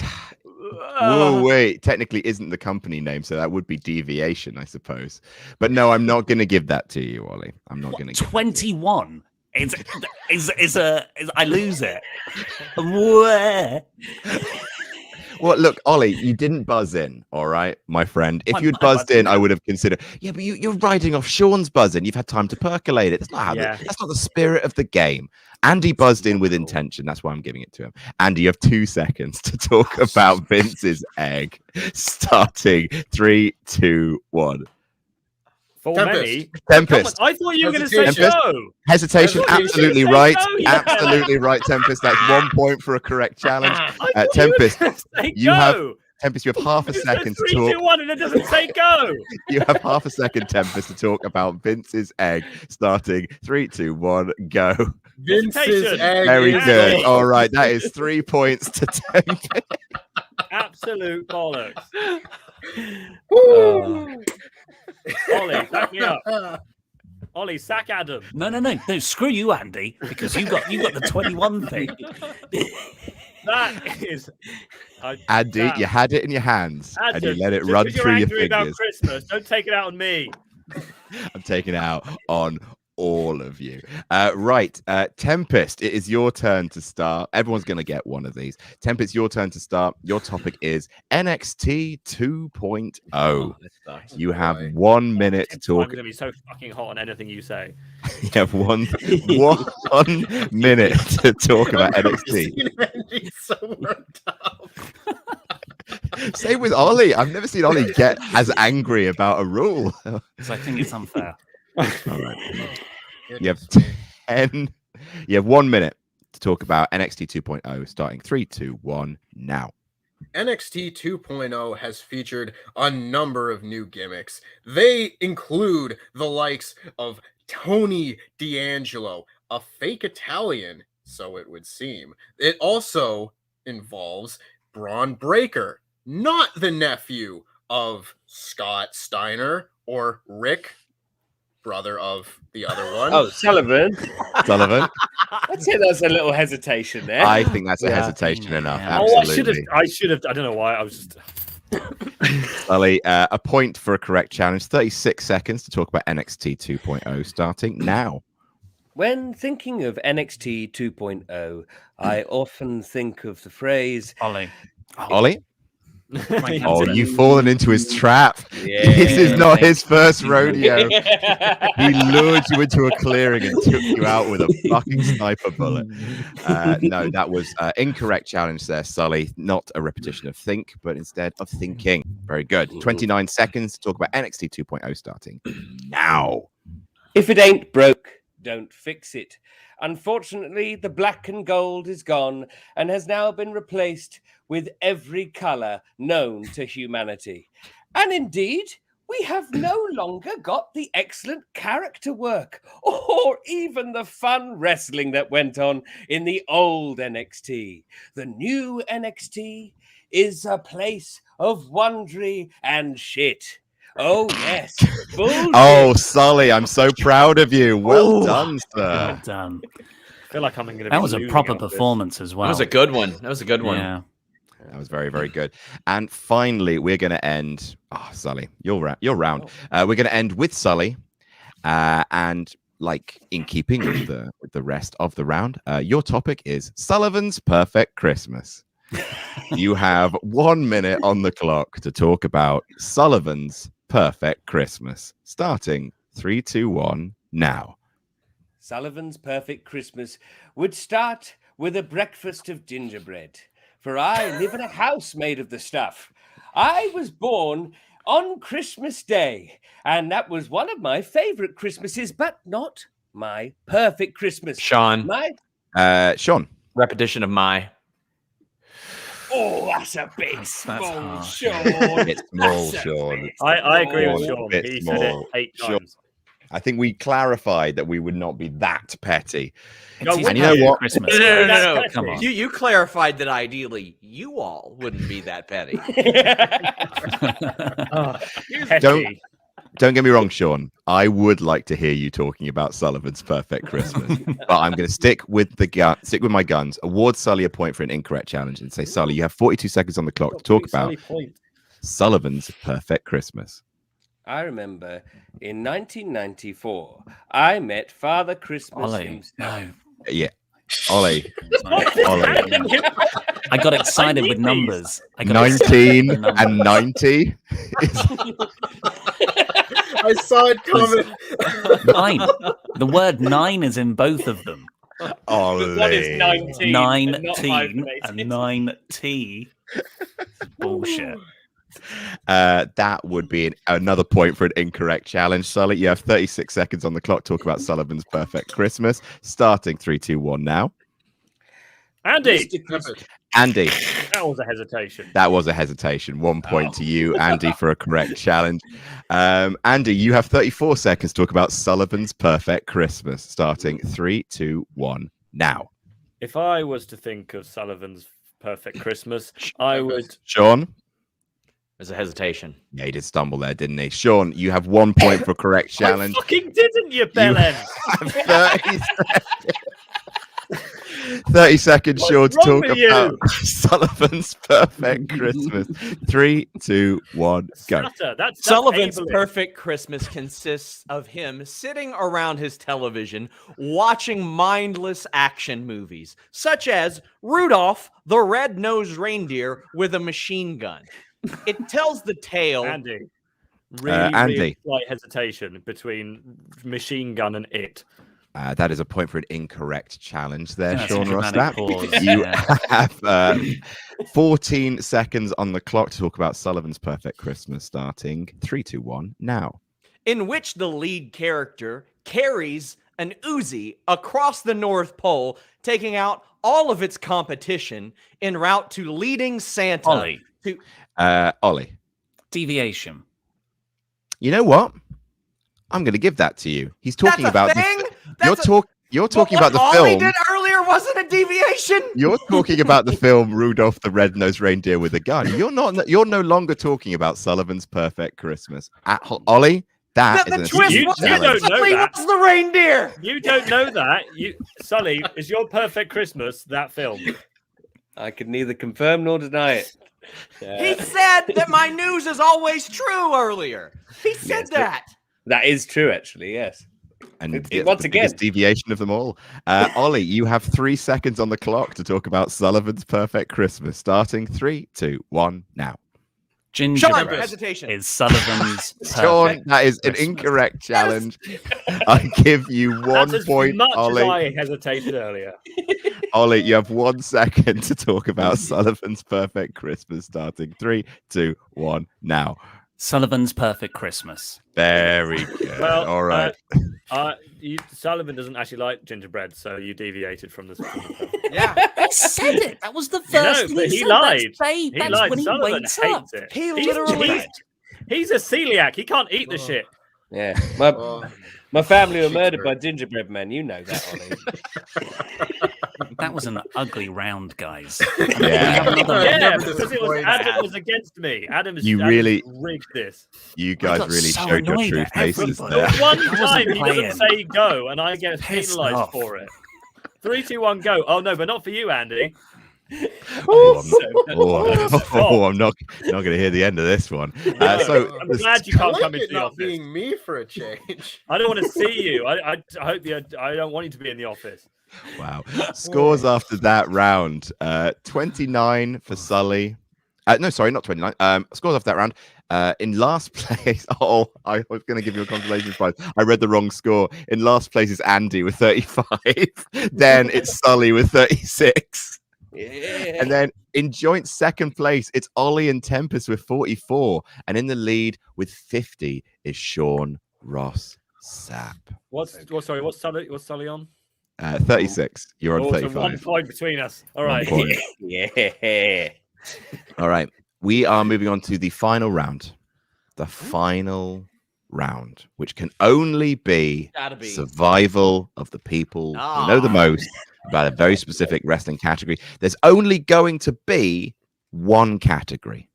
whoa, wait. Technically, isn't the company name, so that would be deviation, I suppose. But no, I'm not going to give that to you, Ollie. I'm not going to. 21 is I lose it. Where? Well, look, Ollie, you didn't buzz in, all right, my friend. If I you'd might buzzed buzz in, I in. would have considered. Yeah, but you're riding off Sean's buzz in. You've had time to percolate it. That's not how. Yeah. That's not the spirit of the game. Andy buzzed in with intention. That's why I'm giving it to him. Andy, you have 2 seconds to talk about Vince's egg. Starting 3, 2, 1. For Tempest. many. Tempest. Come on, I thought you were going to say Tempest. no. Hesitation. I thought you were Absolutely gonna say right. no, yeah. Absolutely right, Tempest. That's 1 point for a correct challenge. I thought Tempest, you were going to say you have go. Tempest, you have half a You second said to 3, talk. 2, 1, and it doesn't say go. You have half a second, Tempest, to talk about Vince's egg. Starting 3, 2, 1, go. Vince's Hesitation. egg. Very is good. gold. All right, that is 3 points to Tempest. Absolute bollocks. Oh. Ollie, back me up. Ollie, sack Adam. No. Screw you, Andy, because you got the 21 thing. That is. Andy, Damn. you had it in your hands and you Adam, let it just run 'cause you're through your angry about fingers. Christmas, don't take it out on me. I'm taking it out on all of you. Right, Tempest, it is your turn to start. Everyone's going to get one of these. Tempest, your turn to start. Your topic is NXT 2.0. That's nice. You have Boy. 1 minute to I'm talk. going to be so fucking hot on anything you say. You have one minute to talk about I've never NXT. seen Andy so worked up. Same with Ollie. I've never seen Ollie get as angry about a rule. Because I think it's unfair. All right. You have Goodness me. 10. You have 1 minute to talk about NXT 2.0, starting 3, 2, 1, now. NXT 2.0 has featured a number of new gimmicks. They include the likes of Tony D'Angelo, a fake Italian, so it would seem. It also involves Braun Breaker, not the nephew of Scott Steiner or Rick, brother of the other one. Oh, Sullivan. Sullivan, I'd say that's a little hesitation there. I think that's a Yeah. hesitation enough. Yeah. Oh, Absolutely. I should have. I don't know why. I was just. Sully, a point for a correct challenge. 36 seconds to talk about NXT 2.0, starting now. When thinking of NXT 2.0, I often think of the phrase, Ollie. Ollie? My Oh, hands are- you've fallen into his trap. Yeah. This is not his first Yeah. rodeo. He lured you into a clearing and took you out with a fucking sniper bullet. No, that was incorrect challenge there, Sully. Not a repetition of think, but instead of thinking. Very good. 29 seconds to talk about NXT 2.0 starting now. If it ain't broke, don't fix it. Unfortunately, the black and gold is gone and has now been replaced with every colour known to humanity. And indeed, we have no longer got the excellent character work or even the fun wrestling that went on in the old NXT. The new NXT is a place of wondery and shit. Oh, yes. Bullshit. Oh, Sully, I'm so proud of you. Well Oh, done, Well sir. done. I feel like I'm going to. That was a proper performance as well. That was a good one. That was a good one. Yeah. That was very, very good. And finally, we're going to end. Oh, Sully, you're round. We're going to end with Sully, and like in keeping with the rest of the round, your topic is Sullivan's Perfect Christmas. You have 1 minute on the clock to talk about Sullivan's Perfect Christmas. Starting 3, 2, 1, now. Sullivan's Perfect Christmas would start with a breakfast of gingerbread, for I live in a house made of the stuff. I was born on Christmas Day, and that was one of my favorite Christmases, but not my perfect Christmas. Sean, Sean. repetition of my. Oh, that's a bit That's small, harsh. Sean. It's small, That's a Sean. bit I agree with Small, Sean. bit He said it small. 8 Sean. times. I think we clarified that we would not be that petty. It's his and you know perfect what? Christmas. No. guys. Come on. You clarified that ideally you all wouldn't be that petty. Don't get me wrong, Sean. I would like to hear you talking about Sullivan's Perfect Christmas, but I'm going to stick with my guns. Award Sully a point for an incorrect challenge and say, Sully, you have 42 seconds on the clock to talk about Sullivan's Perfect Christmas. I remember in 1994, I met Father Christmas Ollie, himself. no. Yeah, Ollie. I got excited with numbers. I got 19 excited with numbers. and 90. I saw it coming. 9. The word 9 is in both of them. Ollie. One is 19. 19 and 9T. Bullshit. That would be another point for an incorrect challenge. Sully, you have 36 seconds on the clock. Talk about Sullivan's Perfect Christmas. Starting 3, 2, 1 now. Andy. Andy. That was a hesitation. That was a hesitation. 1 point to you, Andy, for a correct challenge. Andy, you have 34 seconds to talk about Sullivan's Perfect Christmas. Starting 3, 2, 1 now. If I was to think of Sullivan's Perfect Christmas, I would. Sean? There's a hesitation. Yeah, he did stumble there, didn't he? Sean, you have 1 point for correct challenge. I fucking didn't, you bellend. 30 seconds, What's Sean, to wrong talk with you? about Sullivan's Perfect Christmas. 3, 2, 1, go. That's Sullivan's ableist. Perfect Christmas consists of him sitting around his television watching mindless action movies, such as Rudolph the Red-Nosed Reindeer with a machine gun. It tells the tale. Andy. Andy. Really slight hesitation between machine gun and it. That is a point for an incorrect challenge there, That's Sean a dramatic Rostap. pause, You yeah. have 14 seconds on the clock to talk about Sullivan's Perfect Christmas. Starting 3, 2, 1 now. In which the lead character carries an Uzi across the North Pole, taking out all of its competition en route to leading Santa. Ollie. Ollie. Deviation. You know what? I'm going to give that to you. He's talking That's a about thing? You're talking about the Ollie film. did earlier wasn't a deviation. You're talking about the film Rudolph the Red-Nosed Reindeer with a gun. You're no longer talking about Sullivan's Perfect Christmas. Ollie, that is the an twist You was don't know Sully that. was the reindeer. You don't know that. Sully, is your Perfect Christmas that film? I could neither confirm nor deny it. He said that my news is always true earlier. He said Yes, that. That is true, actually, yes. And It's- it's once the again. biggest deviation of them all. Ollie, you have 3 seconds on the clock to talk about Sullivan's Perfect Christmas. Starting 3, 2, 1 now. Sean, Gingerbread hesitation. is Sullivan's Sean, Perfect that is an Christmas. incorrect challenge. I give you 1 That's as point, much Ollie. as I hesitated earlier. Ollie, you have 1 second to talk about Sullivan's Perfect Christmas. Starting 3, 2, 1 now. Sullivan's Perfect Christmas. Very good. Well, all right. Sullivan doesn't actually like gingerbread, so you deviated from this. Yeah. He said it. That was the No, first thing but he he said. lied. That's, He that's lied. when he Sullivan wakes up. hates it. He He's- literally. he's- He's a celiac. He can't eat the shit. Yeah. Oh, My family were murdered by gingerbread men. You know that, Ollie. That was an ugly round, guys. Yeah. Yeah, never because it was disappointed. Adam was against me. Adam's You really- rigged this. You guys got really so showed your annoyed true at faces everybody. there. One I wasn't time he playing. doesn't say go, and I get Pissed penalised off. for it. 3, 2, 1, go. Oh no, but not for you, Andy. Oh, I'm not going to hear the end of this one. So I'm glad you I can't like come it into the not office. being me for a change. I don't want to see you. I hope you. I don't want you to be in the office. Wow. Scores after that round. 29 for Sully. No, sorry, not 29. Scores after that round. In last place, I was going to give you a consolation prize. I read the wrong score. In last place is Andy with 35. Then it's Sully with 36. Yeah. And then in joint second place, it's Ollie and Tempest with 44. And in the lead with 50 is Sean Ross Sapp. What's Sully on? 36. You're on Oh, so 1 35. point between us. All 1 right. point. Yeah. All right. We are moving on to the final round. The final round, which can only be Gotta be. survival of the people who know the most about a very specific wrestling category. There's only going to be one category.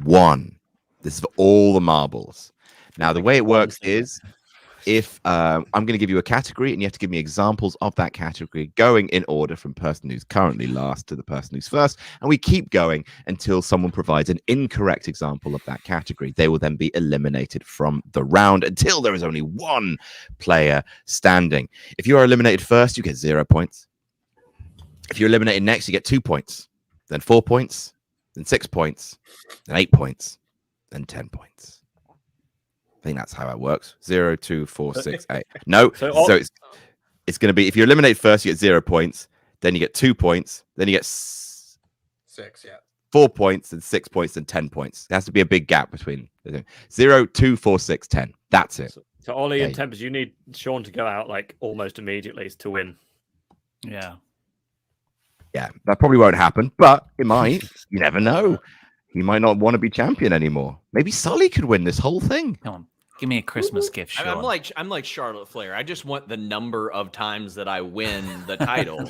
One. This is for all the marbles. Now, the way it works is if I'm going to give you a category and you have to give me examples of that category going in order from person who's currently last to the person who's first, and we keep going until someone provides an incorrect example of that category. They will then be eliminated from the round until there is only one player standing. If you are eliminated first, you get 0 points. If you're eliminated next, you get 2 points, then 4 points, then 6 points, then 8 points, then 10 points. I think that's how it works. 0, 2, 4, 6, 8. No, so it's going to be, if you're eliminated first, you get 0 points. Then you get 2 points. Then you get 6, 4 points, and 6 points, and 10 points. There has to be a big gap between 0, 2, 4, 6, 10. That's it. So Ollie and Tempest, you need Sean to go out like almost immediately to win. Yeah. Yeah, that probably won't happen, but it might. You never know. He might not want to be champion anymore. Maybe Sully could win this whole thing. Come on. Give me a Christmas gift, Sean. I'm like Charlotte Flair. I just want the number of times that I win the title.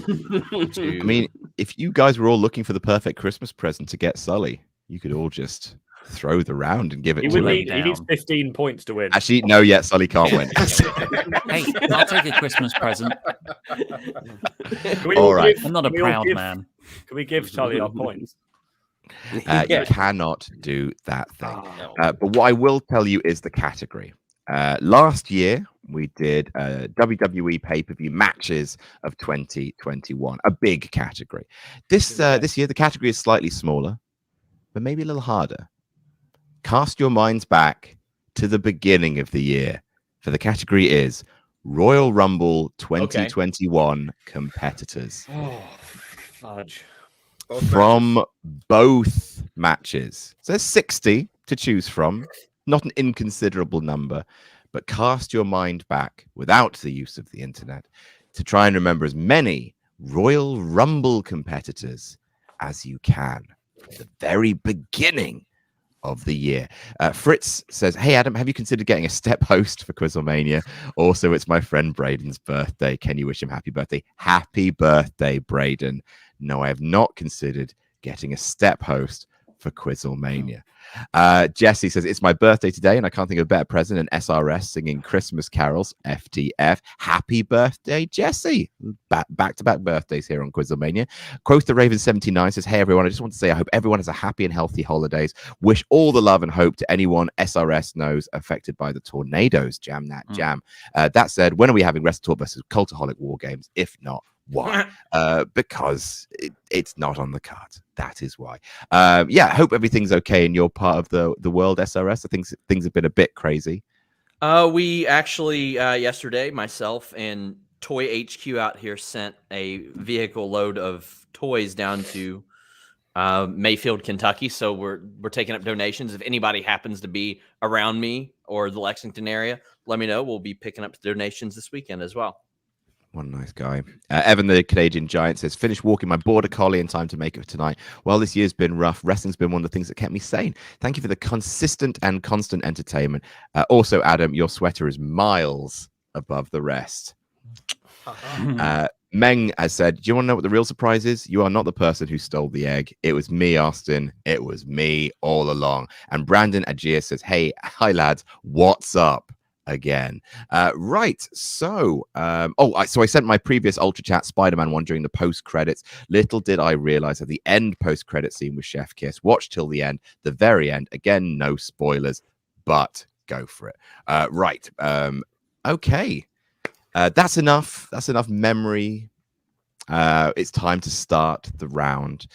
I mean, if you guys were all looking for the perfect Christmas present to get Sully, you could all just throw the round and give it to him. He needs 15 points to win. Actually, no, yet Sully can't win. Hey, I'll take a Christmas present. All right. I'm not a proud man. Can we give Sully our points? You cannot do that thing. But what I will tell you is the category. Last year, we did WWE pay-per-view matches of 2021, a big category. This year, the category is slightly smaller, but maybe a little harder. Cast your minds back to the beginning of the year, for the category is Royal Rumble 2021 competitors. Oh, fudge. From both matches. So there's 60 to choose from, not an inconsiderable number, but cast your mind back without the use of the internet to try and remember as many Royal Rumble competitors as you can from the very beginning of the year. Fritz says, hey Adam, have you considered getting a step host for QuizzleMania? Also, it's my friend Braden's birthday. Can you wish him happy birthday? Happy birthday, Braden. No, I have not considered getting a step host for QuizzleMania. Jesse says, it's my birthday today and I can't think of a better present than SRS singing Christmas carols. FTF. Happy birthday, Jesse. Back-to-back birthdays here on QuizzleMania. Quote the Raven 79 says, hey everyone, I just want to say I hope everyone has a happy and healthy holidays. Wish all the love and hope to anyone SRS knows affected by the tornadoes. Jam that jam. That said, when are we having WrestleTalk versus Cultaholic War Games? If not, why? Because it's not on the cards. That is why. Yeah, I hope everything's okay in your part of the world, SRS. I think things have been a bit crazy. We actually yesterday, myself and Toy HQ out here sent a vehicle load of toys down to Mayfield, Kentucky. So we're taking up donations. If anybody happens to be around me or the Lexington area, let me know. We'll be picking up donations this weekend as well. What a nice guy. Evan, the Canadian Giant, says, finished walking my border collie in time to make it for tonight. Well, this year's been rough. Wrestling's been one of the things that kept me sane. Thank you for the consistent and constant entertainment. Also, Adam, your sweater is miles above the rest. Meng has said, do you want to know what the real surprise is? You are not the person who stole the egg. It was me, Austin. It was me all along. And Brandon Agia says, hey, hi, lads. What's up? Again. Right. So, so I sent my previous Ultra Chat Spider-Man one during the post-credits. Little did I realize at the end post-credit scene with Chef Kiss. Watch till the end, the very end. Again, no spoilers, but go for it. Right. Okay. That's enough. That's enough memory. It's time to start the round.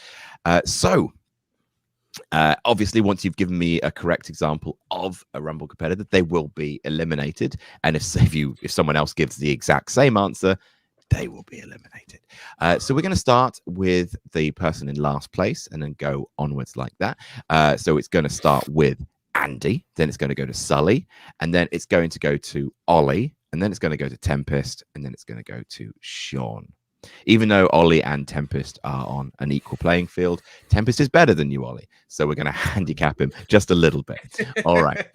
Obviously, once you've given me a correct example of a Rumble competitor, they will be eliminated. And if someone else gives the exact same answer, they will be eliminated. So we're going to start with the person in last place and then go onwards like that. So it's going to start with Andy, then it's going to go to Sully, and then it's going to go to Ollie, and then it's going to go to Tempest, and then it's going to go to Sean. Even though Ollie and Tempest are on an equal playing field, Tempest is better than you, Ollie. So we're going to handicap him just a little bit. All right.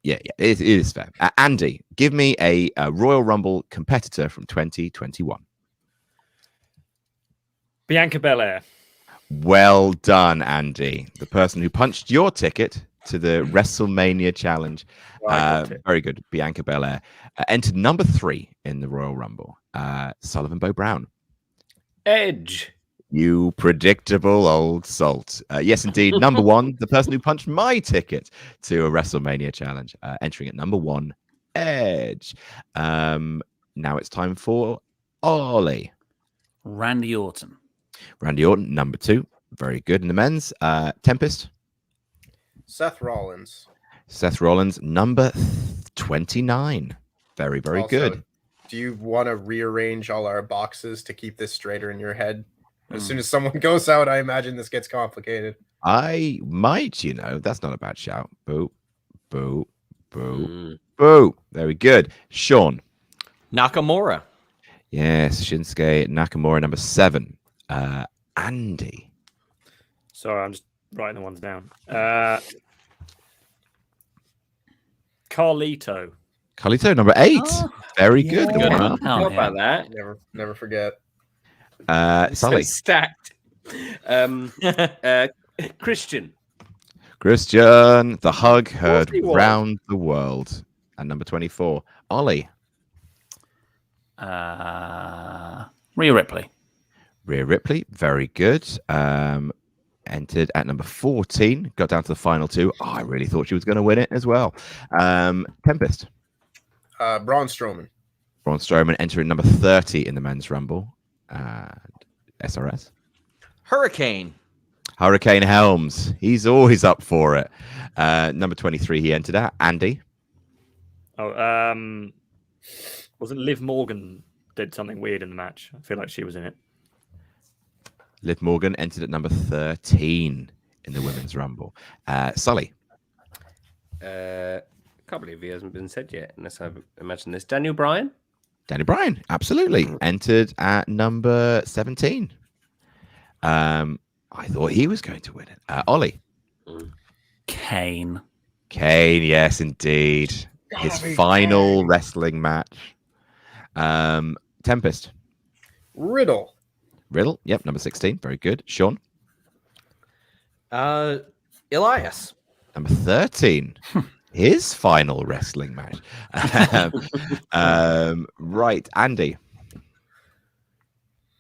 Yeah, it is fair. Andy, give me a Royal Rumble competitor from 2021. Bianca Belair. Well done, Andy. The person who punched your ticket to the WrestleMania challenge. I got it. Very good. Bianca Belair entered number 3 in the Royal Rumble. Sullivan Bo Brown. Edge. You predictable old salt. Yes, indeed. Number 1, the person who punched my ticket to a WrestleMania challenge. Entering at number 1, Edge. Now it's time for Ollie. Randy Orton. Randy Orton, number 2. Very good in the men's. Tempest. Seth Rollins. Seth Rollins, number 29. Very, very Also, good. Do you want to rearrange all our boxes to keep this straighter in your head? As soon as someone goes out, I imagine this gets complicated. I might, that's not a bad shout. Boo, boo, boo, boo. Very good. Sean. Nakamura. Yes, Shinsuke Nakamura, number 7. Andy. Sorry, I'm just writing the ones down. Carlito. Carlito, number 8. Oh, Very good. Good Wow. one. How about that? Never forget. Sully. So stacked. Christian. Christian, the hug heard he was. round the world. And number 24. Ollie. Rhea Ripley. Rhea Ripley, very good. Entered at number 14. Got down to the final 2. Oh, I really thought she was going to win it as well. Tempest. Braun Strowman. Braun Strowman entering number 30 in the men's rumble. SRS. Hurricane. Hurricane Helms. He's always up for it. Number 23 he entered at. Andy. Oh, wasn't Liv Morgan did something weird in the match? I feel like she was in it. Liv Morgan entered at number 13 in the women's rumble. Sully. Can't believe he hasn't been said yet, unless I imagine this. Daniel Bryan. Danny Bryan, absolutely. Entered at number 17. I thought he was going to win it. Ollie. Kane. Kane, yes, indeed. His final wrestling match. Tempest. Riddle. Riddle, yep, number 16. Very good. Sean. Elias. Number 13. His final wrestling match. Right, Andy.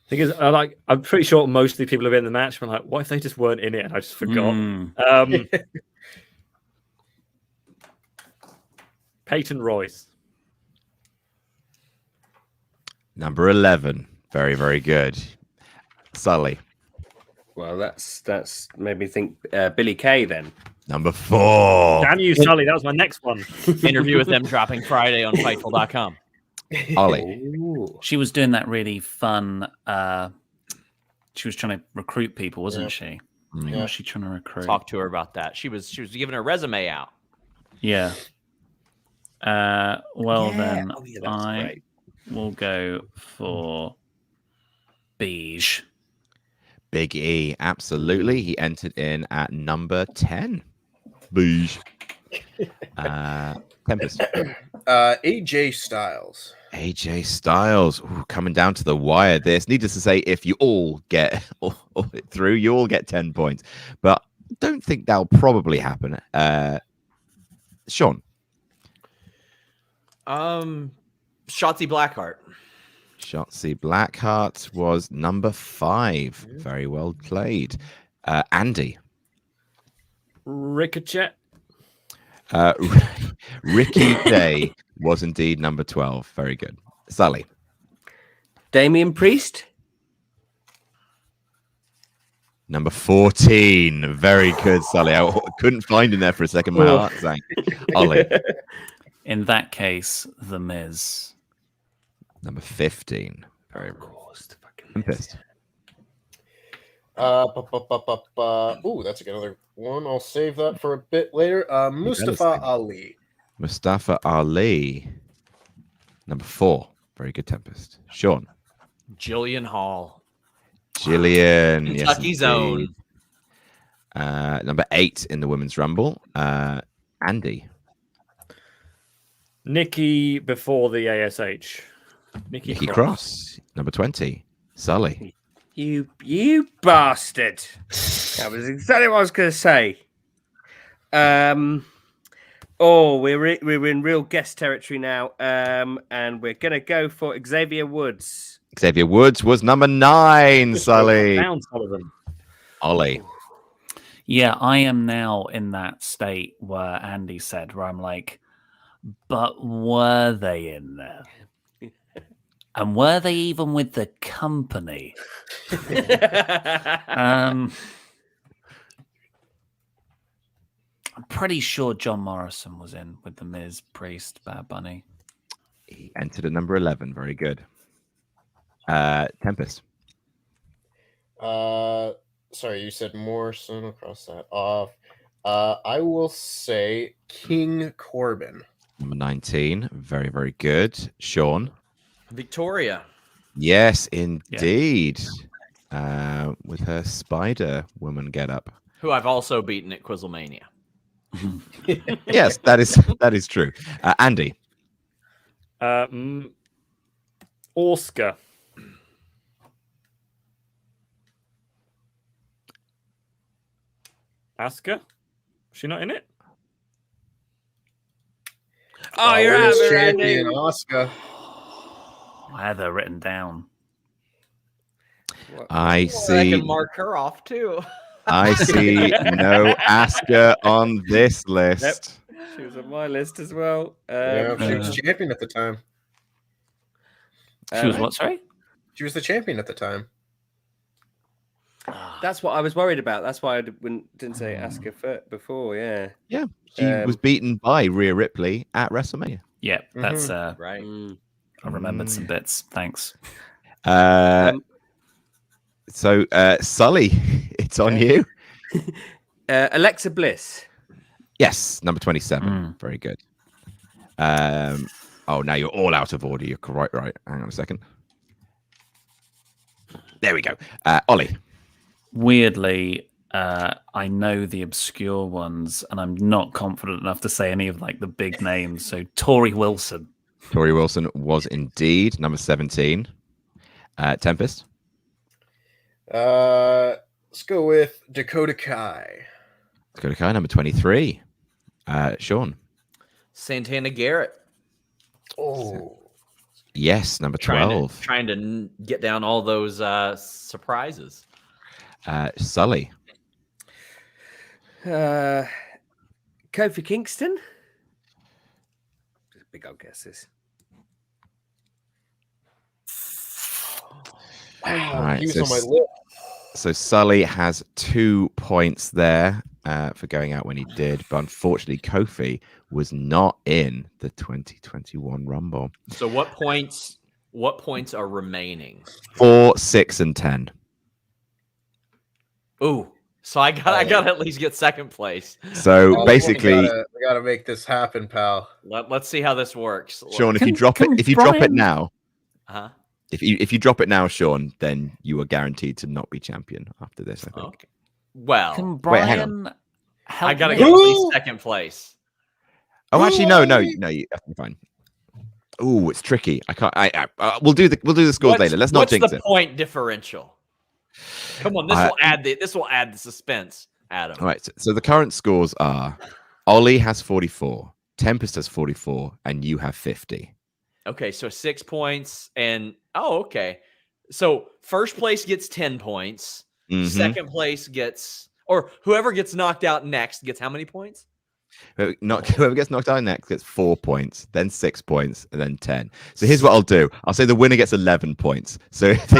Thing is, I'm pretty sure most of the people who are in the match were like, what if they just weren't in it and I just forgot? Peyton Royce. Number 11. Very, very good. Sully. Well, that's made me think Billy Kay then. Number 4. Damn you, Sully. That was my next one. Interview with them dropping Friday on Fightful.com. Ollie. Ooh. She was doing that really fun. She was trying to recruit people, wasn't she? Who was she trying to recruit? Talk to her about that. She was giving her resume out. Yeah. Then that's I great. will go for Beige. Big E, absolutely. He entered in at number 10. Beige. Tempest. AJ Styles. AJ Styles. Ooh, coming down to the wire. This, needless to say, if you all get through, you all get 10 points. But don't think that'll probably happen. Sean. Shotzi Blackheart. Shotzi Blackheart was number 5. Very well played. Andy. Ricochet. Ricky Day was indeed number 12. Very good. Sully. Damian Priest. Number 14. Very good, Sully. I couldn't find him there for a second. My heart sank. Ollie. In that case, The Miz. Number 15. Very Of course, the fucking Tempest. Ooh, that's another one. I'll save that for a bit later. Mustafa Ali. Mustafa Ali. Number 4. Very good, Tempest. Sean. Jillian Hall. Jillian. Kentucky's own. Number 8 in the Women's Rumble. Andy. Nikki before the ASH. Nikki Cross. Number 20. Sully. You bastard! That was exactly what I was going to say. We're in real guest territory now. And we're going to go for Xavier Woods. Xavier Woods was number 9, Sully. Down some of them. Ollie. Yeah, I am now in that state where Andy said, where I'm like, but were they in there? And were they even with the company? I'm pretty sure John Morrison was in with the Miz, Priest, Bad Bunny. He entered at number 11. Very good. Tempest. Sorry, you said Morrison. I'll cross that off. I will say King Corbin. Number 19. Very, very good. Sean. Victoria. Yes, indeed. With her Spider Woman getup. Who I've also beaten at QuizzleMania. Yes, that is true. Andy. Oscar. Asuka? Was she not in it? Oh, you're out of it, Randy. champion Oscar. I had her written down. I I see. can mark her off too. I see no Asuka on this list. She was on my list as well. Yeah, she was champion at the time. She was what, sorry? She was the champion at the time. That's what I was worried about. That's why I didn't say Asuka before. Yeah. Yeah, she was beaten by Rhea Ripley at WrestleMania. Yeah, that's Right. I remembered some bits. Thanks. So Sully, it's on you. Alexa Bliss. Yes, number 27. Very good. Oh, now you're all out of order. You're quite right. Hang on a second. There we go. Ollie. Weirdly, I know the obscure ones, and I'm not confident enough to say any of like the big names. So Tori Wilson. Tori Wilson was indeed number 17. Tempest. Let's go with Dakota Kai. Dakota Kai, number 23. Sean. Santana Garrett. Oh. Yes, number 12. Trying to get down all those surprises. Sully. Kofi Kingston. Just big old guesses. Wow, Right, he was so on my list. So Sully has 2 points there for going out when he did, but unfortunately Kofi was not in the 2021 Rumble. So what points are remaining? 4, 6, and 10. Ooh, so I got to at least get second place. So basically, we gotta make this happen, pal. Let's see how this works. Sean, if you drop it now, Uh-huh. if you drop it now, Sean, then you are guaranteed to not be champion after this, I think. Okay. Well, Can Wait, hang on. Brian help I got to me? get at least second place. Oh, actually, no, you have to be fine. Oh, it's tricky. I can't. We'll do the scores later. Let's not What's jinx the it. point differential? Come on, this will add the suspense, Adam. All right. So the current scores are: Ollie has 44, Tempest has 44, and you have 50. Okay, so 6 points, and okay. So first place gets 10 points. Mhm. Second place gets, or whoever gets knocked out next gets how many points? Whoever gets knocked out next gets 4 points, then 6 points, and then 10. So here's what I'll do. I'll say the winner gets 11 points. So if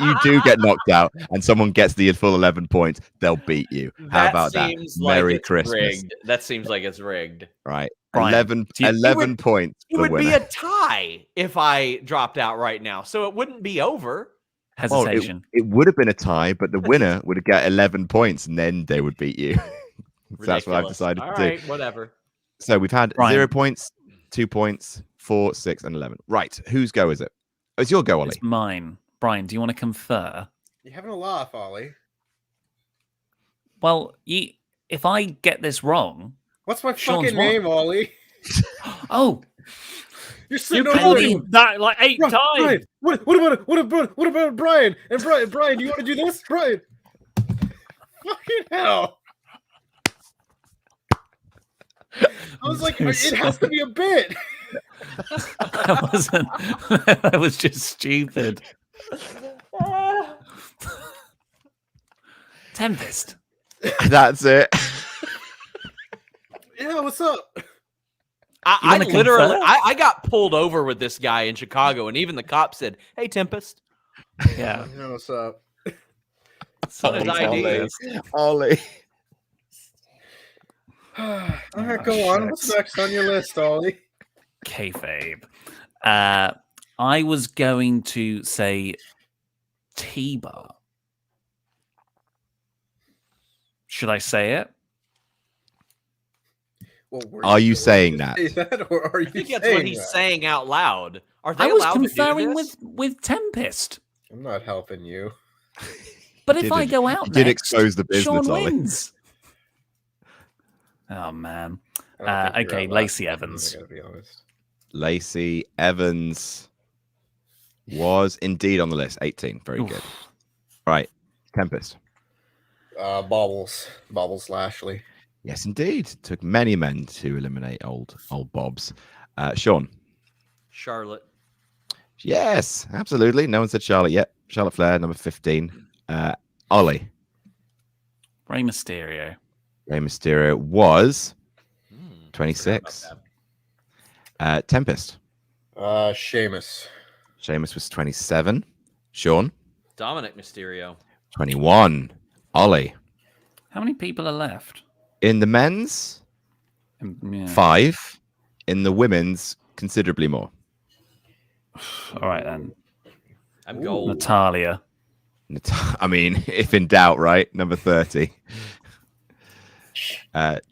you do get knocked out and someone gets the full 11 points, they'll beat you. How about that? Merry Christmas. Rigged. That seems like it's rigged. Right. Brian, 11 points. It for the would be winner. a tie if I dropped out right now. So it wouldn't be over. Oh, Hesitation. it would have been a tie, but the winner would get 11 points, and then they would beat you. So that's what I've Ridiculous. decided All to right, do. whatever. So we've had Brian. 0 points, 2 points, 4, 6, and 11. Right. Whose go is it? Oh, it's your go, Ollie. It's mine. Brian, do you want to confer? You having a laugh, Ollie? Well, if I get this wrong, What's my Sean's fucking won. name, Ollie? oh, You're You sitting told over me there. that like 8 times. Brian, what about Brian? And Brian, do you want to do this, Brian? Fucking hell! I was like, it has to be a bit. That wasn't. That was just stupid. Tempest. That's it. Yeah, what's up? I wanna literally, confer? I got pulled over with this guy in Chicago, and even the cop said, "Hey, Tempest." Yeah. Yeah, what's up? On his ID. Ollie. All right, go on. What's next on your list, Ollie? Kayfabe. I was going to say T-bar. Should I say it? Well, were Are you going saying to that? say that, or are you I think that's saying what he's that? saying out loud. Are they I was allowed to do conferring this? with Tempest. I'm not helping you. But if I didn't- go out you did next, expose the business, Sean Ollie. wins. Oh man. I don't think you're Okay, out Lacey last, Evans. I gotta be honest. Lacey Evans was indeed on the list. 18. Very Oof. good. Right. Tempest. Bobbles Lashley. Yes, indeed. Took many men to eliminate old Bobs. Sean. Charlotte. Yes, absolutely. No one said Charlotte yet. Charlotte Flair, number 15. Ollie. Rey Mysterio. Rey Mysterio was Forgot 26. about Tempest. Sheamus. Sheamus was 27. Sean. that. Dominic Mysterio. 21. Ollie. How many people are left? In the men's, Yeah. 5. In the women's, considerably more. All right then. I'm gold. Natalia. I mean, if in doubt, right? Number 30.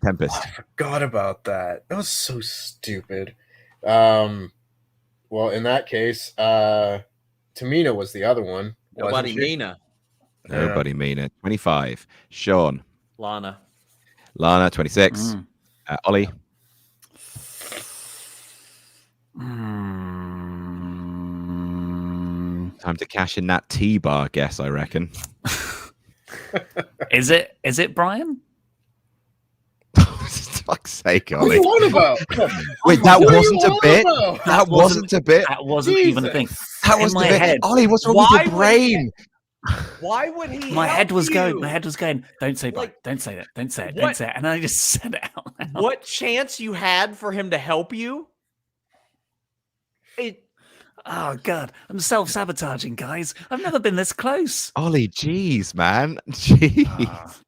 Tempest. I forgot about that. That was so stupid. Well, in that case, Tamina was the other one. Nobody wasn't she? Nina. Nobody mean it. 25. Sean. Lana. Lana, 26. Mm. Ollie. Mm. Time to cash in that T-bar guess, I reckon. Is it Brian? For fuck's sake, What are you Ollie. on about? Wait, that What are wasn't you a on bit. about? That wasn't a bit. That wasn't even a thing. That in wasn't my a bit. head. Ollie, what's wrong Why with your would he- brain? Why would he? My help head was going. you? My head was going. Don't say Brian. Like, Don't say that. Don't say it. what- Don't say it. And I just said it out loud. What chance you had for him to help you? It. Oh god, I'm self-sabotaging, guys. I've never been this close. Ollie, jeez, man. Jeez.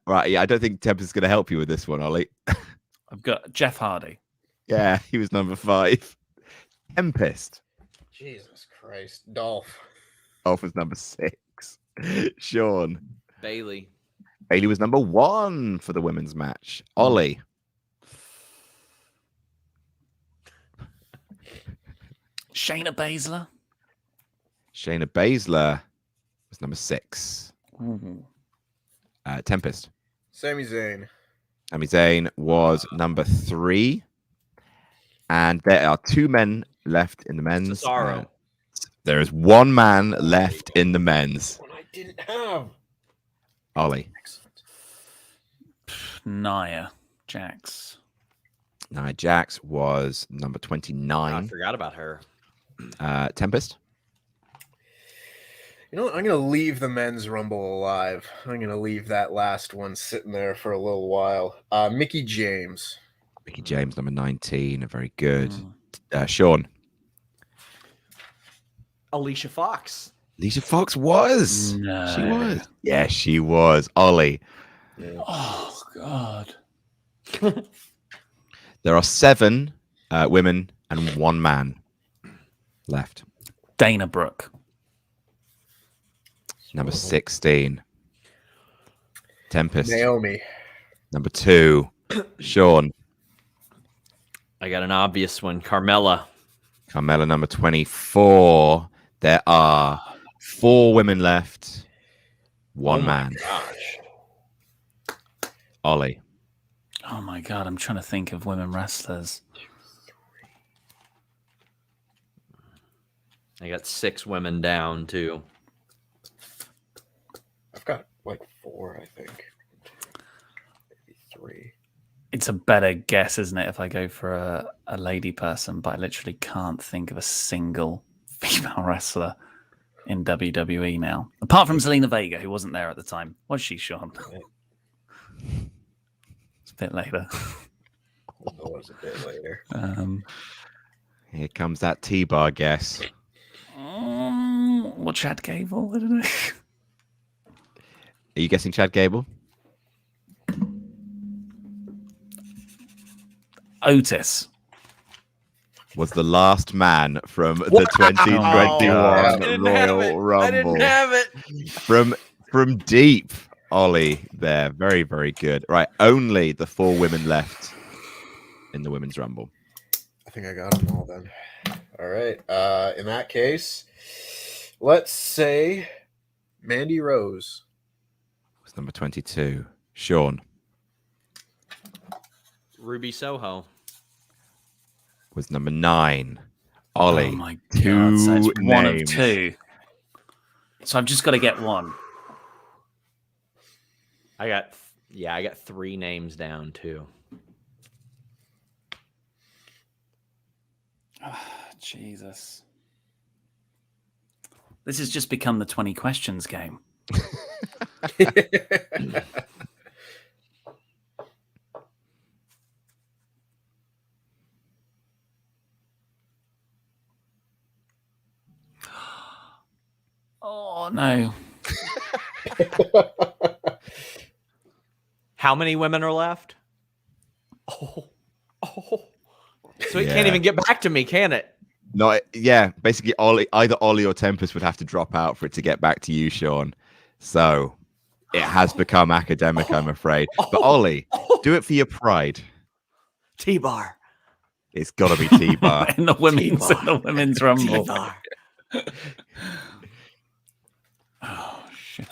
Right, yeah, I don't think Tempest's going to help you with this one, Ollie. I've got Jeff Hardy. Yeah, he was number 5. Tempest. Jesus Christ, Dolph. Dolph was number 6. Sean. Bailey. Bailey was number 1 for the women's match. Ollie. Shayna Baszler. Shayna Baszler was number 6. Ooh. Tempest. Sami Zayn. Sami Zayn was number 3. And there are 2 men left in the men's. Cesaro. There is 1 man left in the men's. One I didn't have. Ollie. Excellent. Nia Jax. Nia Jax was number I 29. forgot about her. Tempest. You know what? I'm going to leave the men's rumble alive. I'm going to leave that last one sitting there for a little while. Mickey James. Mickey James, number 19. Very good. Mm. Sean. Alicia Fox. Alicia Fox was. No. She was. Yeah, she was. Ollie. Yeah. Oh god. There are 7 women and 1 man left. Dana Brooke. Number 16. Tempest. Naomi. Number 2. Sean. I got an obvious one. Carmella. Carmella, number 24. There are 4 women left. 1 man. Gosh. Ollie. Oh my god, I'm trying to think of women wrestlers. I got 6 women down too. I've got like 4, I think. Maybe 3. It's a better guess, isn't it, if I go for a lady person, but I literally can't think of a single female wrestler in WWE now. Apart from Zelina Vega, who wasn't there at the time. Was she, Sean? It's a bit later. It was a bit later. Here comes that T-bar guess. What, Chad Gable? I don't know. Are you guessing Chad Gable? Otis was the last man from the 2021 Royal Rumble. I didn't have it. From deep, Ollie there. Very, very good. Right, only the 4 women left in the Women's Rumble. I think I got them all then. All right. In that case, let's say Mandy Rose. Was number 22. Sean. Ruby Soho. Was number 9. Ollie. Oh my two god, so it's one of names. 2. So I've just got to get one. I got 3 names down too. Oh, Jesus. This has just become the 20 questions game. Oh, no. How many women are left? Oh. So it Yeah. can't even get back to me, can it? No, yeah. Basically, either Ollie or Tempest would have to drop out for it to get back to you, Sean. So it has become academic, I'm afraid. But Ollie, do it for your pride. T-bar. It's got to be T-bar. in the women's rumble. T-bar. Oh, shit.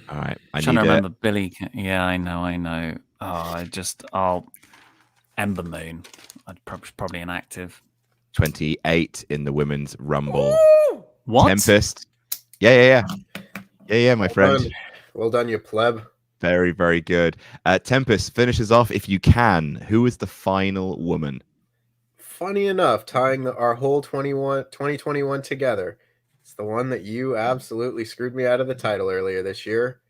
All right. I'm trying to remember Billy. Yeah, I know. Oh, Ember Moon. Probably inactive. 28 in the Women's Rumble. What? Tempest. Yeah, my friend. Well done, you pleb. Very, very good. Tempest finishes off, if you can. Who is the final woman? Funny enough, tying our whole 2021 together. It's the one that you absolutely screwed me out of the title earlier this year.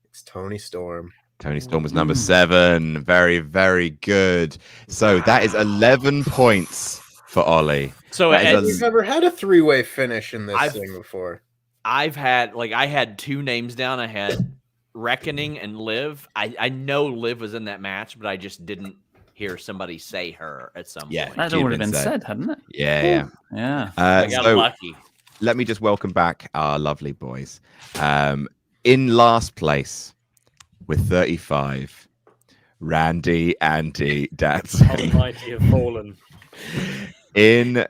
It's Toni Storm. Toni Storm was number 7. Very, very good. So that is 11 points for Ollie. So We've never had a 3-way finish in this thing before. I had 2 names down. I had Reckoning and Liv. I know Liv was in that match, but I just didn't hear somebody say her at some point. That already been said, hadn't it? Yeah. I got lucky. Let me just welcome back our lovely boys. In last place with 35, Randy, Andy, Datsun. Almighty have fallen. In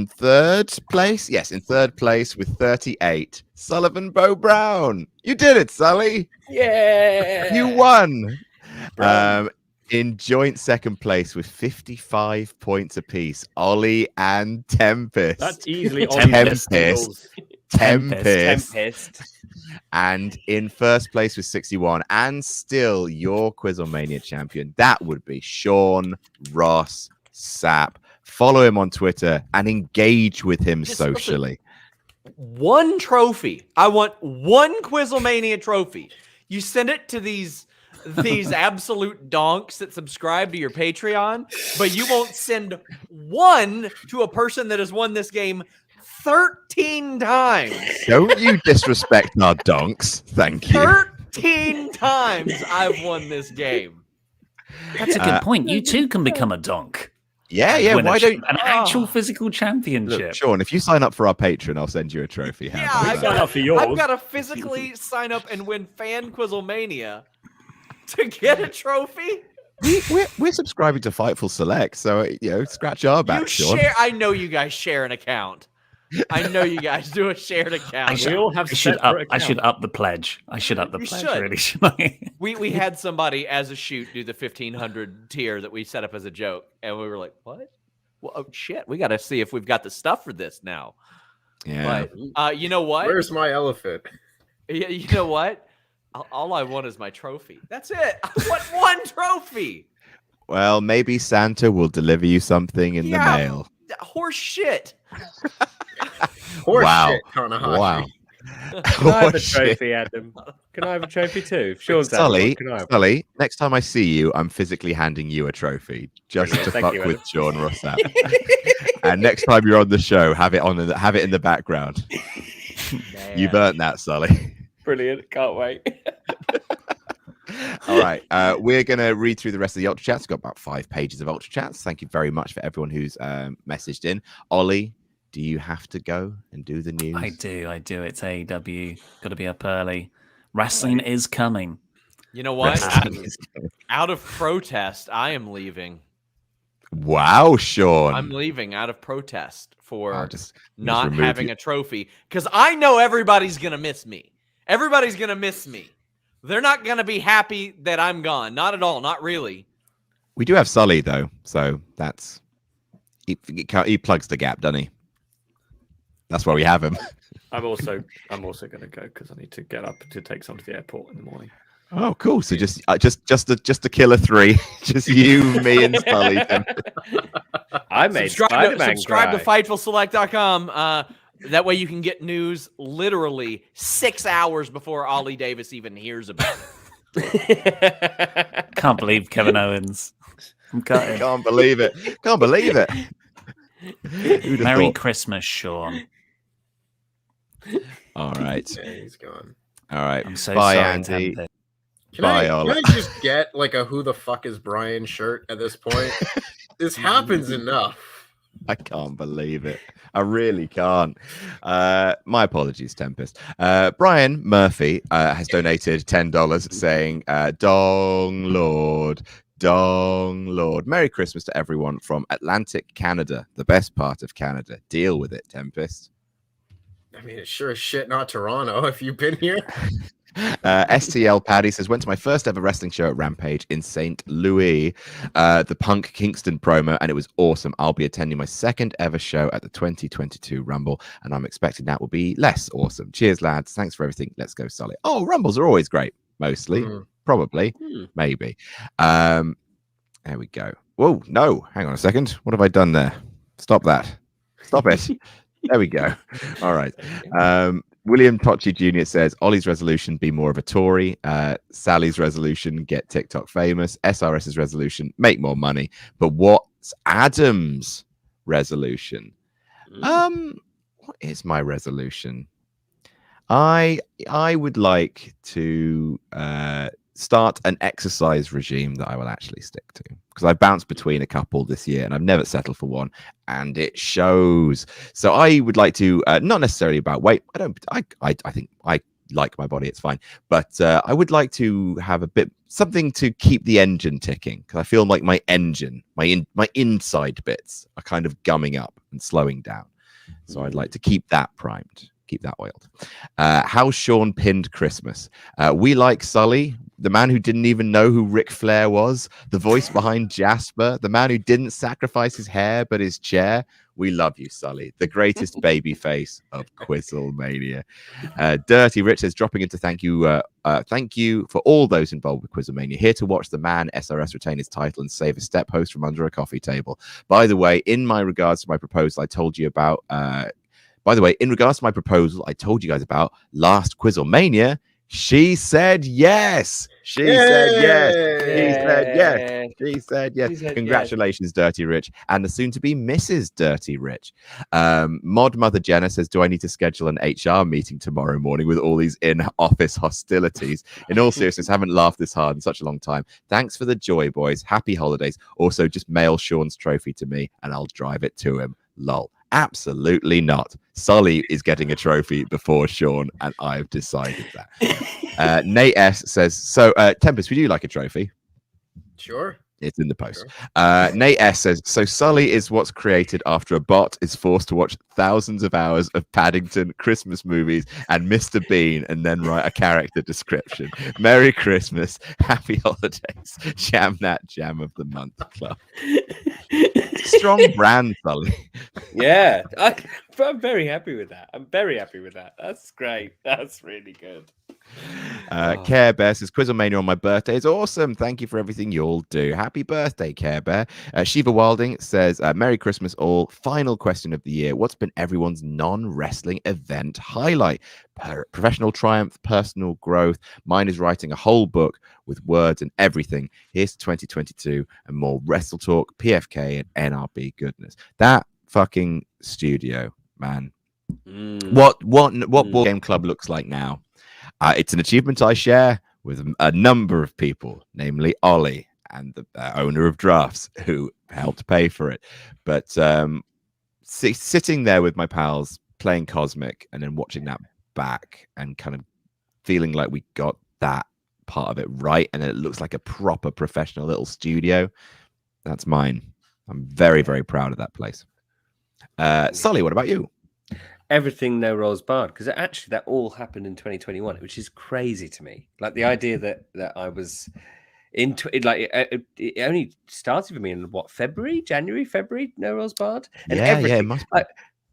third place, yes, in third place with 38, Sullivan Bo Brown. You did it, Sully. Yeah. You won. In joint second place with 55 points apiece, Ollie and Tempest. That's easily Tempest. Tempest. And in first place with 61, and still your QuizzleMania champion, that would be Sean Ross Sapp. Follow him on Twitter and engage with him socially. One trophy. I want one QuizzleMania trophy. You send it to these absolute donks that subscribe to your Patreon, but you won't send one to a person that has won this game 13 times. Don't you disrespect our donks. Thank you. 13 times I've won this game. That's a good point. You too can become a donk. Yeah. Win Why don't an actual physical championship? Look, Sean, if you sign up for our Patreon, I'll send you a trophy. Yeah, I've got to physically sign up and win Fan QuizzleMania to get a trophy. We're subscribing to Fightful Select, so scratch our back, Sean. I know you guys share an account. I know you guys do a shared account. I should up the pledge. I should up the pledge. should. Really, should I? We had somebody as a shoot do the 1,500 tier that we set up as a joke, and we were like, "What? Well, oh, shit, we got to see if we've got the stuff for this now. Yeah. But you know what? Where's my elephant? You know what? All I want is my trophy. That's it. I want one trophy. Well, maybe Santa will deliver you something in the mail. Horse shit. Horse Wow. shit, Tanahashi. Wow. Can I have a Oh, shit. trophy, Adam? Can I have a trophy too? Sean's had Sully, one. Can I have one? Sully, next time I see you, I'm physically handing you a trophy just Brilliant. to Thank fuck you, with Adam. Sean Rossap. And next time you're on the show, have it in the background. You've earned that, Sully. Brilliant. Can't wait. All right. We're going to read through the rest of the Ultra Chats. We've got about 5 pages of Ultra Chats. Thank you very much for everyone who's messaged in. Ollie, do you have to go and do the news? I do. It's AEW. Got to be up early. Wrestling is coming. You know what? Wrestling is coming. Out of protest, I am leaving. Wow, Sean. I'm leaving out of protest for I'll just not remove having you. a trophy because I know everybody's going to miss me. Everybody's going to miss me. They're not going to be happy that I'm gone. Not at all. Not really. We do have Sully, though. So that's... He plugs the gap, doesn't he? That's why we have him. I'm also going to go because I need to get up to take some to the airport in the morning. Oh, cool. So just a killer 3. Just you, me, and Sully. Then. I made Spider-Man subscribe to cry. FightfulSelect.com. That way you can get news literally 6 hours before Ollie Davis even hears about it. Can't believe Kevin Owens. I'm cutting. Can't believe it. Can't believe it. Who'd have Merry thought? Christmas, Sean. All right. Yeah, he's gone. All right. I'm so Bye, sorry, Andy. Tempest. Bye, Can Ollie. I just get like a "Who the fuck is Brian" shirt at this point? This happens enough. I can't believe it. I really can't. My apologies, Tempest. Brian Murphy has donated $10 saying, Dong Lord, Dong Lord. Merry Christmas to everyone from Atlantic Canada, the best part of Canada. Deal with it, Tempest. I mean, it's sure as shit not Toronto. If you've been here, STL Paddy says, went to my first ever wrestling show at Rampage in St. Louis, the Punk Kingston promo, and it was awesome. I'll be attending my second ever show at the 2022 Rumble, and I'm expecting that will be less awesome. Cheers, lads. Thanks for everything. Let's go, Sully. Oh, Rumbles are always great. Mostly. Probably. Maybe. There we go. Whoa, no. Hang on a second. What have I done there? Stop that. Stop it. There we go. All right. William Tocci Jr. says, Ollie's resolution, be more of a Tory. Sally's resolution, get TikTok famous. SRS's resolution, make more money. But what's Adam's resolution? What is my resolution? I would like to start an exercise regime that I will actually stick to, because I bounced between a couple this year and I've never settled for one, and it shows. So I would like to not necessarily about weight. I think I like my body, it's fine, but I would like to have something to keep the engine ticking, because I feel like my engine, my inside bits are kind of gumming up and slowing down. So I'd like to keep that primed. Keep that oiled. How Sean pinned Christmas. We like Sully, the man who didn't even know who Ric Flair was, the voice behind Jasper, the man who didn't sacrifice his hair but his chair. We love you, Sully, the greatest baby face of QuizzleMania. Dirty Rich says, dropping in to thank you for all those involved with QuizzleMania. Here to watch the man SRS retain his title and save a step host from under a coffee table. By the way, in regards to my proposal I told you about last QuizzleMania, she said yes. She said yes. Congratulations, Dirty Rich, and the soon-to-be Mrs. Dirty Rich. Mod Mother Jenna says, do I need to schedule an HR meeting tomorrow morning with all these in-office hostilities? In all seriousness, haven't laughed this hard in such a long time. Thanks for the joy, boys. Happy holidays. Also, just mail Sean's trophy to me, and I'll drive it to him. Lol. Absolutely not. Sully is getting a trophy before Sean, and I've decided that. Nate S says, so Tempest, would you like a trophy? sure. It's in the post. Sure. Nate S says, so Sully is what's created after a bot is forced to watch thousands of hours of Paddington Christmas movies and Mr. Bean and then write a character description. Merry Christmas, happy holidays, Jam That Jam of the Month Club. Strong brand, Sully. Yeah, I'm very happy with that. I'm very happy with that. That's great. That's really good. Care Bear says, QuizzleMania on my birthday is awesome. Thank you for everything you all do. Happy birthday, Care Bear. Shiva Wilding says, Merry Christmas all. Final question of the year. What's been everyone's non-wrestling event highlight? Professional triumph, personal growth. Mine is writing a whole book with words and everything. Here's to 2022 and more Wrestle Talk, PFK, and NRB goodness. That fucking studio, man. What board game club looks like now? It's an achievement I share with a number of people, namely Ollie and the owner of Drafts, who helped pay for it. But sitting there with my pals playing Cosmic and then watching that back and kind of feeling like we got that part of it right, and it looks like a proper professional little studio. That's mine. I'm very, very proud of that place. Sully, what about you? Everything No Rolls Barred, because actually that all happened in 2021, which is crazy to me. Like the idea that I was into it, like it only started for me in what, January, February, No Rolls Barred, and everything. It must be.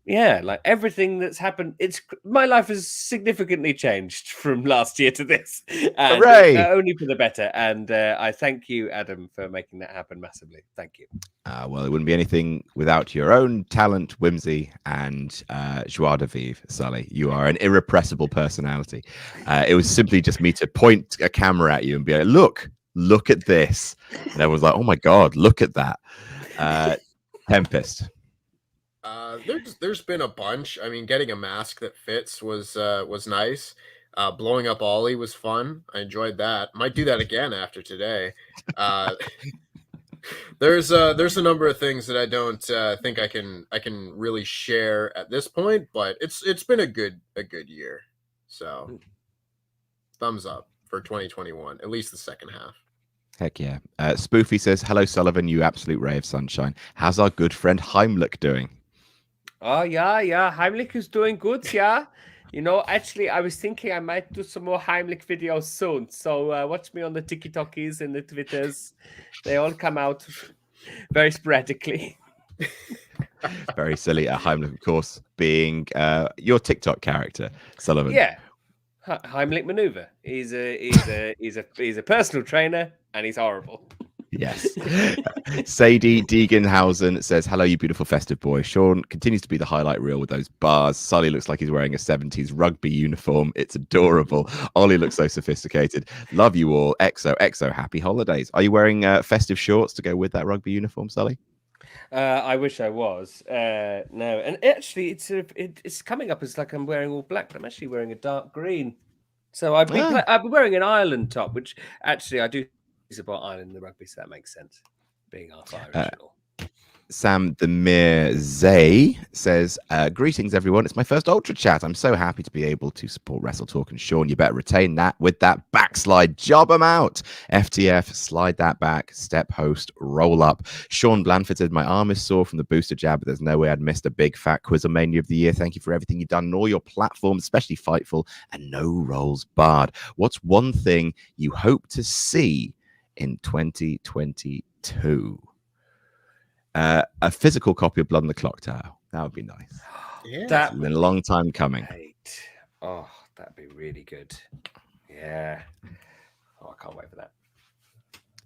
Like everything that's happened, my life has significantly changed from last year to this, and Hooray! Only for the better. And I thank you, Adam, for making that happen massively. Thank you. Well, it wouldn't be anything without your own talent, whimsy, and joie de vivre, Sully. You are an irrepressible personality. It was simply just me to point a camera at you and be like, look at this. And everyone's like, oh my God, look at that. Tempest. There's been a bunch. I mean, getting a mask that fits was nice. Blowing up Ollie was fun. I enjoyed that. Might do that again after today. There's a number of things that I don't think I can really share at this point, but it's been a good year. So thumbs up for 2021, at least the second half. Heck yeah. Spoofy says, hello, Sullivan, you absolute ray of sunshine. How's our good friend Heimlich doing? Oh, yeah. Heimlich is doing good, yeah. You know, actually, I was thinking I might do some more Heimlich videos soon. So watch me on the TikTokies and the Twitters. They all come out very sporadically. Very silly. Heimlich, of course, being your TikTok character, Sullivan. Yeah. Heimlich maneuver. He's a personal trainer and he's horrible. Yes. Sadie Deeganhausen says, hello, you beautiful festive boy. Sean continues to be the highlight reel with those bars. Sully looks like he's wearing a 70s rugby uniform. It's adorable. Ollie looks so sophisticated. Love you all. XO, happy holidays. Are you wearing festive shorts to go with that rugby uniform, Sully? I wish I was. No, and actually, it's coming up as like I'm wearing all black, but I'm actually wearing a dark green. So I've been wearing an Ireland top, which actually I do support Ireland in the rugby, so that makes sense. Being half Irish and all. Sam Demir Zay says, greetings, everyone. It's my first Ultra Chat. I'm so happy to be able to support Wrestle Talk. And Sean, you better retain that with that backslide. Job 'em out. FTF, slide that back. Step host, roll up. Sean Blanford said, my arm is sore from the booster jab, but there's no way I'd missed a big fat QuizzleMania of the year. Thank you for everything you've done on all your platforms, especially Fightful and No Rolls Barred. What's one thing you hope to see in 2022? A physical copy of Blood on the Clock Tower. That would be nice. Yeah, That It's been a long time coming. Great. Oh, that'd be really good. Yeah. Oh, I can't wait for that.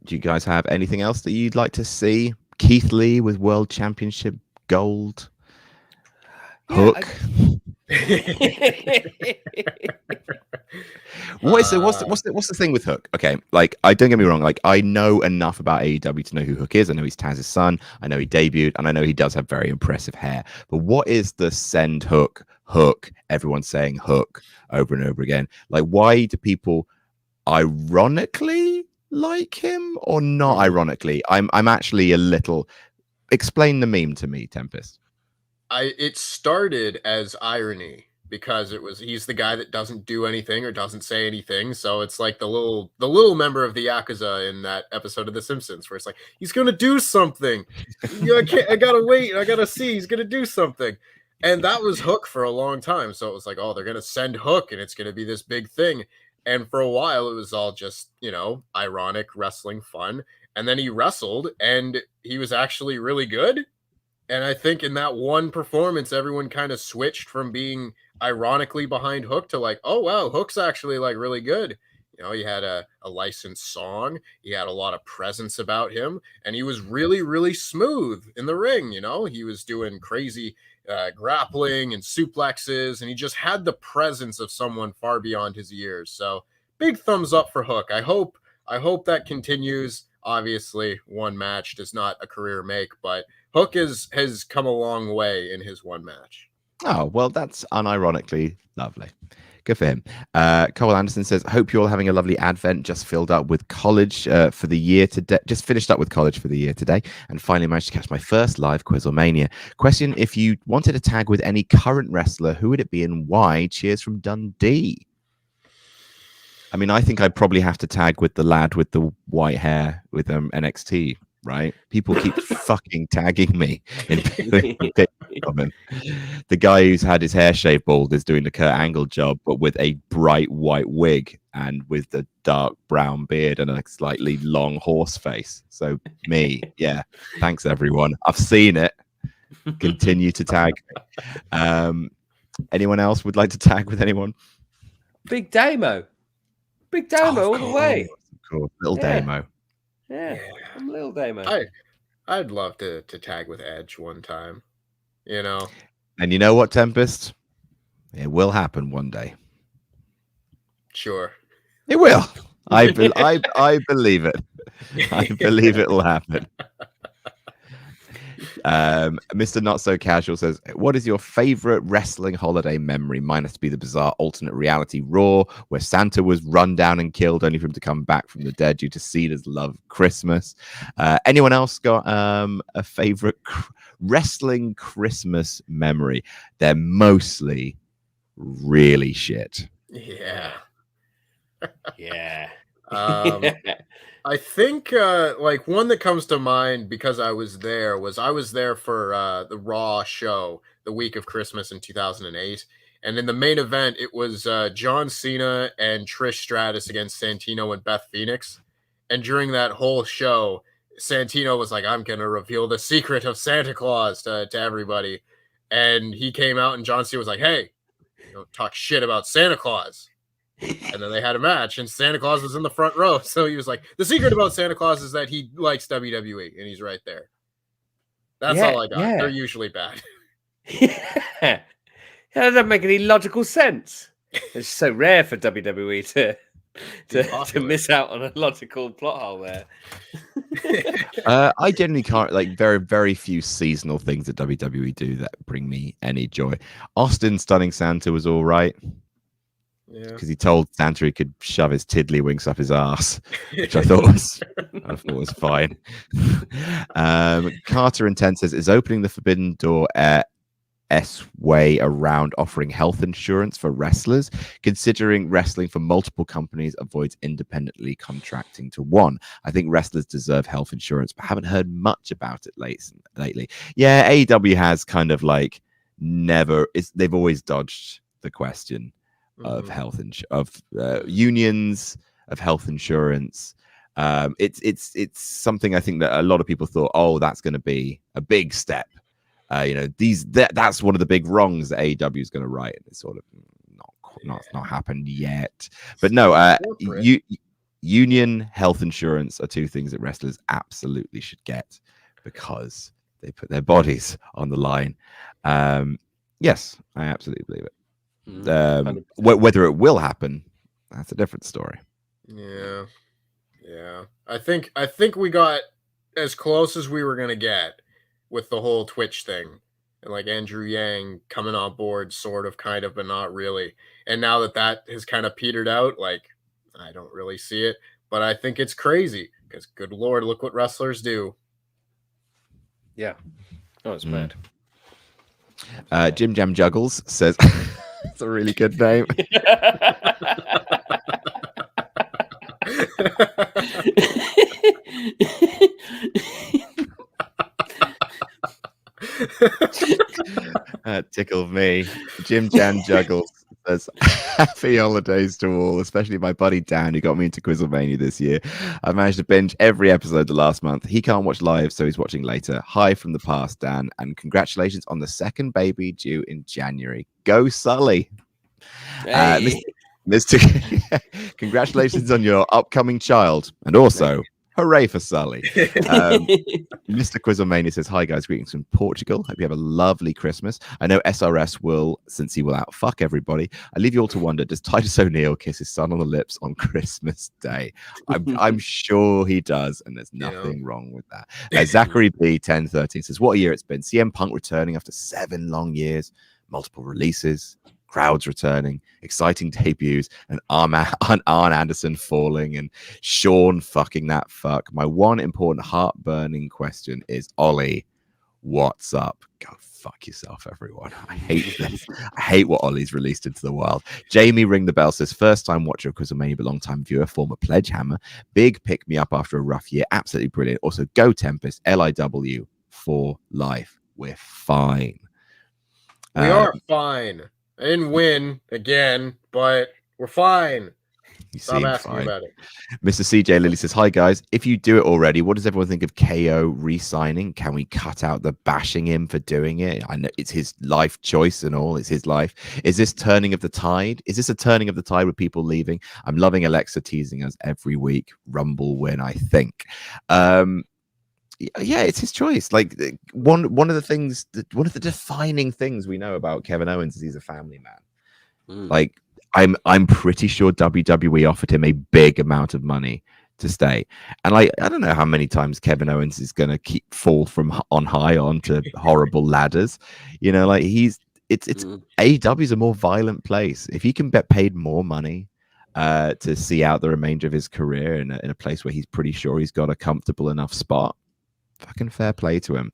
Do you guys have anything else that you'd like to see? Keith Lee with World Championship gold. Hook. What's the thing with Hook? Okay, like, I don't get me wrong, like, I know enough about AEW to know who Hook is. I know he's Taz's son. I know he debuted, and I know he does have very impressive hair. But what is the send Hook? Everyone's saying Hook over and over again. Like, why do people ironically like him or not ironically? I'm actually a little. Explain the meme to me, Tempest. It started as irony because he's the guy that doesn't do anything or doesn't say anything. So it's like the little member of the Yakuza in that episode of The Simpsons where it's like, he's gonna do something. I gotta wait, I gotta see, he's gonna do something. And that was Hook for a long time. So it was like, oh, they're gonna send Hook and it's gonna be this big thing. And for a while it was all just, ironic wrestling fun. And then he wrestled and he was actually really good. And I think in that one performance, everyone kind of switched from being ironically behind Hook to like, oh, wow, Hook's actually like really good. He had a licensed song. He had a lot of presence about him. And he was really, really smooth in the ring. He was doing crazy grappling and suplexes. And he just had the presence of someone far beyond his years. So big thumbs up for Hook. I hope that continues. Obviously, one match does not a career make, but Hook has come a long way in his one match. Oh, well, that's unironically lovely. Good for him. Cole Anderson says, hope you're all having a lovely Advent. Just filled up with college for the year today. Just finished up with college for the year today and finally managed to catch my first live QuizzleMania. Question, if you wanted to tag with any current wrestler, who would it be and why? Cheers from Dundee. I mean, I think I'd probably have to tag with the lad with the white hair with NXT, right? People keep fucking tagging me in comment. The guy who's had his hair shaved bald is doing the Kurt Angle job, but with a bright white wig and with the dark brown beard and a slightly long horse face. So me, yeah. Thanks, everyone. I've seen it. Continue to tag. Anyone else would like to tag with anyone? Big Damo. Big Damo all the way. Of course. Little Damo. Yeah. I'm Little Damo. I'd love to tag with Edge one time. And you know what, Tempest? It will happen one day. Sure. It will. I believe it. I believe it will happen. Mr. Not So Casual says, what is your favorite wrestling holiday memory? Mine has to be the bizarre alternate reality Raw, where Santa was run down and killed only for him to come back from the dead due to Cena's love Christmas. Anyone else got a favorite wrestling Christmas memory? They're mostly really shit. Yeah. Yeah. I think like one that comes to mind because I was there for the Raw show the week of Christmas in 2008. And in the main event, it was John Cena and Trish Stratus against Santino and Beth Phoenix. And during that whole show, Santino was like, I'm going to reveal the secret of Santa Claus to everybody. And he came out and John Cena was like, hey, don't talk shit about Santa Claus. And then they had a match and Santa Claus was in the front row. So he was like, the secret about Santa Claus is that he likes WWE and he's right there. That's all I got. Yeah. They're usually bad. Yeah. That doesn't make any logical sense. It's so rare for WWE to miss out on a logical plot hole there. I generally can't, like, very, very few seasonal things that WWE do that bring me any joy. Austin Stunning Santa was all right. Yeah. Because he told Santa he could shove his tiddlywinks up his ass, which I thought was fine. Carter Intent says, is opening the forbidden door way around offering health insurance for wrestlers, considering wrestling for multiple companies avoids independently contracting to one. I think wrestlers deserve health insurance, but haven't heard much about it lately. Yeah, AEW has kind of like they've always dodged the question of health unions, of health insurance. It's something I think that a lot of people thought, oh, that's going to be a big step. That's one of the big wrongs that AEW is going to right. It's sort of not happened yet. But no, union health insurance are two things that wrestlers absolutely should get because they put their bodies on the line. Yes, I absolutely believe it. Whether it will happen, that's a different story. Yeah. I think we got as close as we were gonna get with the whole Twitch thing, and like Andrew Yang coming on board, sort of, kind of, but not really. And now that has kind of petered out, like I don't really see it, but I think it's crazy because, good Lord, look what wrestlers do. Yeah. Oh, it's mad. Jim Jam Juggles says That's a really good name. Tickled me. Jim Jan Juggles says, happy holidays to all, especially my buddy Dan, who got me into QuizzleMania this year. I managed to binge every episode the last month. He can't watch live, so he's watching later. Hi from the past, Dan, and congratulations on the second baby due in January. Go Sully. Hey. Mr. Congratulations on your upcoming child, and also hooray for Sully. Mr. Quizzlemania says, hi guys, greetings from Portugal. Hope you have a lovely Christmas. I know SRS will, since he will outfuck everybody. I leave you all to wonder, does Titus O'Neill kiss his son on the lips on Christmas Day? I'm sure he does, and there's nothing wrong with that. Zachary B 1013 says, what a year it's been. CM Punk returning after 7 long years, multiple releases, crowds returning, exciting debuts, and Arn Anderson falling, and Sean fucking that fuck. My one important heart-burning question is, Ollie, what's up? Go fuck yourself, everyone. I hate this. I hate what Ollie's released into the wild. Jamie Ring the Bell says, first time watcher of QuizzleMania, but long time viewer, former pledge hammer. Big pick me up after a rough year. Absolutely brilliant. Also, go Tempest, LIW for life. We're fine. We are fine. I didn't win again, but we're fine. Stop asking fine about it. Mr. CJ Lilly says, hi guys, if you do it already, what does everyone think of KO re-signing? Can we cut out the bashing him for doing it? I know it's his life choice and all, it's his life. Is this turning of the tide? Is this a turning of the tide with people leaving? I'm loving Alexa teasing us every week. Rumble win, I think. Yeah, it's his choice. Like one of the things, one of the defining things we know about Kevin Owens is he's a family man. Like I'm pretty sure WWE offered him a big amount of money to stay, and like I don't know how many times Kevin Owens is going to fall from on high onto horrible ladders. You know, like it's AEW is a more violent place. If he can get paid more money to see out the remainder of his career in a place where he's pretty sure he's got a comfortable enough spot, fucking fair play to him.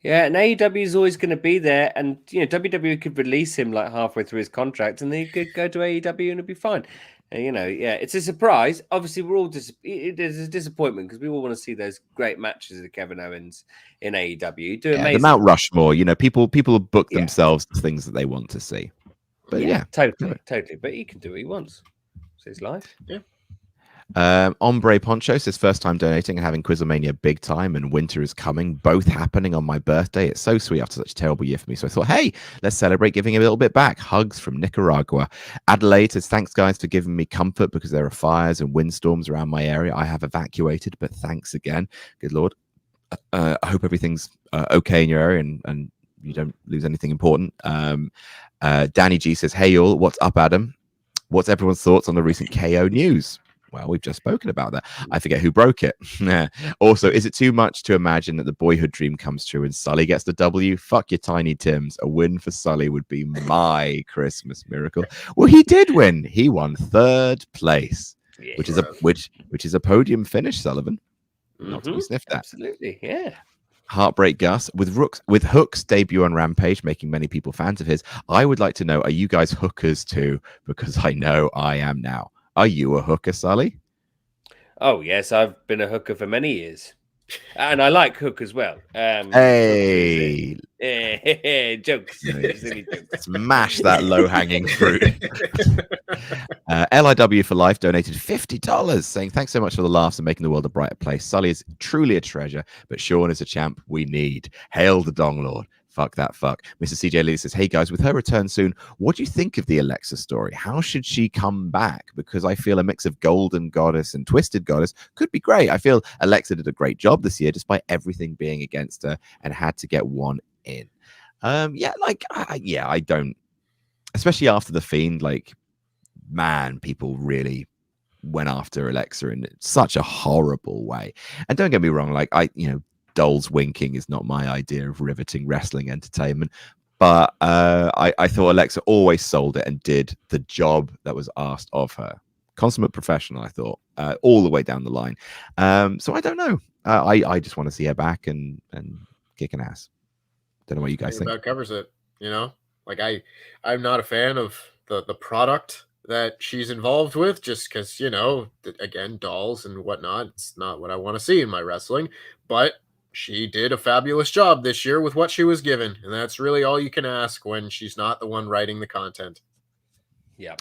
Yeah, and AEW is always going to be there, and WWE could release him like halfway through his contract, and then he could go to AEW and it'd be fine. And, it's a surprise. Obviously, we're all there's a disappointment because we all want to see those great matches of Kevin Owens in AEW. The Mount Rushmore, people book themselves to things that they want to see. But totally. But he can do what he wants. It's his life. Yeah. Ombre Poncho says, first time donating and having QuizzleMania big time, and winter is coming, both happening on my birthday. It's so sweet after such a terrible year for me. So I thought, hey, let's celebrate giving a little bit back. Hugs from Nicaragua. Adelaide says, thanks guys for giving me comfort because there are fires and windstorms around my area. I have evacuated, but thanks again. Good Lord. I hope everything's okay in your area and you don't lose anything important. Danny G says, hey y'all, what's up, Adam? What's everyone's thoughts on the recent KO news? Well, we've just spoken about that. I forget who broke it. Also, is it too much to imagine that the boyhood dream comes true and Sully gets the W? Fuck your Tiny Tims. A win for Sully would be my Christmas miracle. Well, he did win. He won 3rd place, which is a podium finish, Sullivan. Not to be sniffed at. Absolutely, yeah. Heartbreak Gus with Hook's debut on Rampage, making many people fans of his. I would like to know, are you guys hookers too? Because I know I am now. Are you a hooker, Sully? Oh, yes. I've been a hooker for many years. And I like Hook as well. Hey. Jokes. Silly jokes. Smash that low-hanging fruit. LIW for Life donated $50, saying, thanks so much for the laughs and making the world a brighter place. Sully is truly a treasure, but Sean is a champ we need. Hail the Dong Lord. Fuck that fuck. Mr. CJ Lee says, hey guys, with her return soon, what do you think of the Alexa story? How should she come back? Because I feel a mix of Golden Goddess and Twisted Goddess could be great. I feel Alexa did a great job this year, despite everything being against her, and had to get one in. I don't, especially after the Fiend, like, man, people really went after Alexa in such a horrible way. And don't get me wrong, like, Dolls winking is not my idea of riveting wrestling entertainment, but I thought Alexa always sold it and did the job that was asked of her. Consummate professional, I thought, all the way down the line. So I don't know. I just want to see her back and kicking ass. Don't know what you guys think. That covers it. Like Like I'm not a fan of the product that she's involved with, just because, you know, again, dolls and whatnot. It's not what I want to see in my wrestling, but she did a fabulous job this year with what she was given, and that's really all you can ask when she's not the one writing the content. Yeah.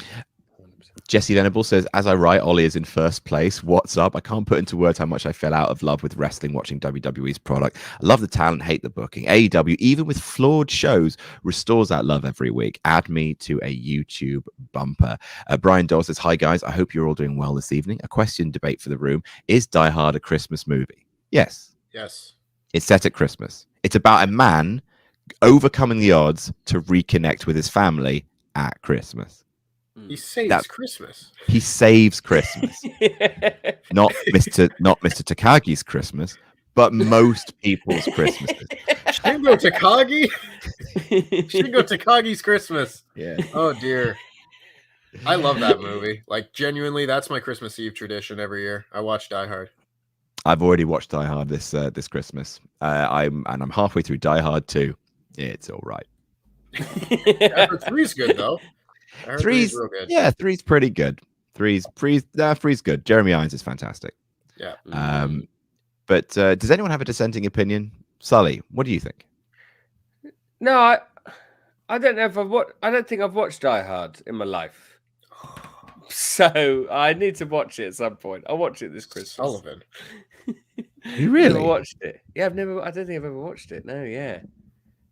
Jesse Venable says, as I write, Ollie is in first place. What's up? I can't put into words how much I fell out of love with wrestling watching WWE's product. I love the talent, hate the booking. AEW, even with flawed shows, restores that love every week. Add me to a YouTube bumper. Brian Doyle says, hi guys, I hope you're all doing well this evening. A question debate for the room. Is Die Hard a Christmas movie? Yes. Yes. It's set at Christmas. It's about a man overcoming the odds to reconnect with his family at Christmas. He saves Christmas. He saves Christmas. Not Mr. Takagi's Christmas, but most people's Christmases. Shingo Takagi? Shingo Takagi's Christmas. Yeah. Oh dear. I love that movie. Like, genuinely, that's my Christmas Eve tradition every year. I watch Die Hard. I've already watched Die Hard this Christmas. I'm halfway through Die Hard 2. It's all right. I heard 3's good though. I heard 3's real good. Yeah, 3's pretty good. 3's good. Jeremy Irons is fantastic. Yeah. But does anyone have a dissenting opinion? Sully, what do you think? No, I don't know if I don't think I've watched Die Hard in my life. So I need to watch it at some point. I'll watch it this Christmas. Sullivan. You really never watched it? Yeah, I don't think I've ever watched it. No, yeah.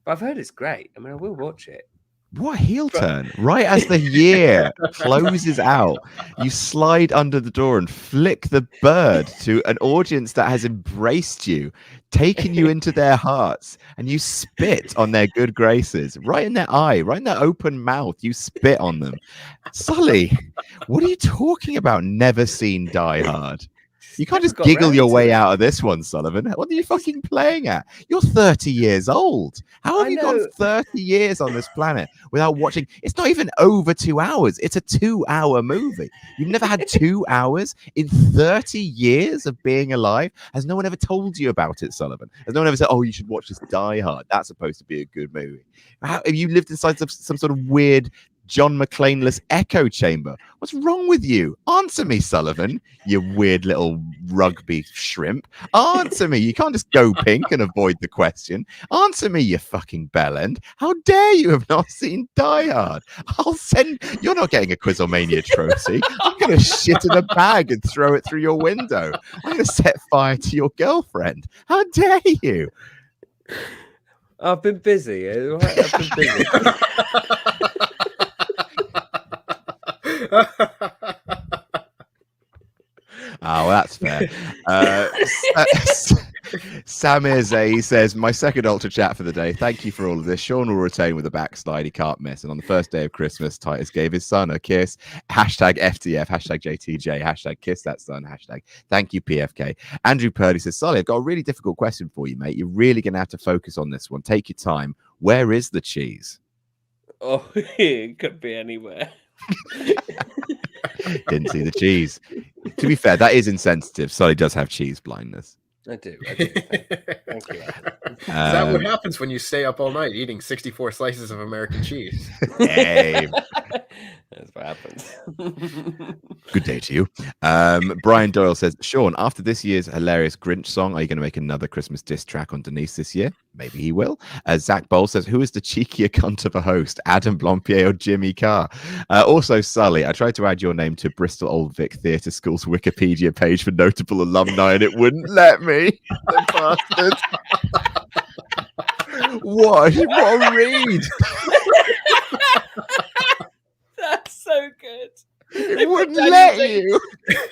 But I've heard it's great. I mean, I will watch it. What a heel turn. Right as the year closes out, you slide under the door and flick the bird to an audience that has embraced you, taken you into their hearts, and you spit on their good graces, right in their eye, right in their open mouth. You spit on them. Sully, what are you talking about? Never seen Die Hard. You can't just giggle your way out of this one, Sullivan. What are you fucking playing at? You're 30 years old. How have you gone 30 years on this planet without watching? It's not even over 2 hours. It's a 2-hour movie. You've never had 2 hours in 30 years of being alive? Has no one ever told you about it, Sullivan? Has no one ever said, oh, you should watch this Die Hard? That's supposed to be a good movie. Have you lived inside some sort of weird John McClane-less echo chamber? What's wrong with you? Answer me, Sullivan, you weird little rugby shrimp. Answer me. You can't just go pink and avoid the question. Answer me, you fucking bellend. How dare you have not seen Die Hard? You're not getting a QuizzleMania trophy. I'm going to shit in a bag and throw it through your window. I'm going to set fire to your girlfriend. How dare you? I've been busy. I've been busy. Oh, well, that's fair. Samir Zay says, my second ultra chat for the day. Thank you for all of this. Sean will retain with a backslide he can't miss. And on the first day of Christmas, Titus gave his son a kiss. Hashtag FTF, hashtag JTJ, hashtag kiss that son, hashtag thank you PFK. Andrew Purdy says, Solly, I've got a really difficult question for you, mate. You're really going to have to focus on this one. Take your time. Where is the cheese? Oh, it could be anywhere. Didn't see the cheese. To be fair, that is insensitive. Sully does have cheese blindness. I do. Thank you. Is that what happens when you stay up all night eating 64 slices of American cheese? Hey. That's what happens. Good day to you. Brian Doyle says, Sean, after this year's hilarious Grinch song, are you going to make another Christmas diss track on Denise this year? Maybe he will. Zach Bowl says, who is the cheekier cunt of a host, Adam Blompier or Jimmy Carr? Also, Sully, I tried to add your name to Bristol Old Vic Theatre School's Wikipedia page for notable alumni and it wouldn't let me. The bastard. What a read. That's so good. It wouldn't let you.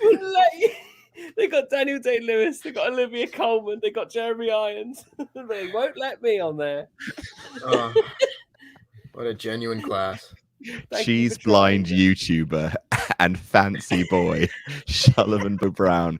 Wouldn't let you. They got Daniel Day-Lewis. They got Olivia Colman. They got Jeremy Irons. They won't let me on there. Oh, what a genuine class. Cheese blind YouTuber and fancy boy Sullivan Brown.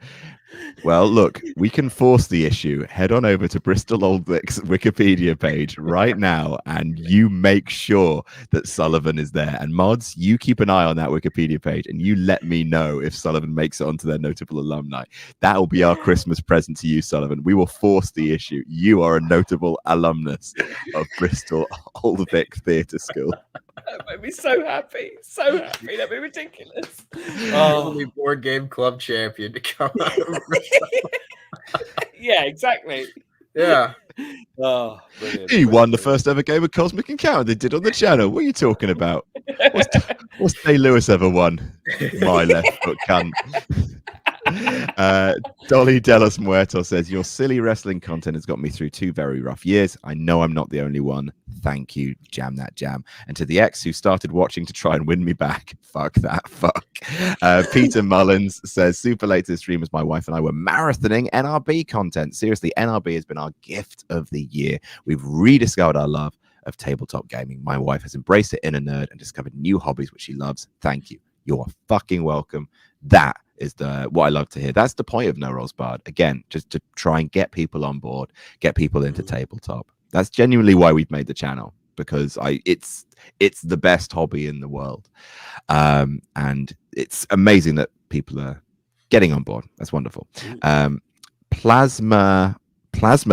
Well, look, we can force the issue. Head on over to Bristol Old Vic's Wikipedia page right now, and you make sure that Sullivan is there. And mods, you keep an eye on that Wikipedia page, and you let me know if Sullivan makes it onto their notable alumni. That will be our Christmas present to you, Sullivan. We will force the issue. You are a notable alumnus of Bristol Old Vic Theatre School. That made me so happy. So happy. That'd be ridiculous. Only board game club champion to come out of Yeah, exactly. Yeah. Oh, brilliant. He won the first ever game of Cosmic Encounter they did on the channel. What are you talking about? What's Day Lewis ever won? My left foot cunt. Dolly Delos Muertos says, your silly wrestling content has got me through 2 very rough years. I know I'm not the only one. Thank you, Jam That Jam. And to the ex who started watching to try and win me back, fuck that, fuck. Peter Mullins says, super late to the stream as my wife and I were marathoning NRB content. Seriously, NRB has been our gift of the year. We've rediscovered our love of tabletop gaming. My wife has embraced it in a nerd and discovered new hobbies which she loves. Thank you. You're fucking welcome. That is what I love to hear. That's the point of No Rolls Barred. Again, just to try and get people on board, get people into tabletop. That's genuinely why we've made the channel, because it's the best hobby in the world. And it's amazing that people are getting on board. That's wonderful. Plasma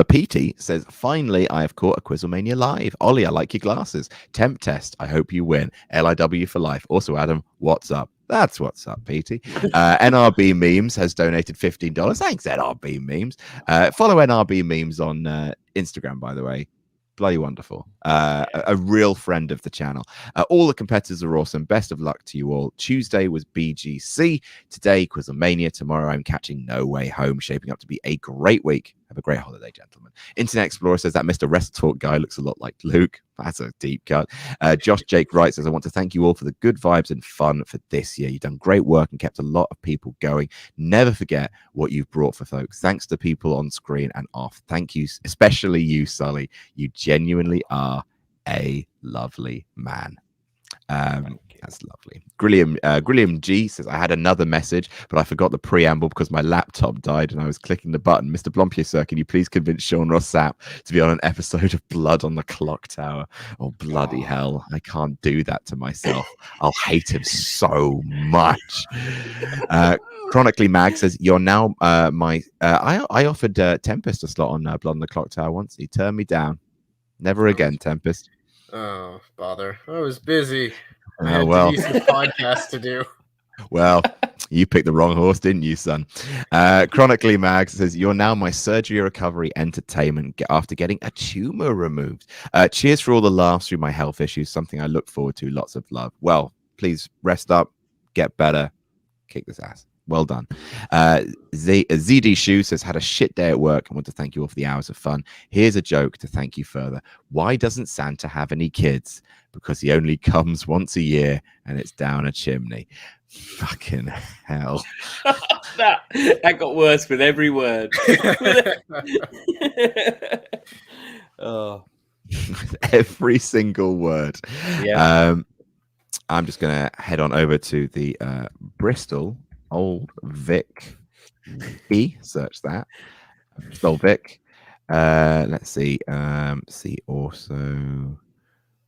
PT says, finally, I have caught a QuizzleMania live. Ollie, I like your glasses. Temp test. I hope you win. LIW for life. Also, Adam, what's up? That's what's up, PT. NRB Memes has donated $15. Thanks, NRB Memes. Follow NRB Memes on Instagram, by the way. Bloody wonderful. A real friend of the channel. All the competitors are awesome. Best of luck to you all. Tuesday was BGC. Today, QuizzleMania. Tomorrow, I'm catching No Way Home. Shaping up to be a great week. Have a great holiday, gentlemen. Internet Explorer says that Mr. Wrestle Talk guy looks a lot like Luke. That's a deep cut. Josh Jake Wright says, I want to thank you all for the good vibes and fun for this year. You've done great work and kept a lot of people going. Never forget what you've brought for folks. Thanks to people on screen and off. Thank you, especially you, Sully. You genuinely are a lovely man. That's lovely. Grilliam G says, I had another message, but I forgot the preamble because my laptop died and I was clicking the button. Mr. Blompier, sir, can you please convince Sean Ross Sapp to be on an episode of Blood on the Clock Tower? Oh, bloody hell. I can't do that to myself. I'll hate him so much. Chronically Mag says, you're now I offered Tempest a slot on Blood on the Clock Tower once. He turned me down. Never again, Tempest. Oh, bother. I was busy. I Oh, had well. a decent podcast to do. Well, you picked the wrong horse, didn't you, son? Chronically Mags says, you're now my surgery recovery entertainment after getting a tumor removed. Cheers for all the laughs through my health issues, something I look forward to. Lots of love. Well, please rest up, get better, kick this ass. Well done. ZD Shoe says, had a shit day at work. I want to thank you all for the hours of fun. Here's a joke to thank you further. Why doesn't Santa have any kids? Because he only comes once a year and it's down a chimney. Fucking hell. that got worse with every word. Oh. Every single word. Yeah. I'm just going to head on over to the Bristol Old Vic. Search that. Bristol Vic. Let's see. See also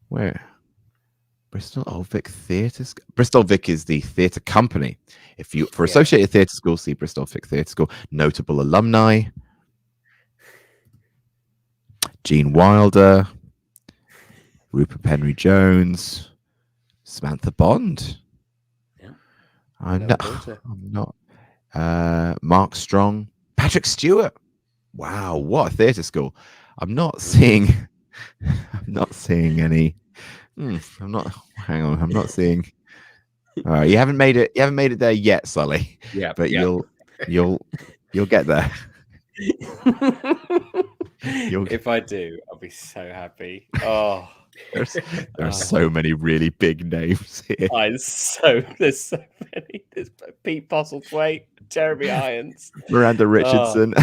where Bristol Old Vic Theatre. Bristol Vic is the theatre company. If you for Associated Theatre School, see Bristol Vic Theatre School. Notable alumni: Gene Wilder, Rupert Henry Jones, Samantha Bond. Yeah. I'm not. Mark Strong, Patrick Stewart. Wow, what a theatre school! I'm not seeing any. I'm not. Hang on, I'm not seeing. All right, you haven't made it. You haven't made it there yet, Sully. Yeah, but you'll get there. If I do, I'll be so happy. Oh. There are so many really big names here. There's so many. There's Pete Postlethwaite, Jeremy Irons, Miranda Richardson.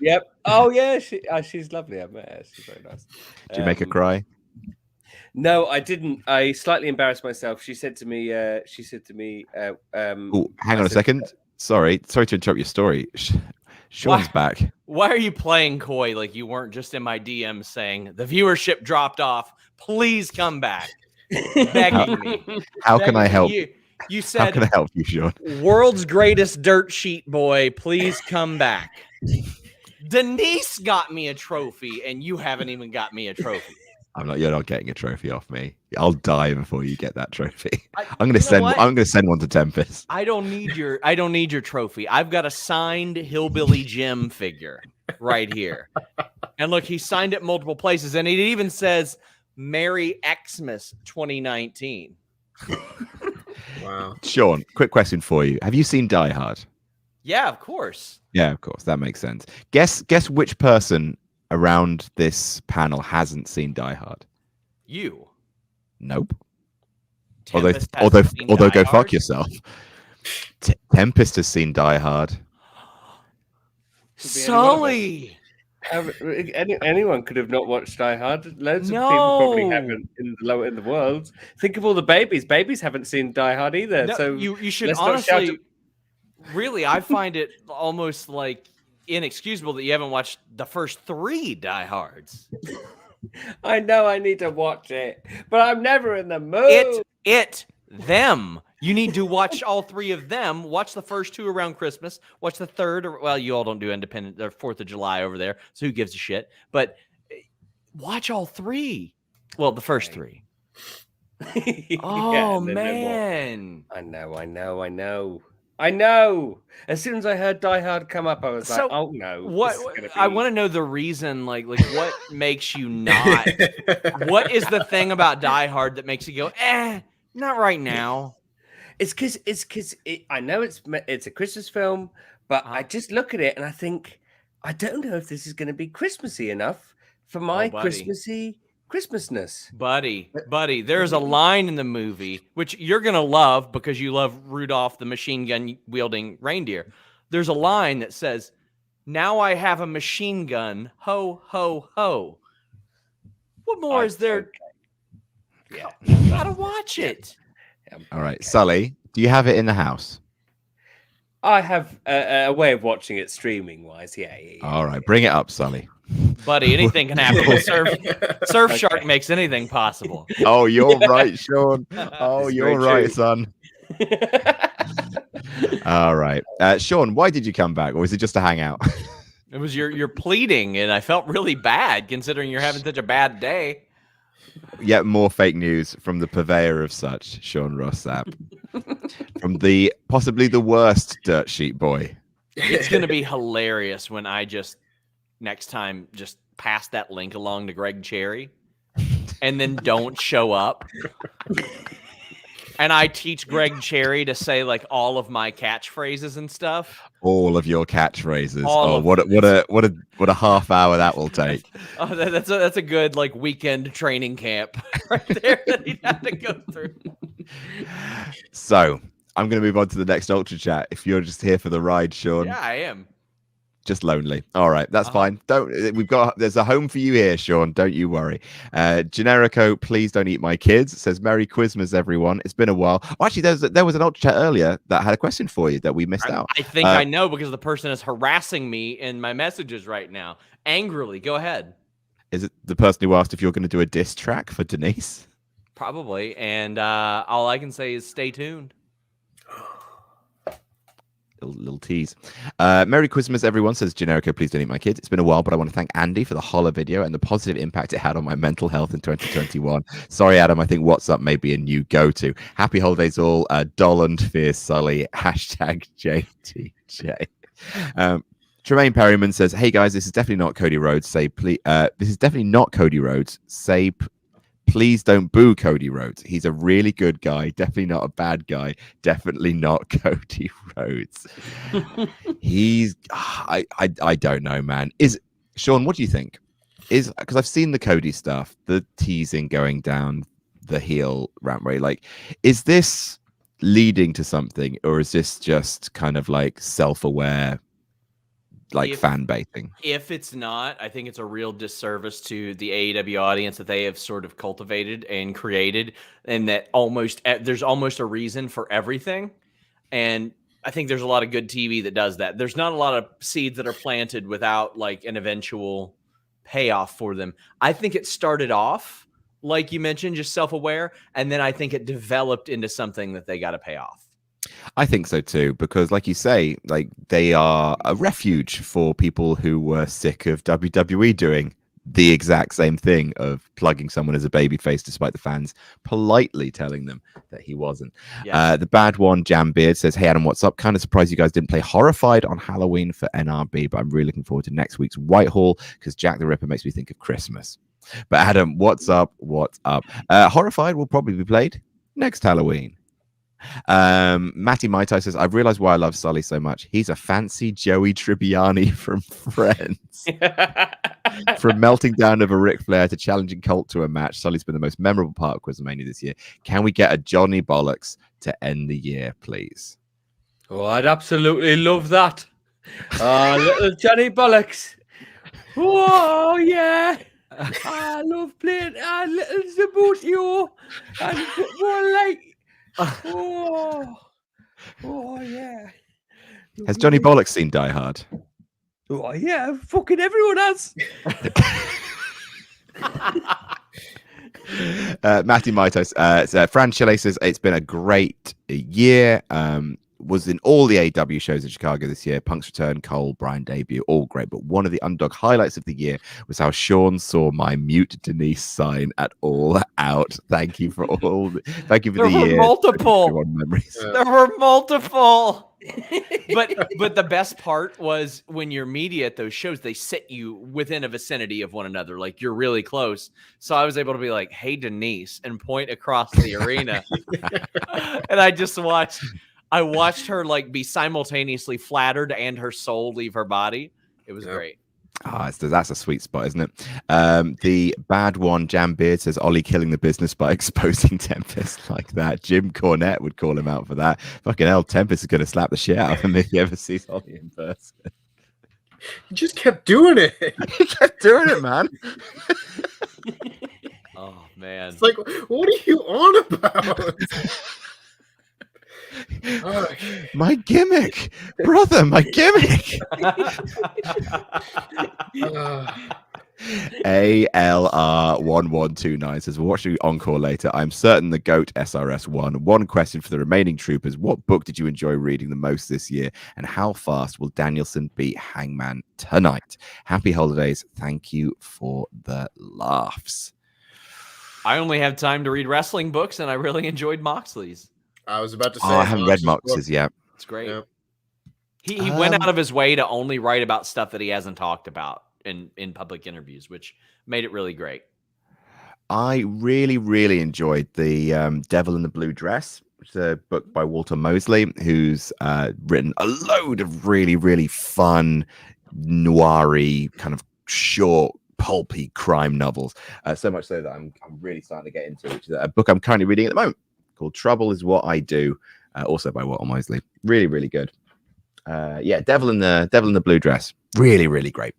Yep. Oh yeah, she's lovely. I met her. She's very nice. Did you make her cry? No, I didn't. I slightly embarrassed myself. She said to me. Oh, hang on a second. Sorry to interrupt your story. Sean's back. Why are you playing coy like you weren't just in my DM saying the viewership dropped off? Please come back. Begging me. How can I help? You How can I said help you, Sean? world's greatest dirt sheet boy, please come back. Denise got me a trophy, and you haven't even got me a trophy. You're not getting a trophy off me. I'll die before you get that trophy. I'm you know gonna send one to Tempest. I don't need your trophy. I've got a signed Hillbilly Jim figure right here. And look, he signed it multiple places, and it even says Merry Xmas 2019. Wow. Sean, quick question for you. Have you seen Die Hard? Yeah, of course. Yeah, of course. That makes sense. Guess which person around this panel hasn't seen Die Hard? You. Nope. Tempest Although hasn't seen go Die fuck Hard? yourself. Tempest has seen Die Hard. Sully. Anyone could have not watched Die Hard. Loads of people probably No. haven't in the world. Think of all the babies. Babies haven't seen Die Hard either. No, so you should let's not shout honestly, really, I find it almost like inexcusable that you haven't watched the first 3 Die Hards. I know I need to watch it, but I'm never in the mood. Them. You need to watch all 3 of them. Watch the first 2 around Christmas. Watch the third. Well, you all don't do Independent or 4th of July over there, so who gives a shit? But watch all 3. Well, the first 3. Oh and then man. I know. As soon as I heard Die Hard come up, I was So, like, "Oh no!" What I want to know the reason, like what makes you not? What is the thing about Die Hard that makes you go, not right now? It's because I know it's a Christmas film, but I just look at it and I think I don't know if this is going to be Christmassy enough for my buddy. Christmasness. Buddy, there's a line in the movie which you're gonna love because you love Rudolph the machine gun wielding reindeer. There's a line that says, "Now I have a machine gun, ho ho ho." What more is there? Okay. Yeah, You gotta watch it. All right, Sully, do you have it in the house? I have a way of watching it streaming wise. Yeah. All right, bring it up, Sully. Buddy, anything can happen. Surfshark makes anything possible. Oh, you're right, Sean. Oh, you're right, son. All right, Sean, why did you come back, or was it just to hang out? It was your pleading, and I felt really bad considering you're having such a bad day. Yet more fake news from the purveyor of such, Sean Rossap, from the possibly the worst dirt sheet boy. It's going to be hilarious when I just next time just pass that link along to Greg Cherry and then don't show up. And I teach Greg Cherry to say like all of my catchphrases and stuff. All of your catchphrases. All oh, of what a half hour that will take. Oh, that's a good like weekend training camp right there that he'd have to go through. So I'm going to move on to the next Ultra Chat. If you're just here for the ride, Sean. Yeah, I am. Just lonely. All right, that's fine. There's a home for you here, Sean. Don't you worry. Generico, please don't eat my kids. It says Merry Christmas, everyone. It's been a while. Oh, actually, there was an Ultra Chat earlier that had a question for you that we missed out. I think I know because the person is harassing me in my messages right now. Angrily. Go ahead. Is it the person who asked if you're going to do a diss track for Denise? Probably. And all I can say is stay tuned. Little tease. Merry Christmas, everyone, says Generico. Please don't eat my kids. It's been a while, but I want to thank Andy for the holla video and the positive impact it had on my mental health in 2021. Sorry, Adam. I think What's Up may be a new go-to. Happy holidays, all. Doland Fierce Sully. Hashtag JTJ. Tremaine Perryman says, "Hey guys, this is definitely not Cody Rhodes. This is definitely not Cody Rhodes. Please don't boo Cody Rhodes. He's a really good guy. Definitely not a bad guy. Definitely not Cody Rhodes." I don't know, man. Sean, what do you think? Because I've seen the Cody stuff, the teasing going down the heel rampway. Like, is this leading to something, or is this just kind of like self-aware, like fan baiting? If it's not, I think it's a real disservice to the AEW audience that they have sort of cultivated and created, and that there's almost a reason for everything. And I think there's a lot of good TV that does that. There's not a lot of seeds that are planted without like an eventual payoff for them. I think it started off, like you mentioned, just self-aware, and then I think it developed into something that they got to pay off. I think so too, because like you say, like they are a refuge for people who were sick of WWE doing the exact same thing of plugging someone as a babyface despite the fans politely telling them that he wasn't. Yeah. The bad one, Jambeard, says, hey Adam, what's up? Kind of surprised you guys didn't play Horrified on Halloween for NRB, but I'm really looking forward to next week's Whitehall because Jack the Ripper makes me think of Christmas. But Adam, what's up? What's up? Horrified will probably be played next Halloween. Matty Maitai says, I've realized why I love Sully so much. He's a fancy Joey Tribbiani from Friends. From melting down of a Ric Flair to challenging Colt to a match, Sully's been the most memorable part of QuizzleMania this year. Can we get a Johnny Bollocks to end the year, please? Oh, I'd absolutely love that. Little Johnny Bollocks. Oh, yeah. I love playing little Zabutio and football like. Oh, yeah. Has Johnny Bollocks seen Die Hard? Oh, yeah. Fucking everyone has. Matty Maitos, Fran Chile says it's been a great year. Was in all the AW shows in Chicago this year. Punk's return, Cole, Brian debut, all great. But one of the underdog highlights of the year was how Sean saw my mute Denise sign at All Out. Thank you for all. Thank you for There the were year. multiple. Memories. There were multiple. but the best part was when you're media at those shows, they sit you within a vicinity of one another, like you're really close. So I was able to be like, "Hey, Denise," and point across the arena, and I watched her like be simultaneously flattered and her soul leave her body. It was great. That's a sweet spot, isn't it? The bad one, Jam Beard, says Ollie killing the business by exposing Tempest like that. Jim Cornette would call him out for that. Fucking hell, Tempest is going to slap the shit out of him if he ever sees Ollie in person. He just kept doing it. He kept doing it, man. Oh, man. It's like, what are you on about? My gimmick, brother, my gimmick. ALR1129 says, we'll watch the encore later. I'm certain the GOAT SRS won. One question for the remaining troopers. What book did you enjoy reading the most this year? And how fast will Danielson beat Hangman tonight? Happy holidays. Thank you for the laughs. I only have time to read wrestling books, and I really enjoyed Moxley's. I was about to say. I haven't read Mox's yet. It's great. Yeah. He went out of his way to only write about stuff that he hasn't talked about in public interviews, which made it really great. I really, really enjoyed the Devil in the Blue Dress, which is a book by Walter Mosley, who's written a load of really, really fun, noir-y, kind of short, pulpy crime novels. So much so that I'm really starting to get into, which is a book I'm currently reading at the moment called Trouble Is What I Do, also by Walter Mosley. Really, really good. Devil in the Blue Dress. Really, really great.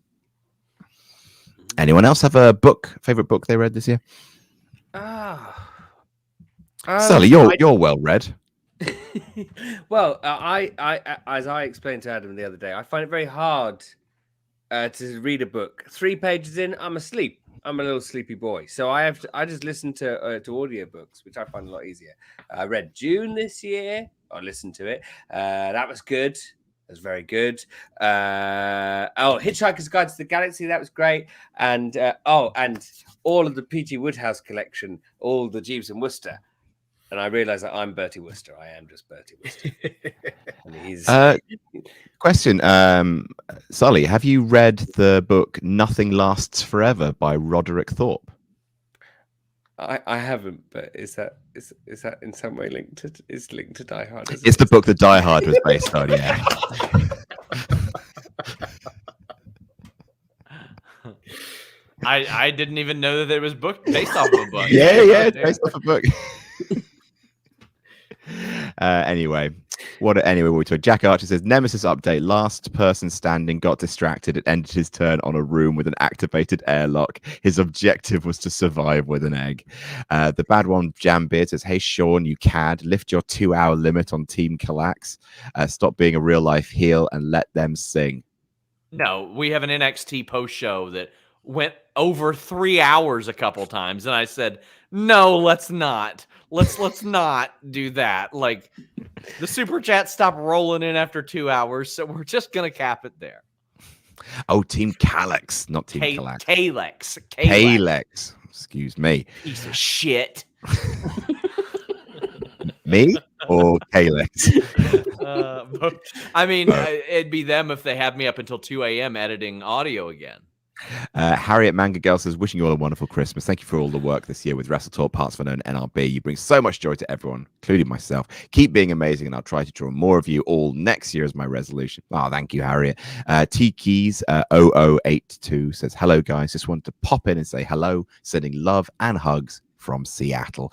Anyone else have a favorite book they read this year? Sully, you're well read. Well, I as I explained to Adam the other day, I find it very hard to read a book. 3 pages in, I'm asleep. I'm a little sleepy boy, so I just listen to audiobooks, which I find a lot easier. I read June this year. I listened to it. That was good. That was very good. Hitchhiker's Guide to the Galaxy. That was great. And and all of the P.G. Wodehouse collection, all the Jeeves and Wooster. And I realized that I'm Bertie Wooster. I am just Bertie Wooster. And he's... Question, Sully, have you read the book Nothing Lasts Forever by Roderick Thorpe? I haven't, but is that in some way linked to Die Hard? It's the book that Die Hard was based on, yeah. I didn't even know that it was based off of a book. Yeah, it's based off a book. Anyway, Anyway, we talk. Jack Archer says Nemesis update. Last person standing got distracted. It ended his turn on a room with an activated airlock. His objective was to survive with an egg. The bad one, Jambeard, says, "Hey Sean, you cad, lift your 2-hour limit on Team Kallax. Stop being a real life heel and let them sing." No, we have an NXT post show that went over 3 hours a couple times, and I said, "No, let's not. Let's not do that." Like, the super chat stopped rolling in after 2 hours, so we're just gonna cap it there. Oh, Team Kallax, not Team Kallax. Kalex. Kalex. Excuse me. Piece of shit. Me or Kalex? I mean, it'd be them if they had me up until 2 a.m. editing audio again. Harriet Manga Girl says, "Wishing you all a wonderful Christmas. Thank you for all the work this year with Wrestle Talk, Parts for Known, NRB. You bring so much joy to everyone, including myself. Keep being amazing, and I'll try to draw more of you all next year as my resolution." Oh, thank you, Harriet. T Keys 0082 says, "Hello, guys. Just wanted to pop in and say hello, sending love and hugs from Seattle."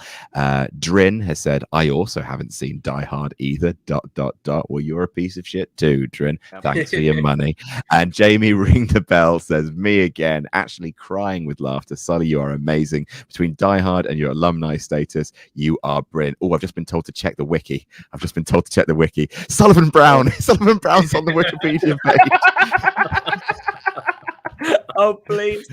Drin has said, "I also haven't seen Die Hard either. ... Well, you're a piece of shit too, Drin. Thanks for your money." And Jamie Ring the Bell says, "Me again, actually crying with laughter. Sully, you are amazing. Between Die Hard and your alumni status, you are brilliant." Oh, I've just been told to check the wiki. Sullivan Brown. Sullivan Brown's on the Wikipedia page. Oh, please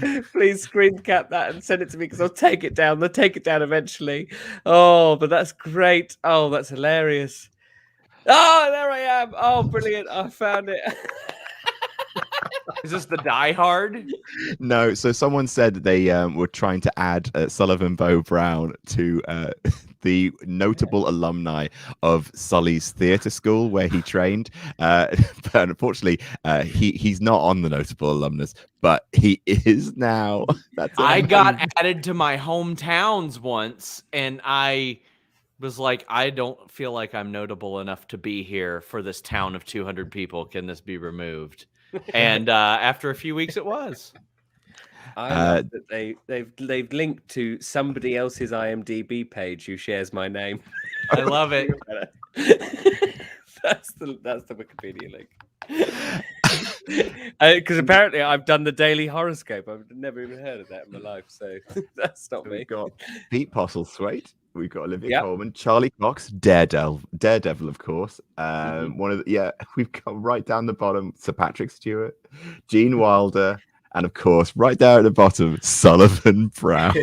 screen cap that and send it to me, because I'll take it down. They'll take it down eventually. Oh, but that's great. Oh, that's hilarious. Oh, there I am. Oh, brilliant. I found it. Is this the Die Hard? No, so someone said they were trying to add Sullivan Bo Brown to the notable alumni of Sully's theatre school where he trained. But unfortunately, he's not on the notable alumnus, but he is now. I got added to my hometowns once, and I was like, I don't feel like I'm notable enough to be here for this town of 200 people. Can this be removed? And after a few weeks, it was. I love that they've linked to somebody else's IMDb page who shares my name. I love it. That's the Wikipedia link. Because apparently I've done the daily horoscope. I've never even heard of that in my life, so that's not me. We've got Pete Postlethwaite. We've got Olivia Colman, Charlie Cox, Daredevil, of course. We've got right down the bottom Sir Patrick Stewart, Gene Wilder, and of course, right there at the bottom, Sullivan Brown.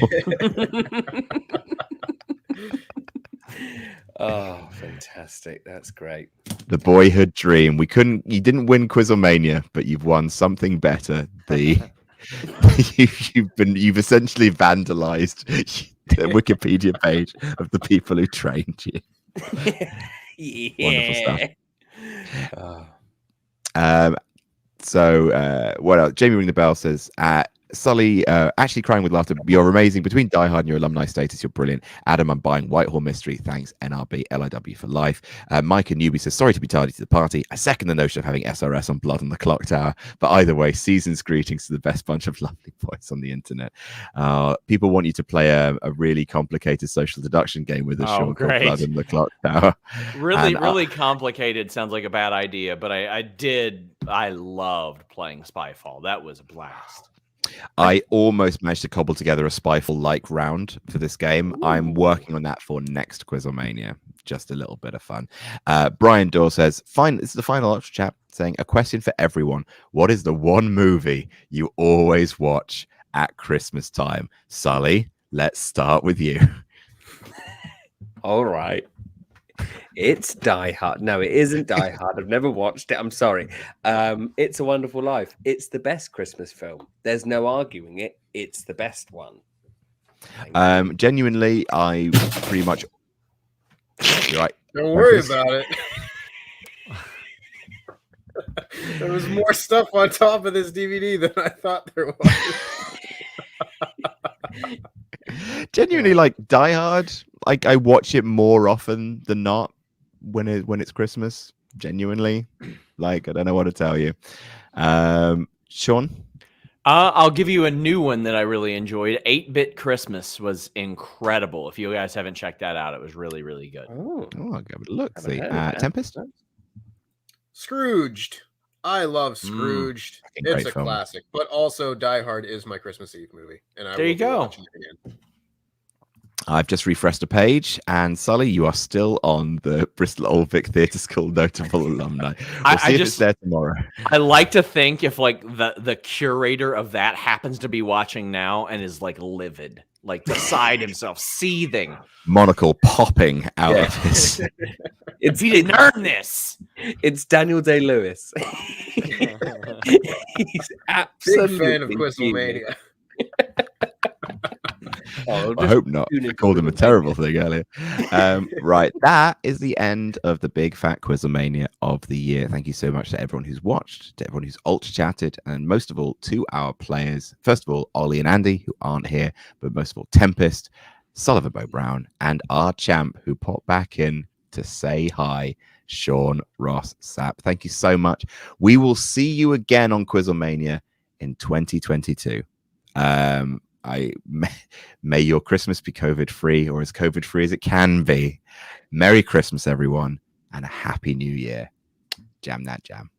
Oh, fantastic! That's great. The boyhood dream. You didn't win QuizzleMania, but you've won something better. You've essentially vandalized the Wikipedia page of the people who trained you. Yeah. Wonderful stuff. So what else? Jamie Ring the Bell says, Sully, actually crying with laughter. You're amazing. Between Die Hard and your alumni status, you're brilliant. Adam, I'm buying Whitehall Mystery. Thanks, NRB, LIW for life. Mike and Newbie says, sorry to be tardy to the party. I second the notion of having SRS on Blood on the Clock Tower. But either way, season's greetings to the best bunch of lovely boys on the internet. People want you to play a really complicated social deduction game with us, Sean, called Blood on the Clock Tower. Really complicated sounds like a bad idea, but I loved playing Spyfall. That was a blast. I almost managed to cobble together a Spyfall-like round for this game. Ooh. I'm working on that for next QuizzleMania. Just a little bit of fun. Brian Dorr says, this is the final Ultra Chat, saying, a question for everyone. What is the one movie you always watch at Christmas time? Sully, let's start with you. All right. It's Die Hard. No, it isn't Die Hard. I've never watched it. I'm sorry. It's a Wonderful Life. It's the best Christmas film. There's no arguing it. It's the best one. Genuinely, I pretty much. You're right. Don't worry about it. There was more stuff on top of this DVD than I thought there was. Genuinely, like Die Hard. Like I watch it more often than not when it's Christmas. Genuinely, like I don't know what to tell you. Sean, I'll give you a new one that I really enjoyed. 8-Bit Christmas was incredible. If you guys haven't checked that out, it was really, really good. Oh, I'll give it a look. haven't See, heard of that. Tempest. Scrooged. I love Scrooged. fucking It's great a film. classic, but also Die Hard is my Christmas Eve movie, and I There will you be go. watching it again. I've just refreshed a page, and Sully, you are still on the Bristol Old Vic Theatre School notable alumni. We'll I see if it's just- there tomorrow. I like to think if like the curator of that happens to be watching now and is like livid, like beside himself, seething. Monocle popping out Yeah. of his. If he didn't earn this. It's Daniel Day-Lewis. He's Big absolutely fan of genius. QuizzleMania. Oh, I just hope not. tune I into called him a QuizzleMania. terrible thing earlier. Right. That is the end of the big fat QuizzleMania of the year. Thank you so much to everyone who's watched, to everyone who's ultra chatted, and most of all to our players. First of all, Ollie and Andy, who aren't here, but most of all, Tempest, Sullivan Bo Brown, and our champ who popped back in to say hi, Sean Ross Sapp. Thank you so much. We will see you again on QuizzleMania in 2022. May your Christmas be COVID free, or as COVID free as it can be. Merry Christmas, everyone, and a happy new year. Jam that jam.